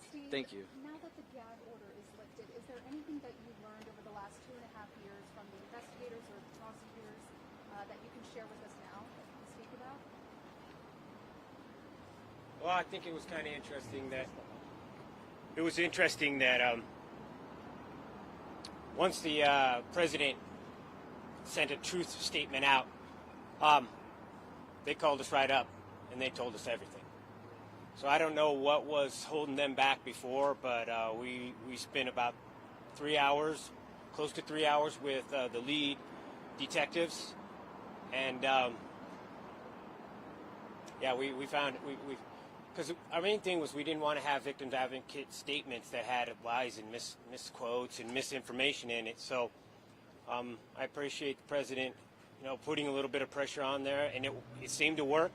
Steve, thank you. Now that the gag order is lifted, is there anything that you've learned over the last 2.5 years from the investigators or prosecutors that you can share with us now that you can speak about? Well, I think it was kind of interesting that once the president sent a truth statement out, they called us right up and they told us everything. So I don't know what was holding them back before, but we spent about 3 hours, close to 3 hours with the lead detectives, and we found because our main thing was we didn't want to have victims advocate statements that had lies and misquotes and misinformation in it. So I appreciate the president, putting a little bit of pressure on there, and it seemed to work.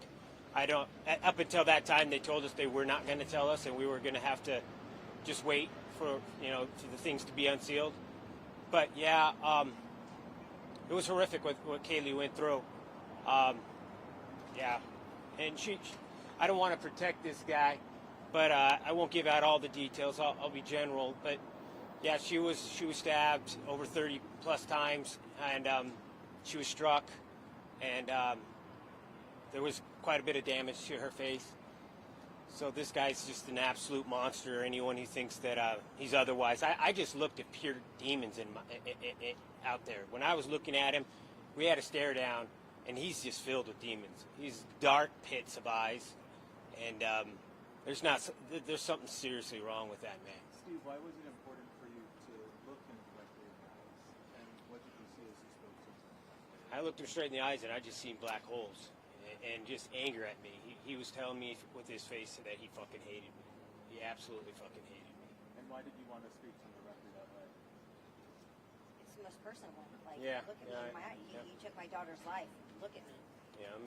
Up until that time, they told us they were not going to tell us, and we were going to have to just wait for for the things to be unsealed. But yeah, it was horrific what Kaylee went through. And I don't want to protect this guy, but I won't give out all the details. I'll be general. But yeah, she was stabbed over 30 plus times, and she was struck, and there was quite a bit of damage to her face. So this guy's just an absolute monster. Anyone who thinks that he's otherwise, I just looked at pure demons out there. When I was looking at him, we had a stare down, and he's just filled with demons. He's dark pits of eyes, and there's something seriously wrong with that man. Steve, why was it important for you to look him directly in the eyes, and what did you see as you spoke to him? I looked him straight in the eyes, and I just seen black holes and just anger at me. He was telling me with his face that he fucking hated me. He absolutely fucking hated me. And why did you want to speak to him directly that way? It's the most personal one. Like, Yeah, look at me yeah, in my eye. yeah. You took my daughter's life. Look at me. Yeah,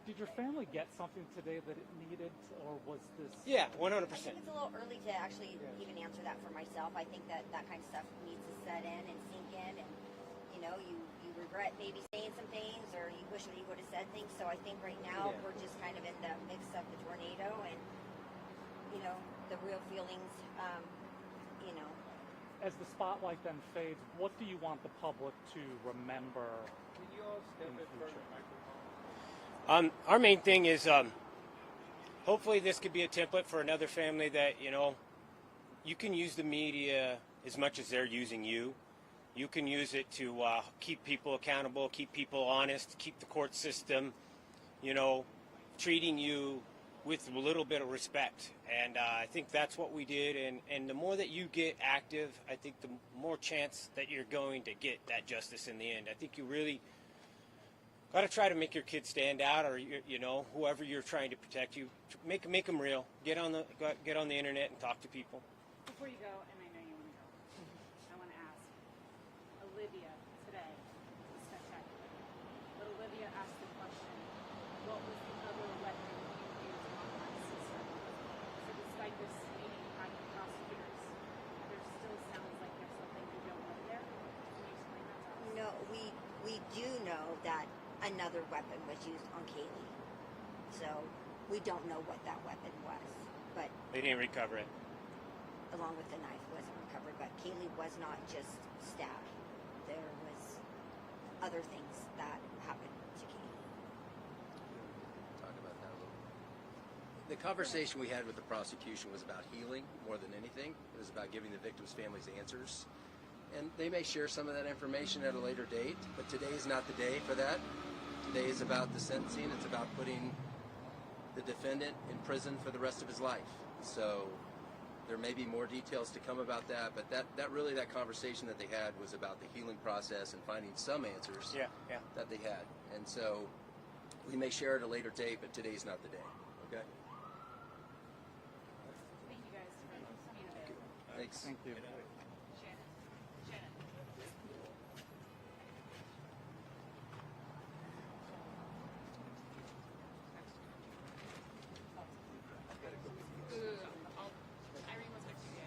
Did your family get something today that it needed, or was this? Yeah, 100%. I think it's a little early to actually even answer that for myself. I think that kind of stuff needs to set in and sink in, and you regret maybe saying some things, or you wish that you would have said things. So I think right now we're just kind of in the mix of the tornado, and the real feelings. As the spotlight then fades, what do you want the public to remember in the future? Our main thing is hopefully this could be a template for another family that, you can use the media as much as they're using you. You can use it to keep people accountable, keep people honest, keep the court system, treating you with a little bit of respect. And I think that's what we did. And the more that you get active, I think the more chance that you're going to get that justice in the end. I think you really got to try to make your kids stand out, or whoever you're trying to protect, you make them real. Get on the internet and talk to people. Before you go, and I know you want to go, I want to ask Olivia today, spectacular. Olivia asked the question, what was the other weapon you used on my sister? So despite this meeting having prosecutors, there still sounds like there's something you don't know there. Can you explain that to us? No, we do know that another weapon was used on Kaylee. So we don't know what that weapon was, but They didn't recover it. along with the knife wasn't recovered. But Kaylee was not just stabbed. There was other things that happened to Kaylee. Talk about that a little. The conversation we had with the prosecution was about healing more than anything. It was about giving the victims' families answers. And they may share some of that information at a later date, but today is not the day for that. Today is about the sentencing. It's about putting the defendant in prison for the rest of his life. So there may be more details to come about that, but that conversation that they had was about the healing process and finding some answers that they had. And so we may share at a later date, but today's not the day. Okay? Thank you guys for being available. Thanks. Thank you. Irene was next to you.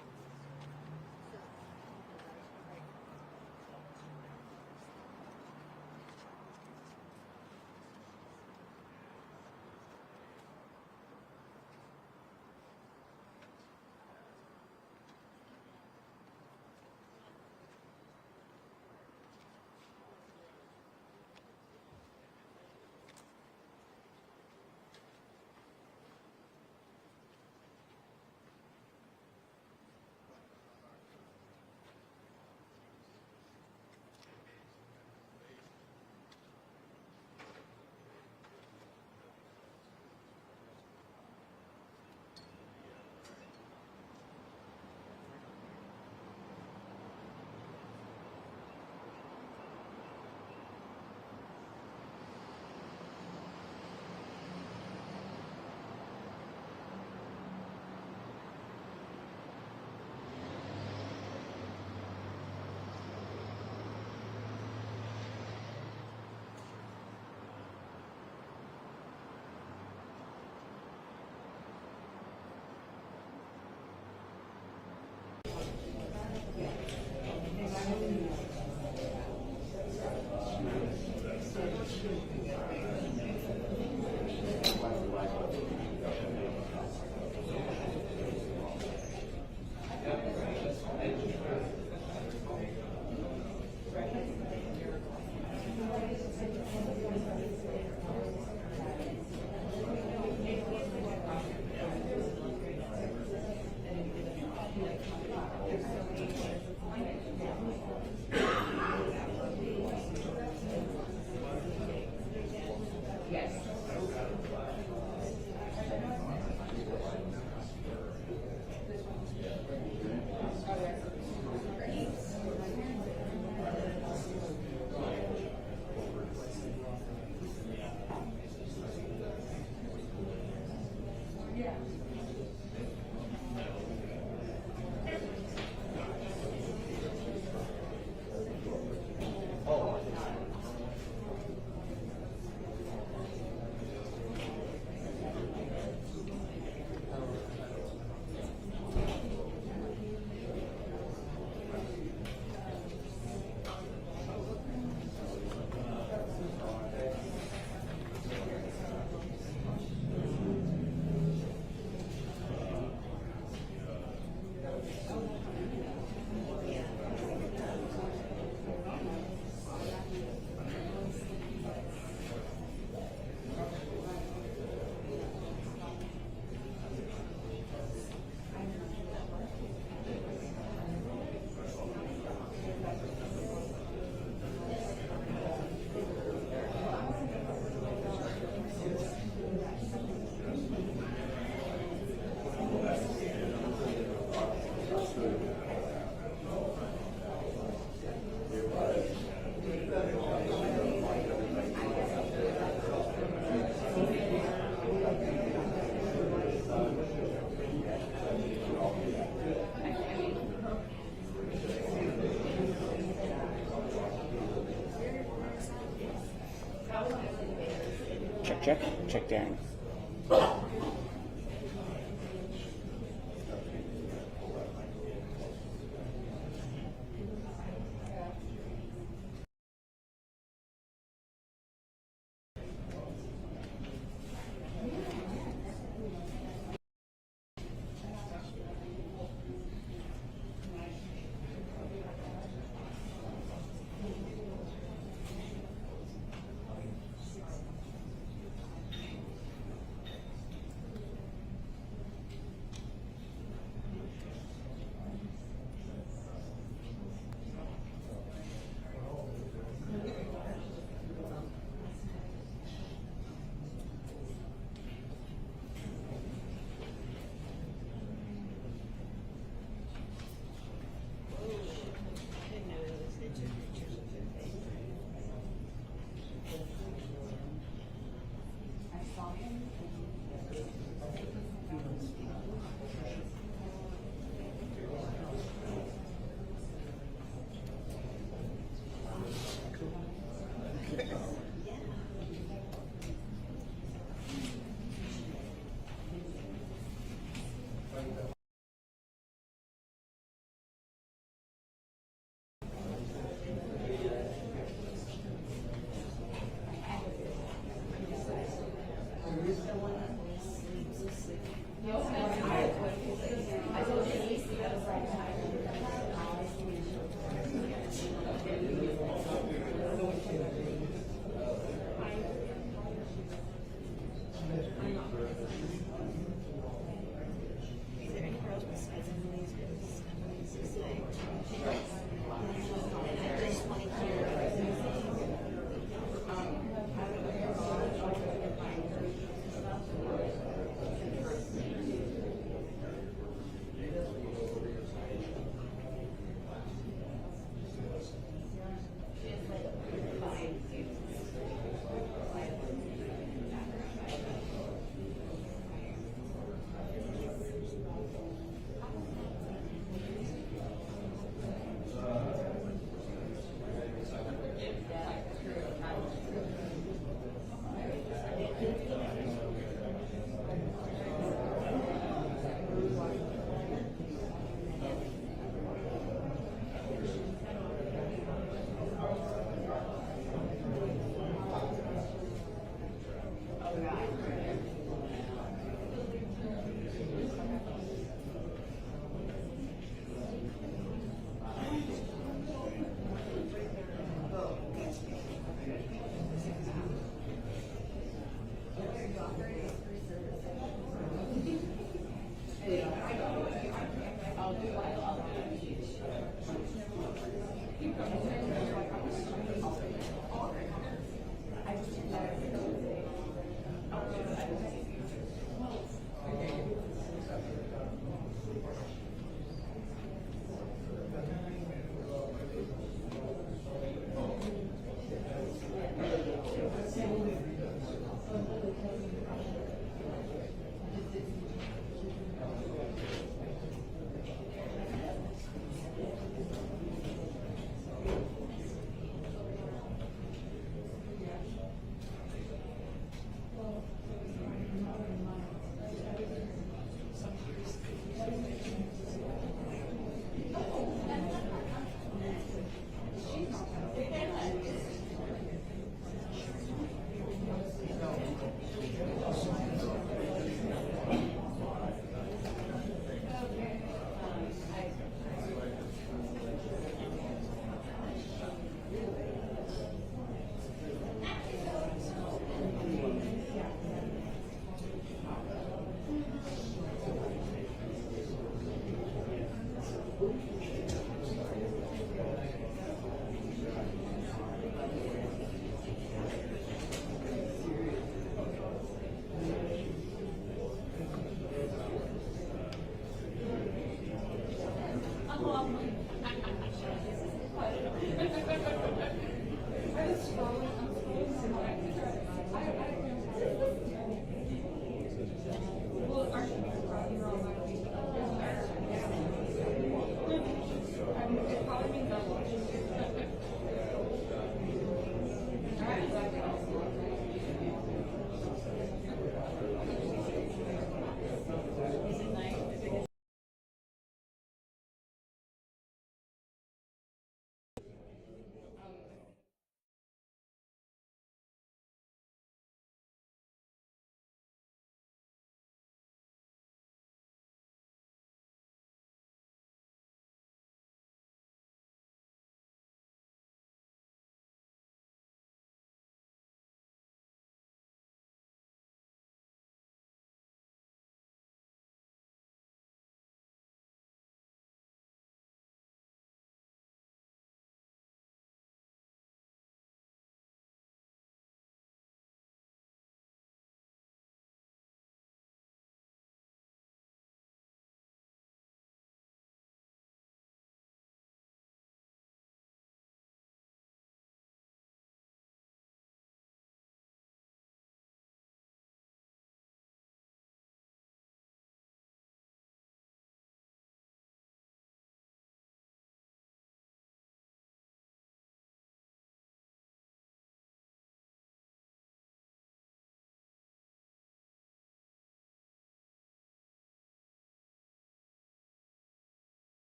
Check Darren.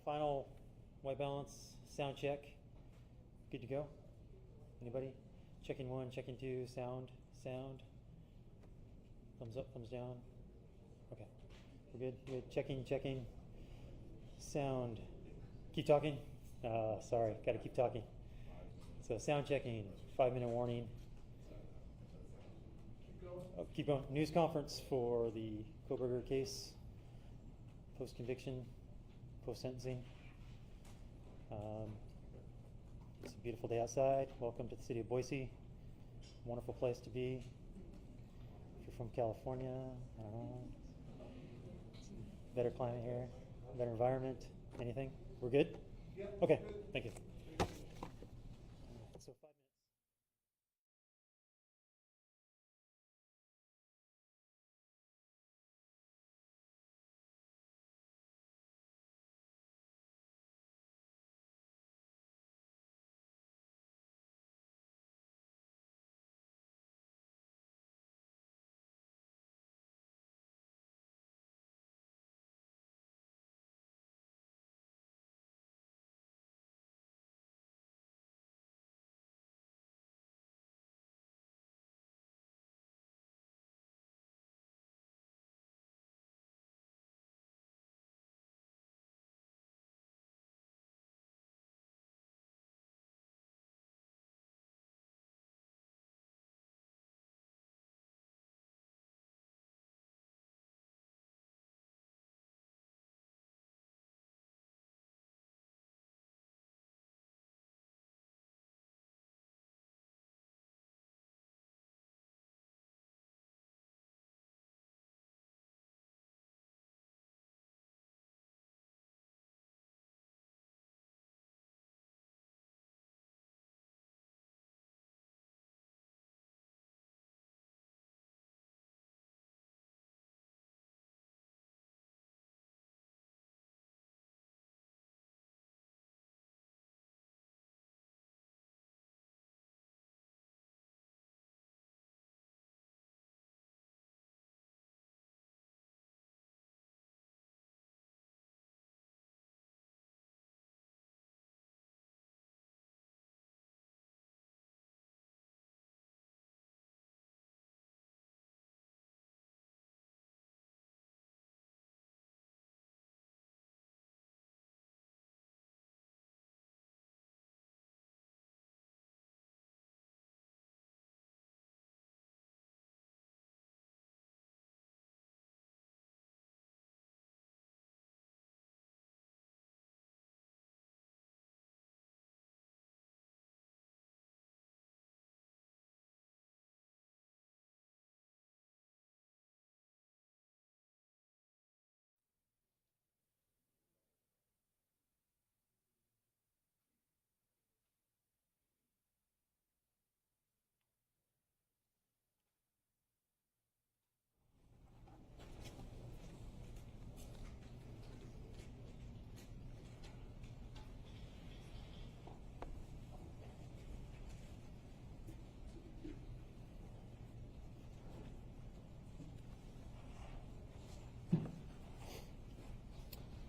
Final white balance, sound check. Good to go? Anybody? Checking 1, checking 2, sound. Thumbs up, thumbs down. Okay, we're good. Good. Checking. Sound. Keep talking. Sorry, gotta keep talking. So sound checking, 5-minute warning. Keep going. News conference for the Kohberger case, post-conviction, post-sentencing. It's a beautiful day outside. Welcome to the city of Boise. Wonderful place to be. If you're from California, I don't know. Better climate here, better environment, anything? We're good? Yeah. Okay, thank you. So 5 minutes.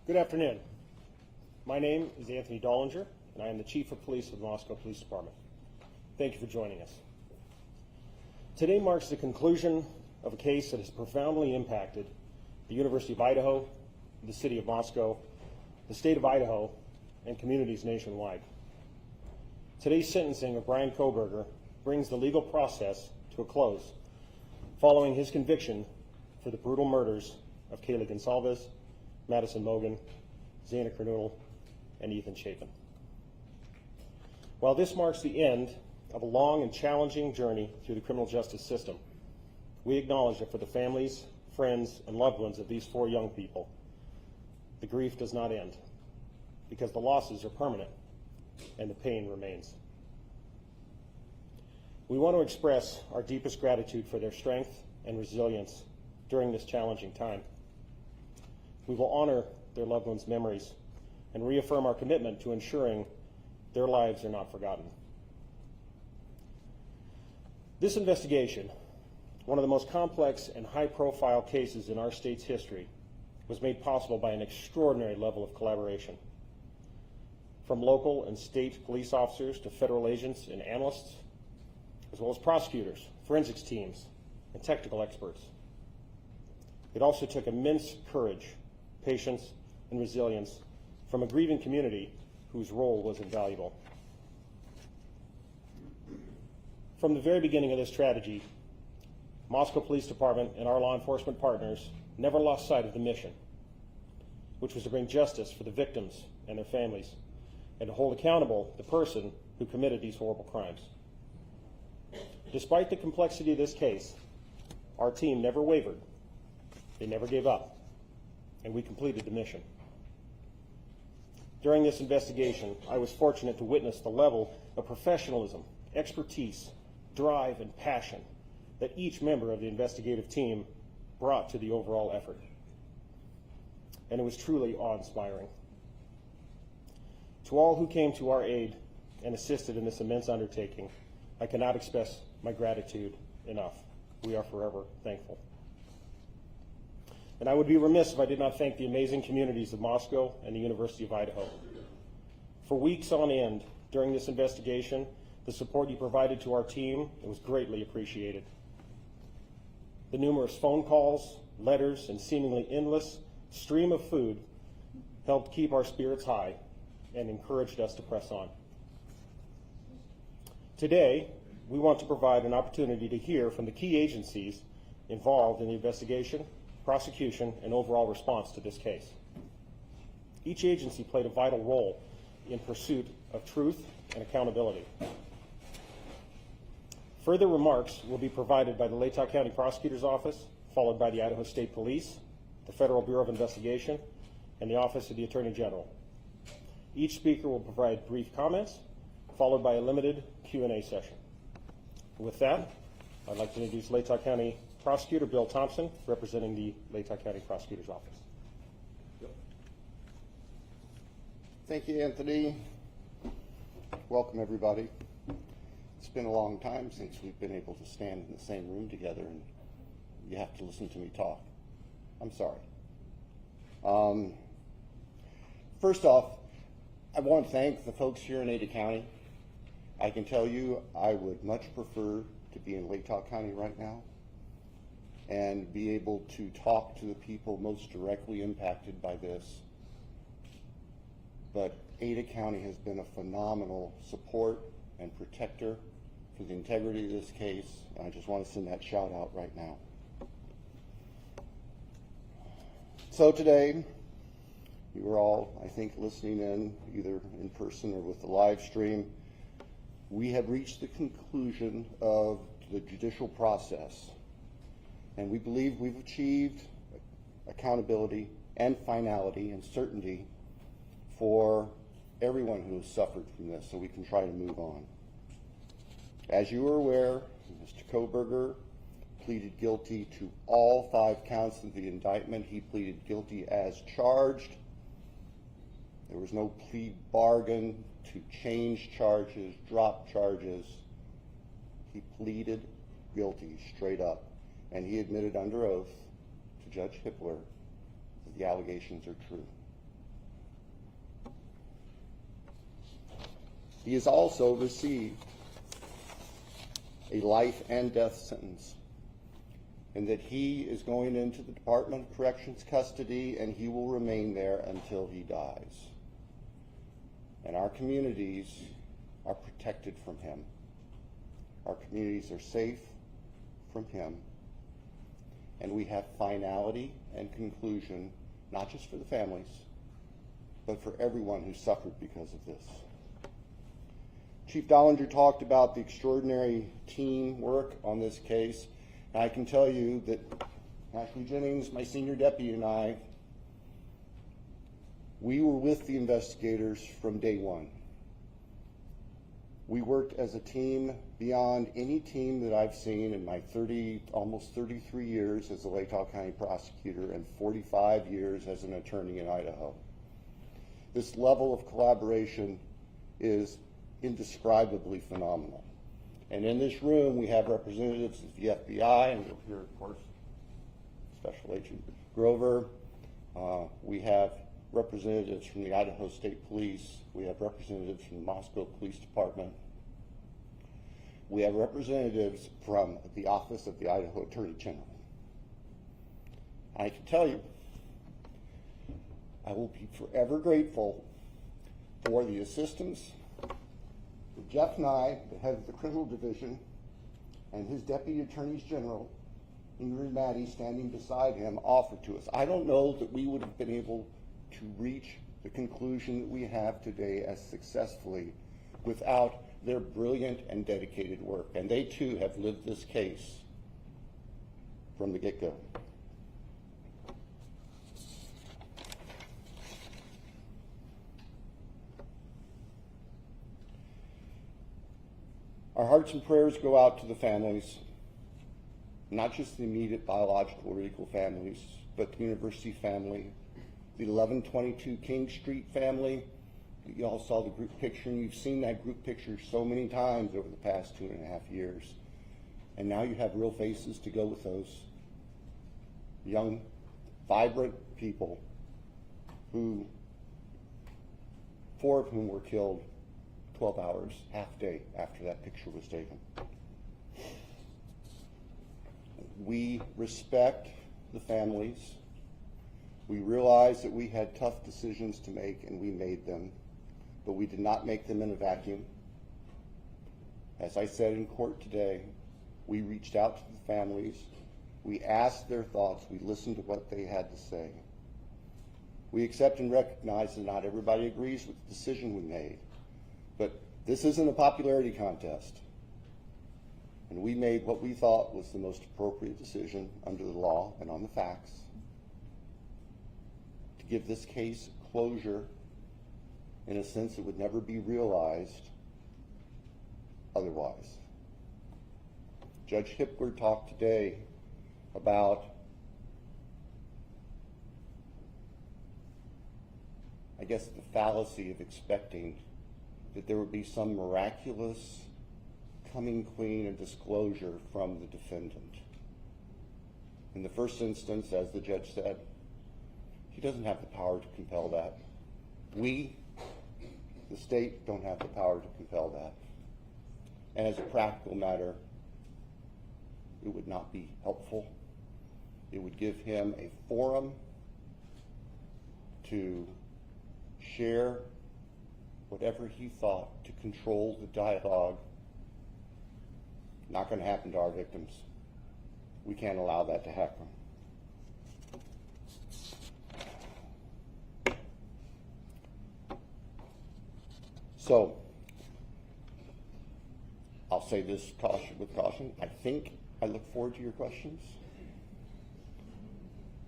Good afternoon. My name is Anthony Dollinger, and I am the Chief of Police of the Moscow Police Department. Thank you for joining us. Today marks the conclusion of a case that has profoundly impacted the University of Idaho, the City of Moscow, the State of Idaho, and communities nationwide. Today's sentencing of Bryan Kohberger brings the legal process to a close following his conviction for the brutal murders of Kristi Goncalves, Madison Mogen, Xana Kernodle, and Ethan Chapin. While this marks the end of a long and challenging journey through the criminal justice system, we acknowledge that for the families, friends, and loved ones of these 4 young people, the grief does not end, because the losses are permanent and the pain remains. We want to express our deepest gratitude for their strength and resilience during this challenging time. We will honor their loved ones' memories and reaffirm our commitment to ensuring their lives are not forgotten. This investigation, one of the most complex and high-profile cases in our state's history, was made possible by an extraordinary level of collaboration. From local and state police officers to federal agents and analysts, as well as prosecutors, forensics teams, and technical experts. It also took immense courage, patience, and resilience from a grieving community whose role was invaluable. From the very beginning of this tragedy, Moscow Police Department and our law enforcement partners never lost sight of the mission, which was to bring justice for the victims and their families, and to hold accountable the person who committed these horrible crimes. Despite the complexity of this case, our team never wavered, they never gave up, and we completed the mission. During this investigation, I was fortunate to witness the level of professionalism, expertise, drive, and passion that each member of the investigative team brought to the overall effort. And it was truly awe-inspiring. To all who came to our aid and assisted in this immense undertaking, I cannot express my gratitude enough. We are forever thankful. And I would be remiss if I did not thank the amazing communities of Moscow and the University of Idaho. For weeks on end during this investigation, the support you provided to our team was greatly appreciated. The numerous phone calls, letters, and seemingly endless stream of food helped keep our spirits high and encouraged us to press on. Today, we want to provide an opportunity to hear from the key agencies involved in the investigation, prosecution, and overall response to this case. Each agency played a vital role in pursuit of truth and accountability. Further remarks will be provided by the Latah County Prosecutor's Office, followed by the Idaho State Police, the Federal Bureau of Investigation, and the Office of the Attorney General. Each speaker will provide brief comments, followed by a limited Q&A session. With that, I'd like to introduce Latah County Prosecutor Bill Thompson, representing the Latah County Prosecutor's Office. Thank you, Anthony. Welcome, everybody. It's been a long time since we've been able to stand in the same room together, and you have to listen to me talk. I'm sorry. First off, I want to thank the folks here in Ada County. I can tell you I would much prefer to be in Latah County right now and be able to talk to the people most directly impacted by this. But Ada County has been a phenomenal support and protector for the integrity of this case, and I just want to send that shout out right now. So today, you were all, I think, listening in, either in person or with the live stream. We have reached the conclusion of the judicial process, and we believe we've achieved accountability and finality and certainty for everyone who has suffered from this, so we can try to move on. As you are aware, Mr. Kohberger pleaded guilty to all 5 counts of the indictment. He pleaded guilty as charged. There was no plea bargain to change charges, drop charges. He pleaded guilty straight up, and he admitted under oath to Judge Hippler that the allegations are true. He has also received a life and death sentence, and that he is going into the Department of Corrections custody, and he will remain there until he dies. And our communities are protected from him. Our communities are safe from him. And we have finality and conclusion, not just for the families, but for everyone who suffered because of this. Chief Dollinger talked about the extraordinary teamwork on this case. And I can tell you that Ashley Jennings, my senior deputy, and I, we were with the investigators from day one. We worked as a team beyond any team that I've seen in my almost 33 years as a Latah County prosecutor and 45 years as an attorney in Idaho. This level of collaboration is indescribably phenomenal. And in this room, we have representatives of the FBI, and you'll hear, of course, Special Agent Grover, We have representatives from the Idaho State Police. We have representatives from the Moscow Police Department. We have representatives from the Office of the Idaho Attorney General. I can tell you, I will be forever grateful for the assistance that Jeff Nye, the head of the criminal division, and his deputy attorneys general, Ingrid Maddie, standing beside him, offered to us. I don't know that we would have been able to reach the conclusion that we have today as successfully without their brilliant and dedicated work. And they too have lived this case from the get-go. Our hearts and prayers go out to the families, not just the immediate biological or legal families, but the university family, the 1122 King Street family. You all saw the group picture, and you've seen that group picture so many times over the past 2.5 years. And now you have real faces to go with those young, vibrant people who, 4 of whom were killed 12 hours, half a day after that picture was taken. We respect the families. We realize that we had tough decisions to make, and we made them, but we did not make them in a vacuum. As I said in court today, we reached out to the families. We asked their thoughts. We listened to what they had to say. We accept and recognize that not everybody agrees with the decision we made, but this isn't a popularity contest. And we made what we thought was the most appropriate decision under the law and on the facts to give this case closure in a sense that would never be realized otherwise. Judge Hipler talked today about the fallacy of expecting that there would be some miraculous coming clean and disclosure from the defendant. In the first instance, as the judge said, he doesn't have the power to compel that. We, the state, don't have the power to compel that. And as a practical matter, it would not be helpful. It would give him a forum to share whatever he thought to control the dialogue. Not going to happen to our victims. We can't allow that to happen. So, I'll say this with caution. I look forward to your questions.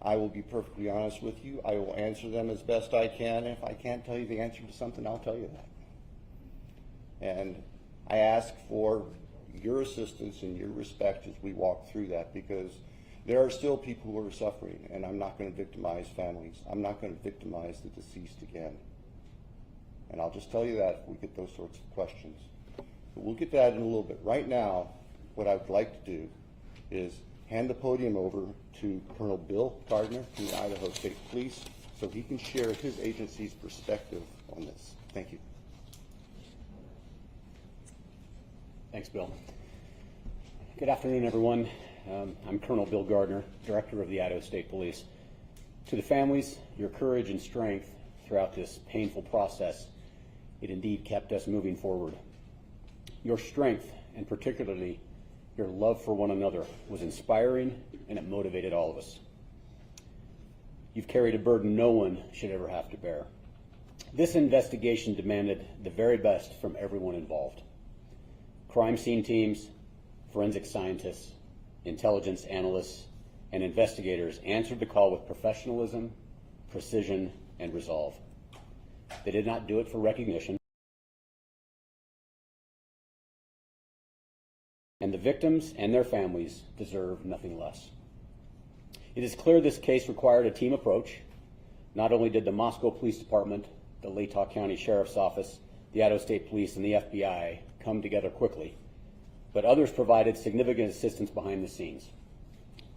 I will be perfectly honest with you. I will answer them as best I can. If I can't tell you the answer to something, I'll tell you that. And I ask for your assistance and your respect as we walk through that, because there are still people who are suffering, and I'm not going to victimize families. I'm not going to victimize the deceased again. And I'll just tell you that if we get those sorts of questions. But we'll get to that in a little bit. Right now, what I would like to do is hand the podium over to Colonel Bill Gardner from the Idaho State Police so he can share his agency's perspective on this. Thank you. Thanks, Bill. Good afternoon, everyone. I'm Colonel Bill Gardner, Director of the Idaho State Police. To the families, your courage and strength throughout this painful process, it indeed kept us moving forward. Your strength, and particularly your love for one another, was inspiring, and it motivated all of us. You've carried a burden no one should ever have to bear. This investigation demanded the very best from everyone involved. Crime scene teams, forensic scientists, intelligence analysts, and investigators answered the call with professionalism, precision, and resolve. They did not do it for recognition. And the victims and their families deserve nothing less. It is clear this case required a team approach. Not only did the Moscow Police Department, the Latah County Sheriff's Office, the Idaho State Police, and the FBI come together quickly, but others provided significant assistance behind the scenes.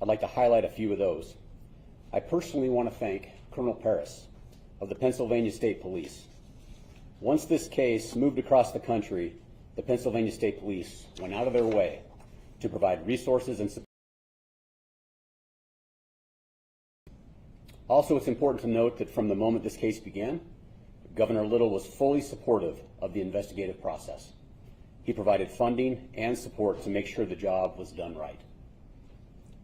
I'd like to highlight a few of those. I personally want to thank Colonel Paris of the Pennsylvania State Police. Once this case moved across the country, the Pennsylvania State Police went out of their way to provide resources and support. Also, it's important to note that from the moment this case began, Governor Little was fully supportive of the investigative process. He provided funding and support to make sure the job was done right.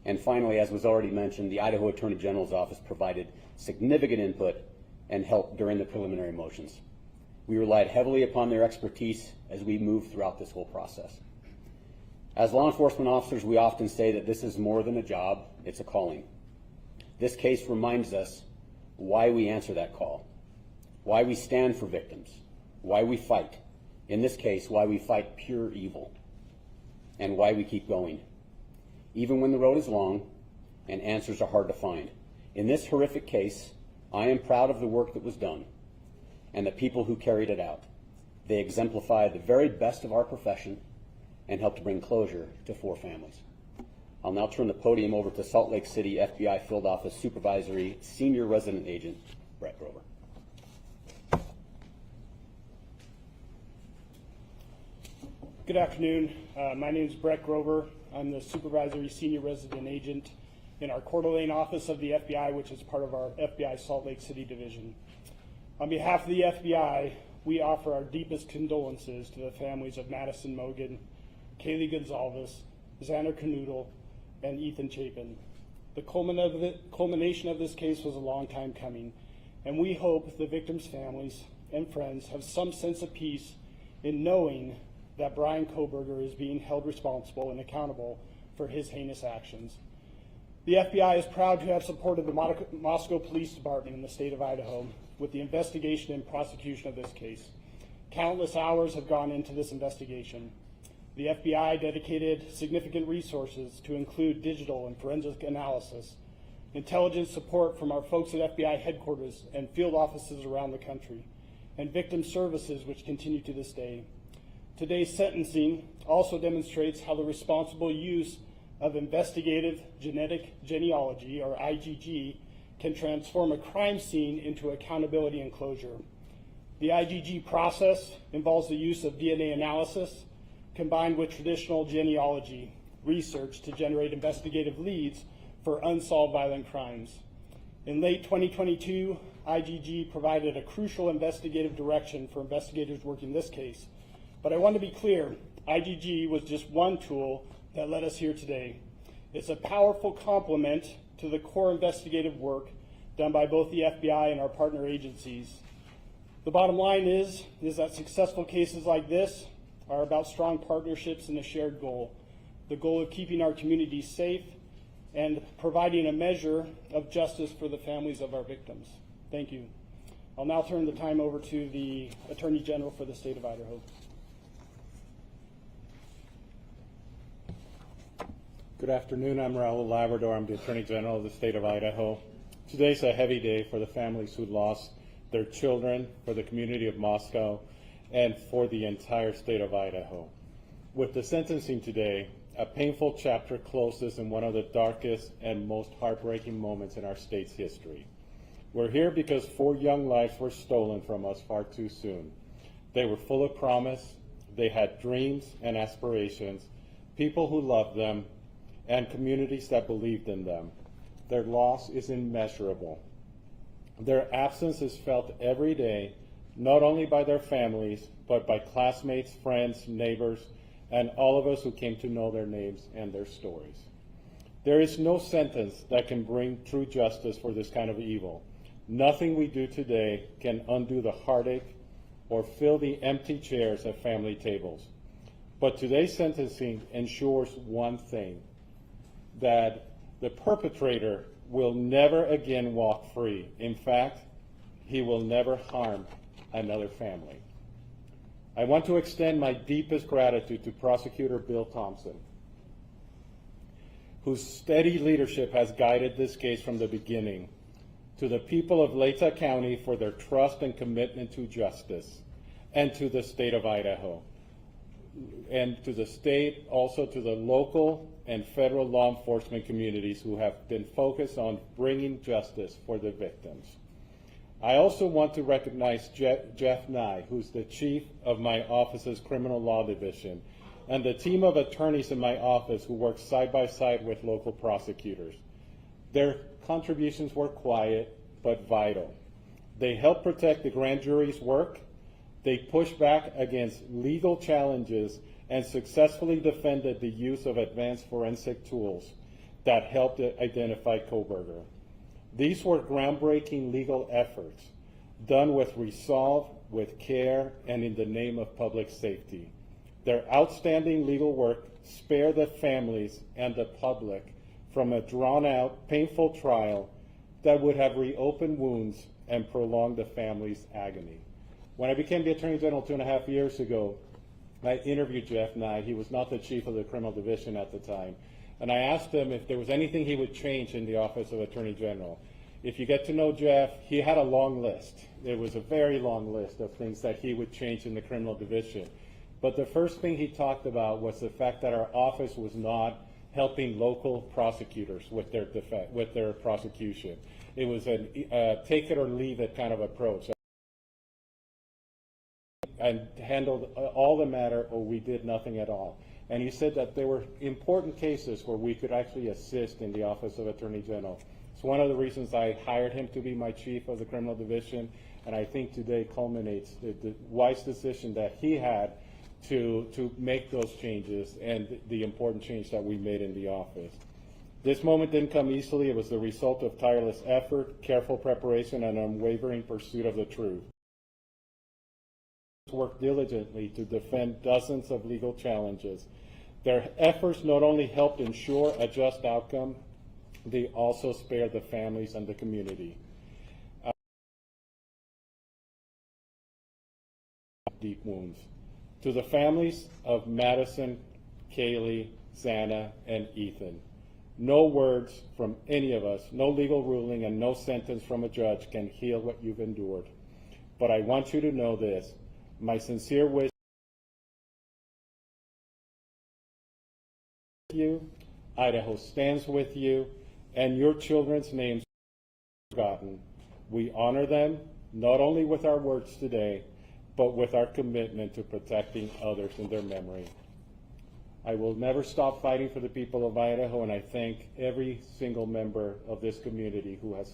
And finally, as was already mentioned, the Idaho Attorney General's office provided significant input and help during the preliminary motions. We relied heavily upon their expertise as we moved throughout this whole process. As law enforcement officers, we often say that this is more than a job, it's a calling. This case reminds us why we answer that call, why we stand for victims, why we fight. In this case, why we fight pure evil, and why we keep going, even when the road is long and answers are hard to find. In this horrific case, I am proud of the work that was done and the people who carried it out. They exemplify the very best of our profession and helped bring closure to 4 families. I'll now turn the podium over to Salt Lake City FBI Field Office Supervisory Senior Resident Agent, Brett Grover. Good afternoon. My name is Brett Grover. I'm the Supervisory Senior Resident Agent in our Coeur d'Alene office of the FBI, which is part of our FBI Salt Lake City division. On behalf of the FBI, we offer our deepest condolences to the families of Madison Mogen, Cheeley Goncalves, Xana Kernodle, and Ethan Chapin. The culmination of this case was a long time coming, and we hope the victims' families and friends have some sense of peace in knowing that Bryan Kohberger is being held responsible and accountable for his heinous actions. The FBI is proud to have supported the Moscow Police Department in the state of Idaho with the investigation and prosecution of this case. Countless hours have gone into this investigation. The FBI dedicated significant resources to include digital and forensic analysis, intelligence support from our folks at FBI headquarters and field offices around the country, and victim services which continue to this day. Today's sentencing also demonstrates how the responsible use of investigative genetic genealogy, or IgG, can transform a crime scene into accountability and closure. The IgG process involves the use of DNA analysis combined with traditional genealogy research to generate investigative leads for unsolved violent crimes. In late 2022, IgG provided a crucial investigative direction for investigators working this case. But I want to be clear, IgG was just one tool that led us here today. It's a powerful complement to the core investigative work done by both the FBI and our partner agencies. The bottom line is that successful cases like this are about strong partnerships and a shared goal, the goal of keeping our communities safe and providing a measure of justice for the families of our victims. Thank you. I'll now turn the time over to the Attorney General for the state of Idaho. Good afternoon. I'm Raul Labrador. I'm the Attorney General of the state of Idaho. Today's a heavy day for the families who lost their children, for the community of Moscow, and for the entire state of Idaho. With the sentencing today, a painful chapter closes in one of the darkest and most heartbreaking moments in our state's history. We're here because 4 young lives were stolen from us far too soon. They were full of promise, they had dreams and aspirations, people who loved them, and communities that believed in them. Their loss is immeasurable. Their absence is felt every day, not only by their families, but by classmates, friends, neighbors, and all of us who came to know their names and their stories. There is no sentence that can bring true justice for this kind of evil. Nothing we do today can undo the heartache or fill the empty chairs at family tables. But today's sentencing ensures one thing, that the perpetrator will never again walk free. In fact, he will never harm another family. I want to extend my deepest gratitude to Prosecutor Bill Thompson, whose steady leadership has guided this case from the beginning, to the people of Latah County for their trust and commitment to justice, and to the state of Idaho. and to the state, also to the local and federal law enforcement communities who have been focused on bringing justice for the victims. I also want to recognize Jeff Nye, who's the chief of my office's criminal law division, and the team of attorneys in my office who work side by side with local prosecutors. Their contributions were quiet but vital. They helped protect the grand jury's work. They pushed back against legal challenges and successfully defended the use of advanced forensic tools that helped identify Kohberger. These were groundbreaking legal efforts done with resolve, with care, and in the name of public safety. Their outstanding legal work spared the families and the public from a drawn-out, painful trial that would have reopened wounds and prolonged the family's agony. When I became the Attorney General 2.5 years ago, I interviewed Jeff Nye. He was not the chief of the criminal division at the time. And I asked him if there was anything he would change in the Office of Attorney General. If you get to know Jeff, he had a long list. It was a very long list of things that he would change in the criminal division. But the first thing he talked about was the fact that our office was not helping local prosecutors with their prosecution. It was a take it or leave it kind of approach. And handled all the matter, or we did nothing at all. And he said that there were important cases where we could actually assist in the Office of Attorney General. It's one of the reasons I hired him to be my chief of the criminal division, and I think today culminates the wise decision that he had to make those changes and the important change that we made in the office. This moment didn't come easily. It was the result of tireless effort, careful preparation, and unwavering pursuit of the truth. Worked diligently to defend dozens of legal challenges. Their efforts not only helped ensure a just outcome, they also spared the families and the community deep wounds. To the families of Madison, Kaylee, Xana, and Ethan, no words from any of us, no legal ruling, and no sentence from a judge can heal what you've endured. But I want you to know this. My sincere wish you, Idaho stands with you, and your children's names are forgotten. We honor them not only with our words today, but with our commitment to protecting others in their memory. I will never stop fighting for the people of Idaho, and I thank every single member of this community who has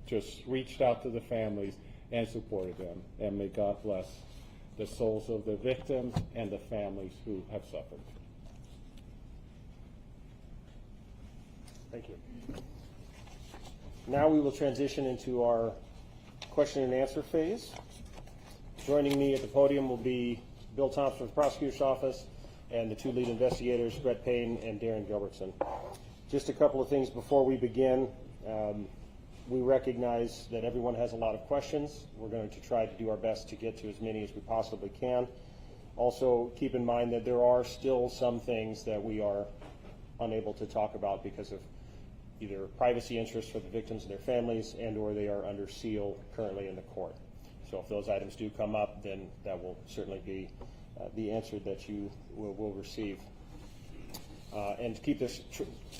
just reached out to the families and supported them. And may God bless the souls of the victims and the families who have suffered. Thank you. Now we will transition into our question and answer phase. Joining me at the podium will be Bill Thompson of the Prosecutor's Office and the two lead investigators, Brett Payne and Darren Gilbertson. Just a couple of things before we begin. We recognize that everyone has a lot of questions. We're going to try to do our best to get to as many as we possibly can. Also, keep in mind that there are still some things that we are unable to talk about because of either privacy interests for the victims and their families and or they are under seal currently in the court. So if those items do come up, then that will certainly be the answer that you will receive. And to keep this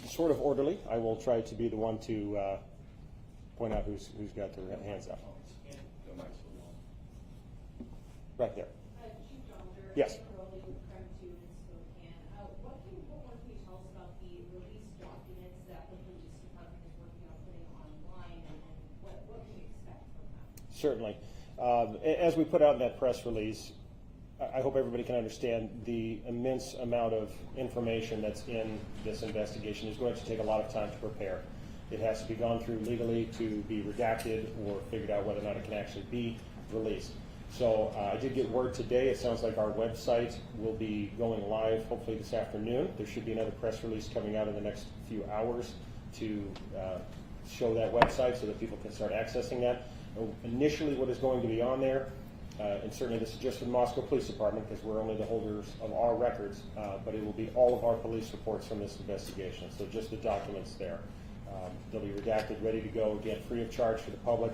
sort of orderly, I will try to be the one to point out who's got their hands up. Right there. Yes. Certainly. As we put out in that press release, I hope everybody can understand the immense amount of information that's in this investigation is going to take a lot of time to prepare. It has to be gone through legally to be redacted or figured out whether or not it can actually be released. So I did get word today. It sounds like our website will be going live hopefully this afternoon. There should be another press release coming out in the next few hours to show that website so that people can start accessing that. Initially, what is going to be on there, and certainly this is just for the Moscow Police Department because we're only the holders of our records, but it will be all of our police reports from this investigation. So just the documents there. They'll be redacted, ready to go, again, free of charge for the public.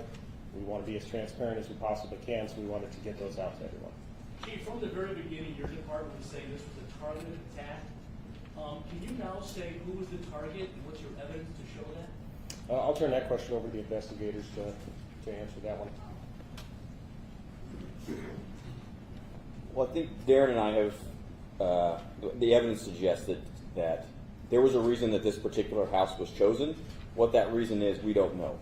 We want to be as transparent as we possibly can, so we wanted to get those out to everyone. Chief, from the very beginning, your department was saying this was a targeted attack. Can you now say who was the target and what's your evidence to show that? I'll turn that question over to the investigators to answer that one. Well, I think Darren and I have, the evidence suggests that there was a reason that this particular house was chosen. What that reason is, we don't know.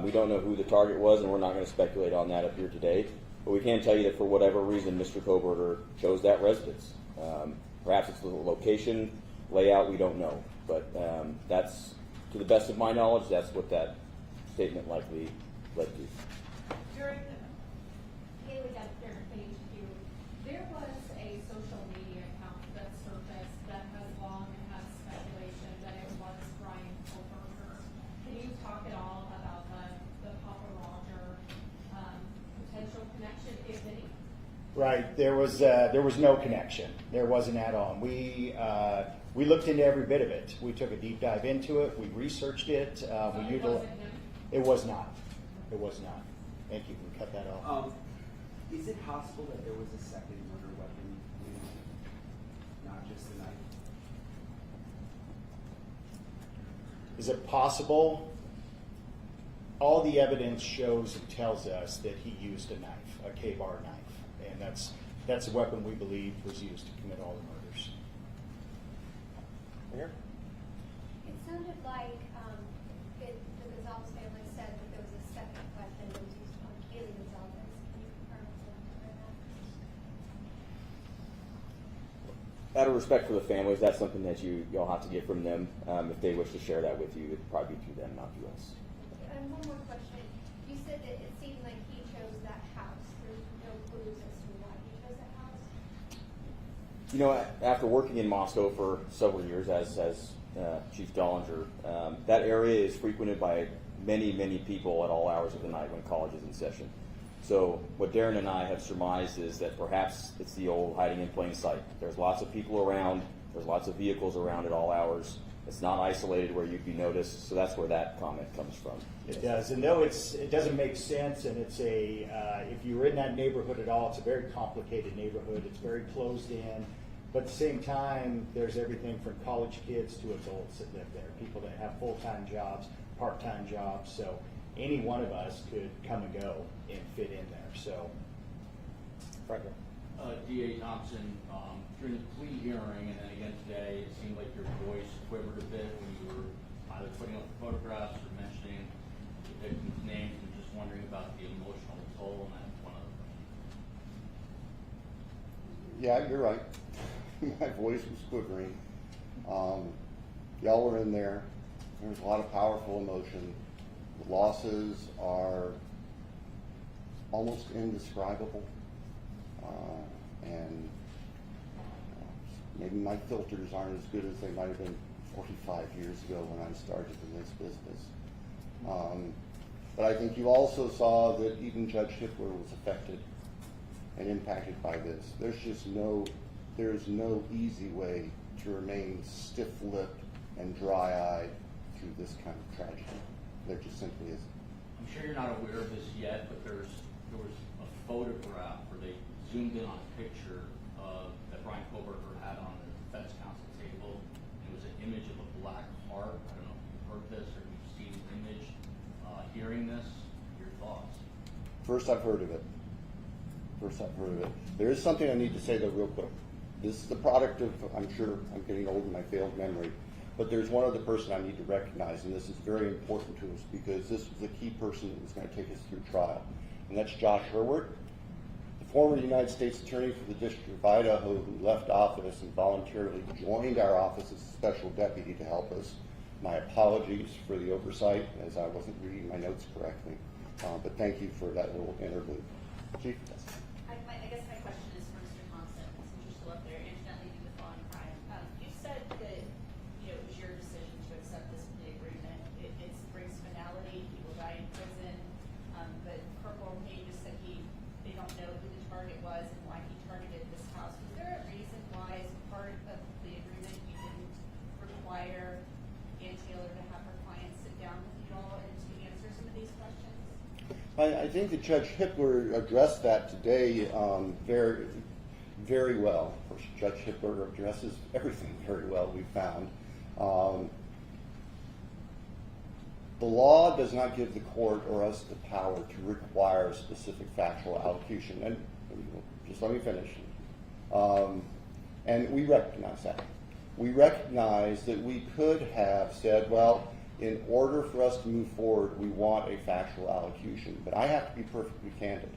We don't know who the target was, and we're not going to speculate on that up here today. But we can tell you that for whatever reason, Mr. Kohberger chose that residence. Perhaps it's the location, layout, we don't know. But that's, to the best of my knowledge, that's what that statement likely led to. During Haley got their page view, there was a social media account that surfaced that has long had speculation that it was Bryan Kohberger. Can you talk at all about the Papa Roger potential connection, if any? Right, there was no connection. There wasn't at all. We looked into every bit of it. We took a deep dive into it. We researched it. We utilized. It was not. It was not. Thank you. We cut that off. Is it possible that there was a second murder weapon, not just the knife? Is it possible? All the evidence shows and tells us that he used a knife, a K-bar knife, and that's a weapon we believe was used to commit all the murders. Here. It sounded like the Goncalves family said that there was a second weapon that was used on Cheeley Goncalves. Can you confirm that? Out of respect for the families, that's something that you'll have to get from them. If they wish to share that with you, it'd probably be through them, not through us. And one more question. You said that it seemed like he chose that house. There's no clues as to why he chose that house? You know, after working in Moscow for several years as Chief Dollinger, that area is frequented by many, many people at all hours of the night when college is in session. So what Darren and I have surmised is that perhaps it's the old hiding in plain sight. There's lots of people around. There's lots of vehicles around at all hours. It's not isolated where you'd be noticed. So that's where that comment comes from. It does, and though it doesn't make sense, and it's if you were in that neighborhood at all, it's a very complicated neighborhood. It's very closed in, but at the same time, there's everything from college kids to adults that live there, people that have full-time jobs, part-time jobs. So any one of us could come and go and fit in there. So, Frederick. D.A. Thompson, during the plea hearing and then again today, it seemed like your voice quivered a bit when you were either putting up photographs or mentioning the victims' names. I'm just wondering about the emotional toll on that one other question. Yeah, you're right. My voice was quivering. Y'all were in there. There was a lot of powerful emotion. The losses are almost indescribable. And maybe my filters aren't as good as they might have been 45 years ago when I started in this business. But I think you also saw that even Judge Hippler was affected and impacted by this. There is no easy way to remain stiff-lipped and dry-eyed through this kind of tragedy. There just simply isn't. I'm sure you're not aware of this yet, but there was a photograph where they zoomed in on a picture that Bryan Kohberger had on the defense counsel table. It was an image of a black heart. I don't know if you've heard this or you've seen the image. Hearing this, your thoughts? First I've heard of it. There is something I need to say though real quick. This is the product of, I'm sure I'm getting old in my failed memory, but there's one other person I need to recognize, and this is very important to us because this was the key person that was going to take us through trial, and that's Josh Hurwitz, the former United States Attorney for the District of Idaho who left office and voluntarily joined our office as a special deputy to help us. My apologies for the oversight as I wasn't reading my notes correctly, but thank you for that little interlude. Chief? I guess my question is for Mr. Thompson, since you're still up there, incidentally due to following crime. You said that it was your decision to accept this plea agreement. It brings finality, people die in prison, but Corporal Payne just said they don't know who the target was and why he targeted this house. Was there a reason why, as part of the agreement, you didn't require Ann Taylor to have her clients sit down with you all and to answer some of these questions? I think that Judge Hippler addressed that today very, very well. Of course, Judge Hippler addresses everything very well, we found. The law does not give the court or us the power to require specific factual allocution. And just let me finish. And we recognize that. We recognize that we could have said, well, in order for us to move forward, we want a factual allocution. But I have to be perfectly candid.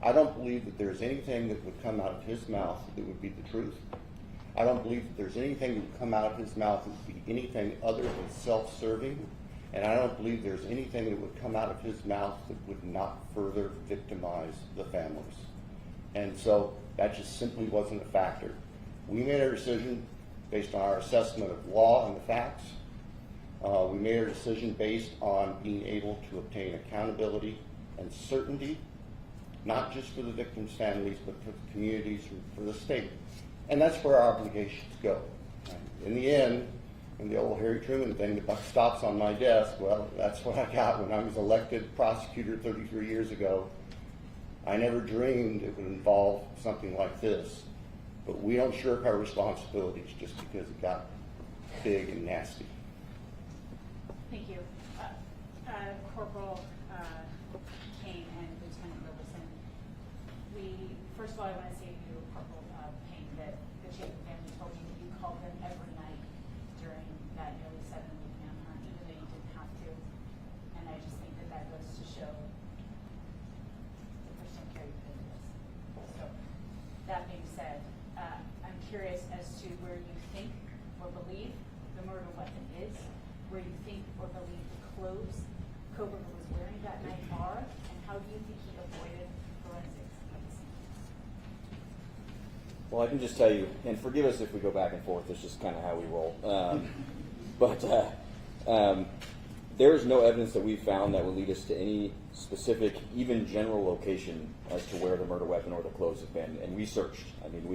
I don't believe that there's anything that would come out of his mouth that would be the truth. I don't believe that there's anything that would come out of his mouth that would be anything other than self-serving. And I don't believe there's anything that would come out of his mouth that would not further victimize the families. And so that just simply wasn't a factor. We made our decision based on our assessment of law and the facts. We made our decision based on being able to obtain accountability and certainty, not just for the victims' families, but for the communities and for the state. And that's where our obligations go. In the end, in the old Harry Truman thing, the buck stops on my desk. Well, that's what I got when I was elected prosecutor 33 years ago. I never dreamed it would involve something like this. But we don't shirk our responsibilities just because it got big and nasty. Thank you. Corporal Kane and Lieutenant Robertson, first of all, I want to say to you, Corporal Kane, that the Jacob family told you that you called them every night during that nearly 7-week manhunt, even though you didn't have to. And I just think that that goes to show the person care you put into this. So, that being said, I'm curious as to where you think or believe the murder weapon is, where you think or believe the clothes Kohberger was wearing that night are, and how do you think he avoided forensics at the scene? Well, I can just tell you, and forgive us if we go back and forth, it's just kind of how we roll. There is no evidence that we've found that would lead us to any specific, even general location as to where the murder weapon or the clothes have been. And we searched. I mean,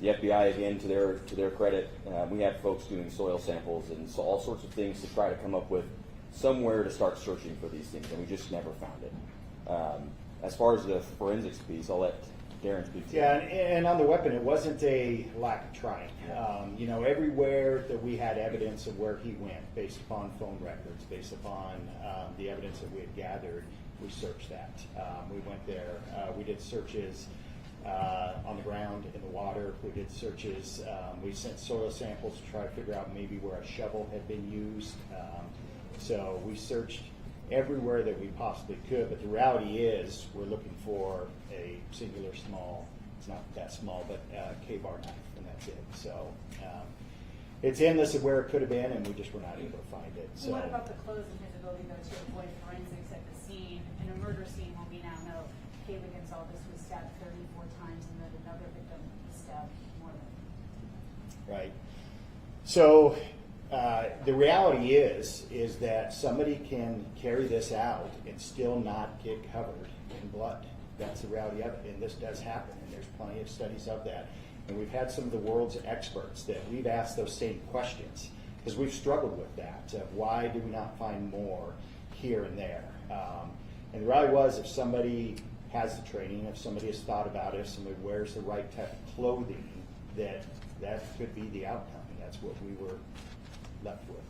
the FBI, again, to their credit, we had folks doing soil samples and so all sorts of things to try to come up with somewhere to start searching for these things, and we just never found it. As far as the forensics piece, I'll let Darren speak to Yeah, that. and on the weapon, it wasn't a lack of trying. Everywhere that we had evidence of where he went, based upon phone records, based upon the evidence that we had gathered, we searched that. We went there. We did searches on the ground, in the water. We did searches. We sent soil samples to try to figure out maybe where a shovel had been used. So we searched everywhere that we possibly could, but the reality is we're looking for a singular small, it's not that small, but K-bar knife, and that's it. So it's endless of where it could have been, and we just were not able to find it. So What about the clothes and his ability, though, to avoid forensics at the scene? In a murder scene, when we now know Kayla Goncalves was stabbed 34 times and then another victim was stabbed more than. Right. So the reality is that somebody can carry this out and still not get covered in blood. That's the reality of it, and this does happen, and there's plenty of studies of that. And we've had some of the world's experts that we've asked those same questions, because we've struggled with that. Why do we not find more here and there? And the reality was, if somebody has the training, if somebody has thought about it, if somebody wears the right type of clothing, that could be the outcome, and that's what we were left with.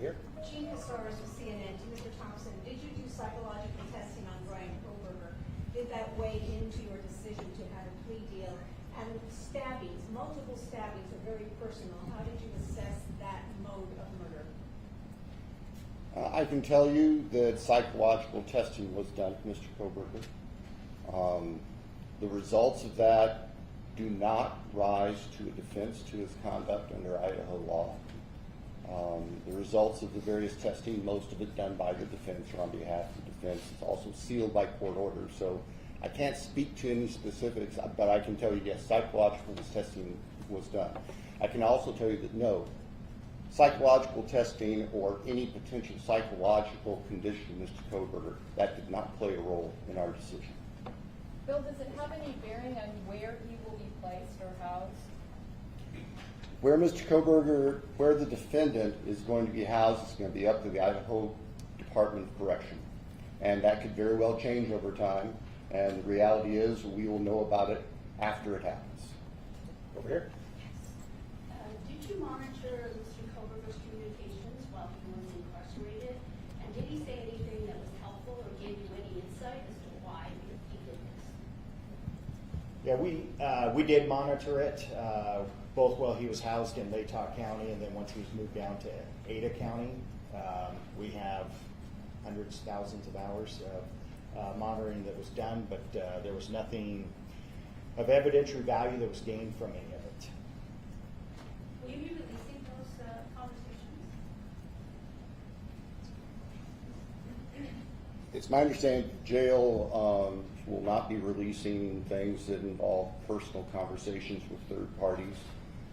Here. Gene Casarez with CNN. To Mr. Thompson, did you do psychological testing on Bryan Kohberger? Did that weigh into your decision to have a plea deal? And stabbings, multiple stabbings are very personal. How did you assess that mode of murder? I can tell you that psychological testing was done to Mr. Kohberger. The results of that do not rise to a defense to his conduct under Idaho law. The results of the various testing, most of it done by the defense or on behalf of the defense, is also sealed by court order. So I can't speak to any specifics, but I can tell you, yes, psychological testing was done. I can also tell you that no, psychological testing or any potential psychological condition, Mr. Kohberger, that did not play a role in our decision. Bill, does it have any bearing on where he will be placed or housed? Where Mr. Kohberger, where the defendant is going to be housed is going to be up to the Idaho Department of Correction. and that could very well change over time. And the reality is, we will know about it after it happens. Over here. Did you monitor Mr. Kohberger's communications while he was incarcerated? And did he say anything that was helpful or gave you any insight as to why he did this? Yeah, we did monitor it, both while he was housed in Latah County and then once he was moved down to Ada County. We have hundreds, thousands of hours of monitoring that was done, but there was nothing of evidentiary value that was gained from any of it. Will you be releasing those conversations? It's my understanding jail will not be releasing things that involve personal conversations with third parties.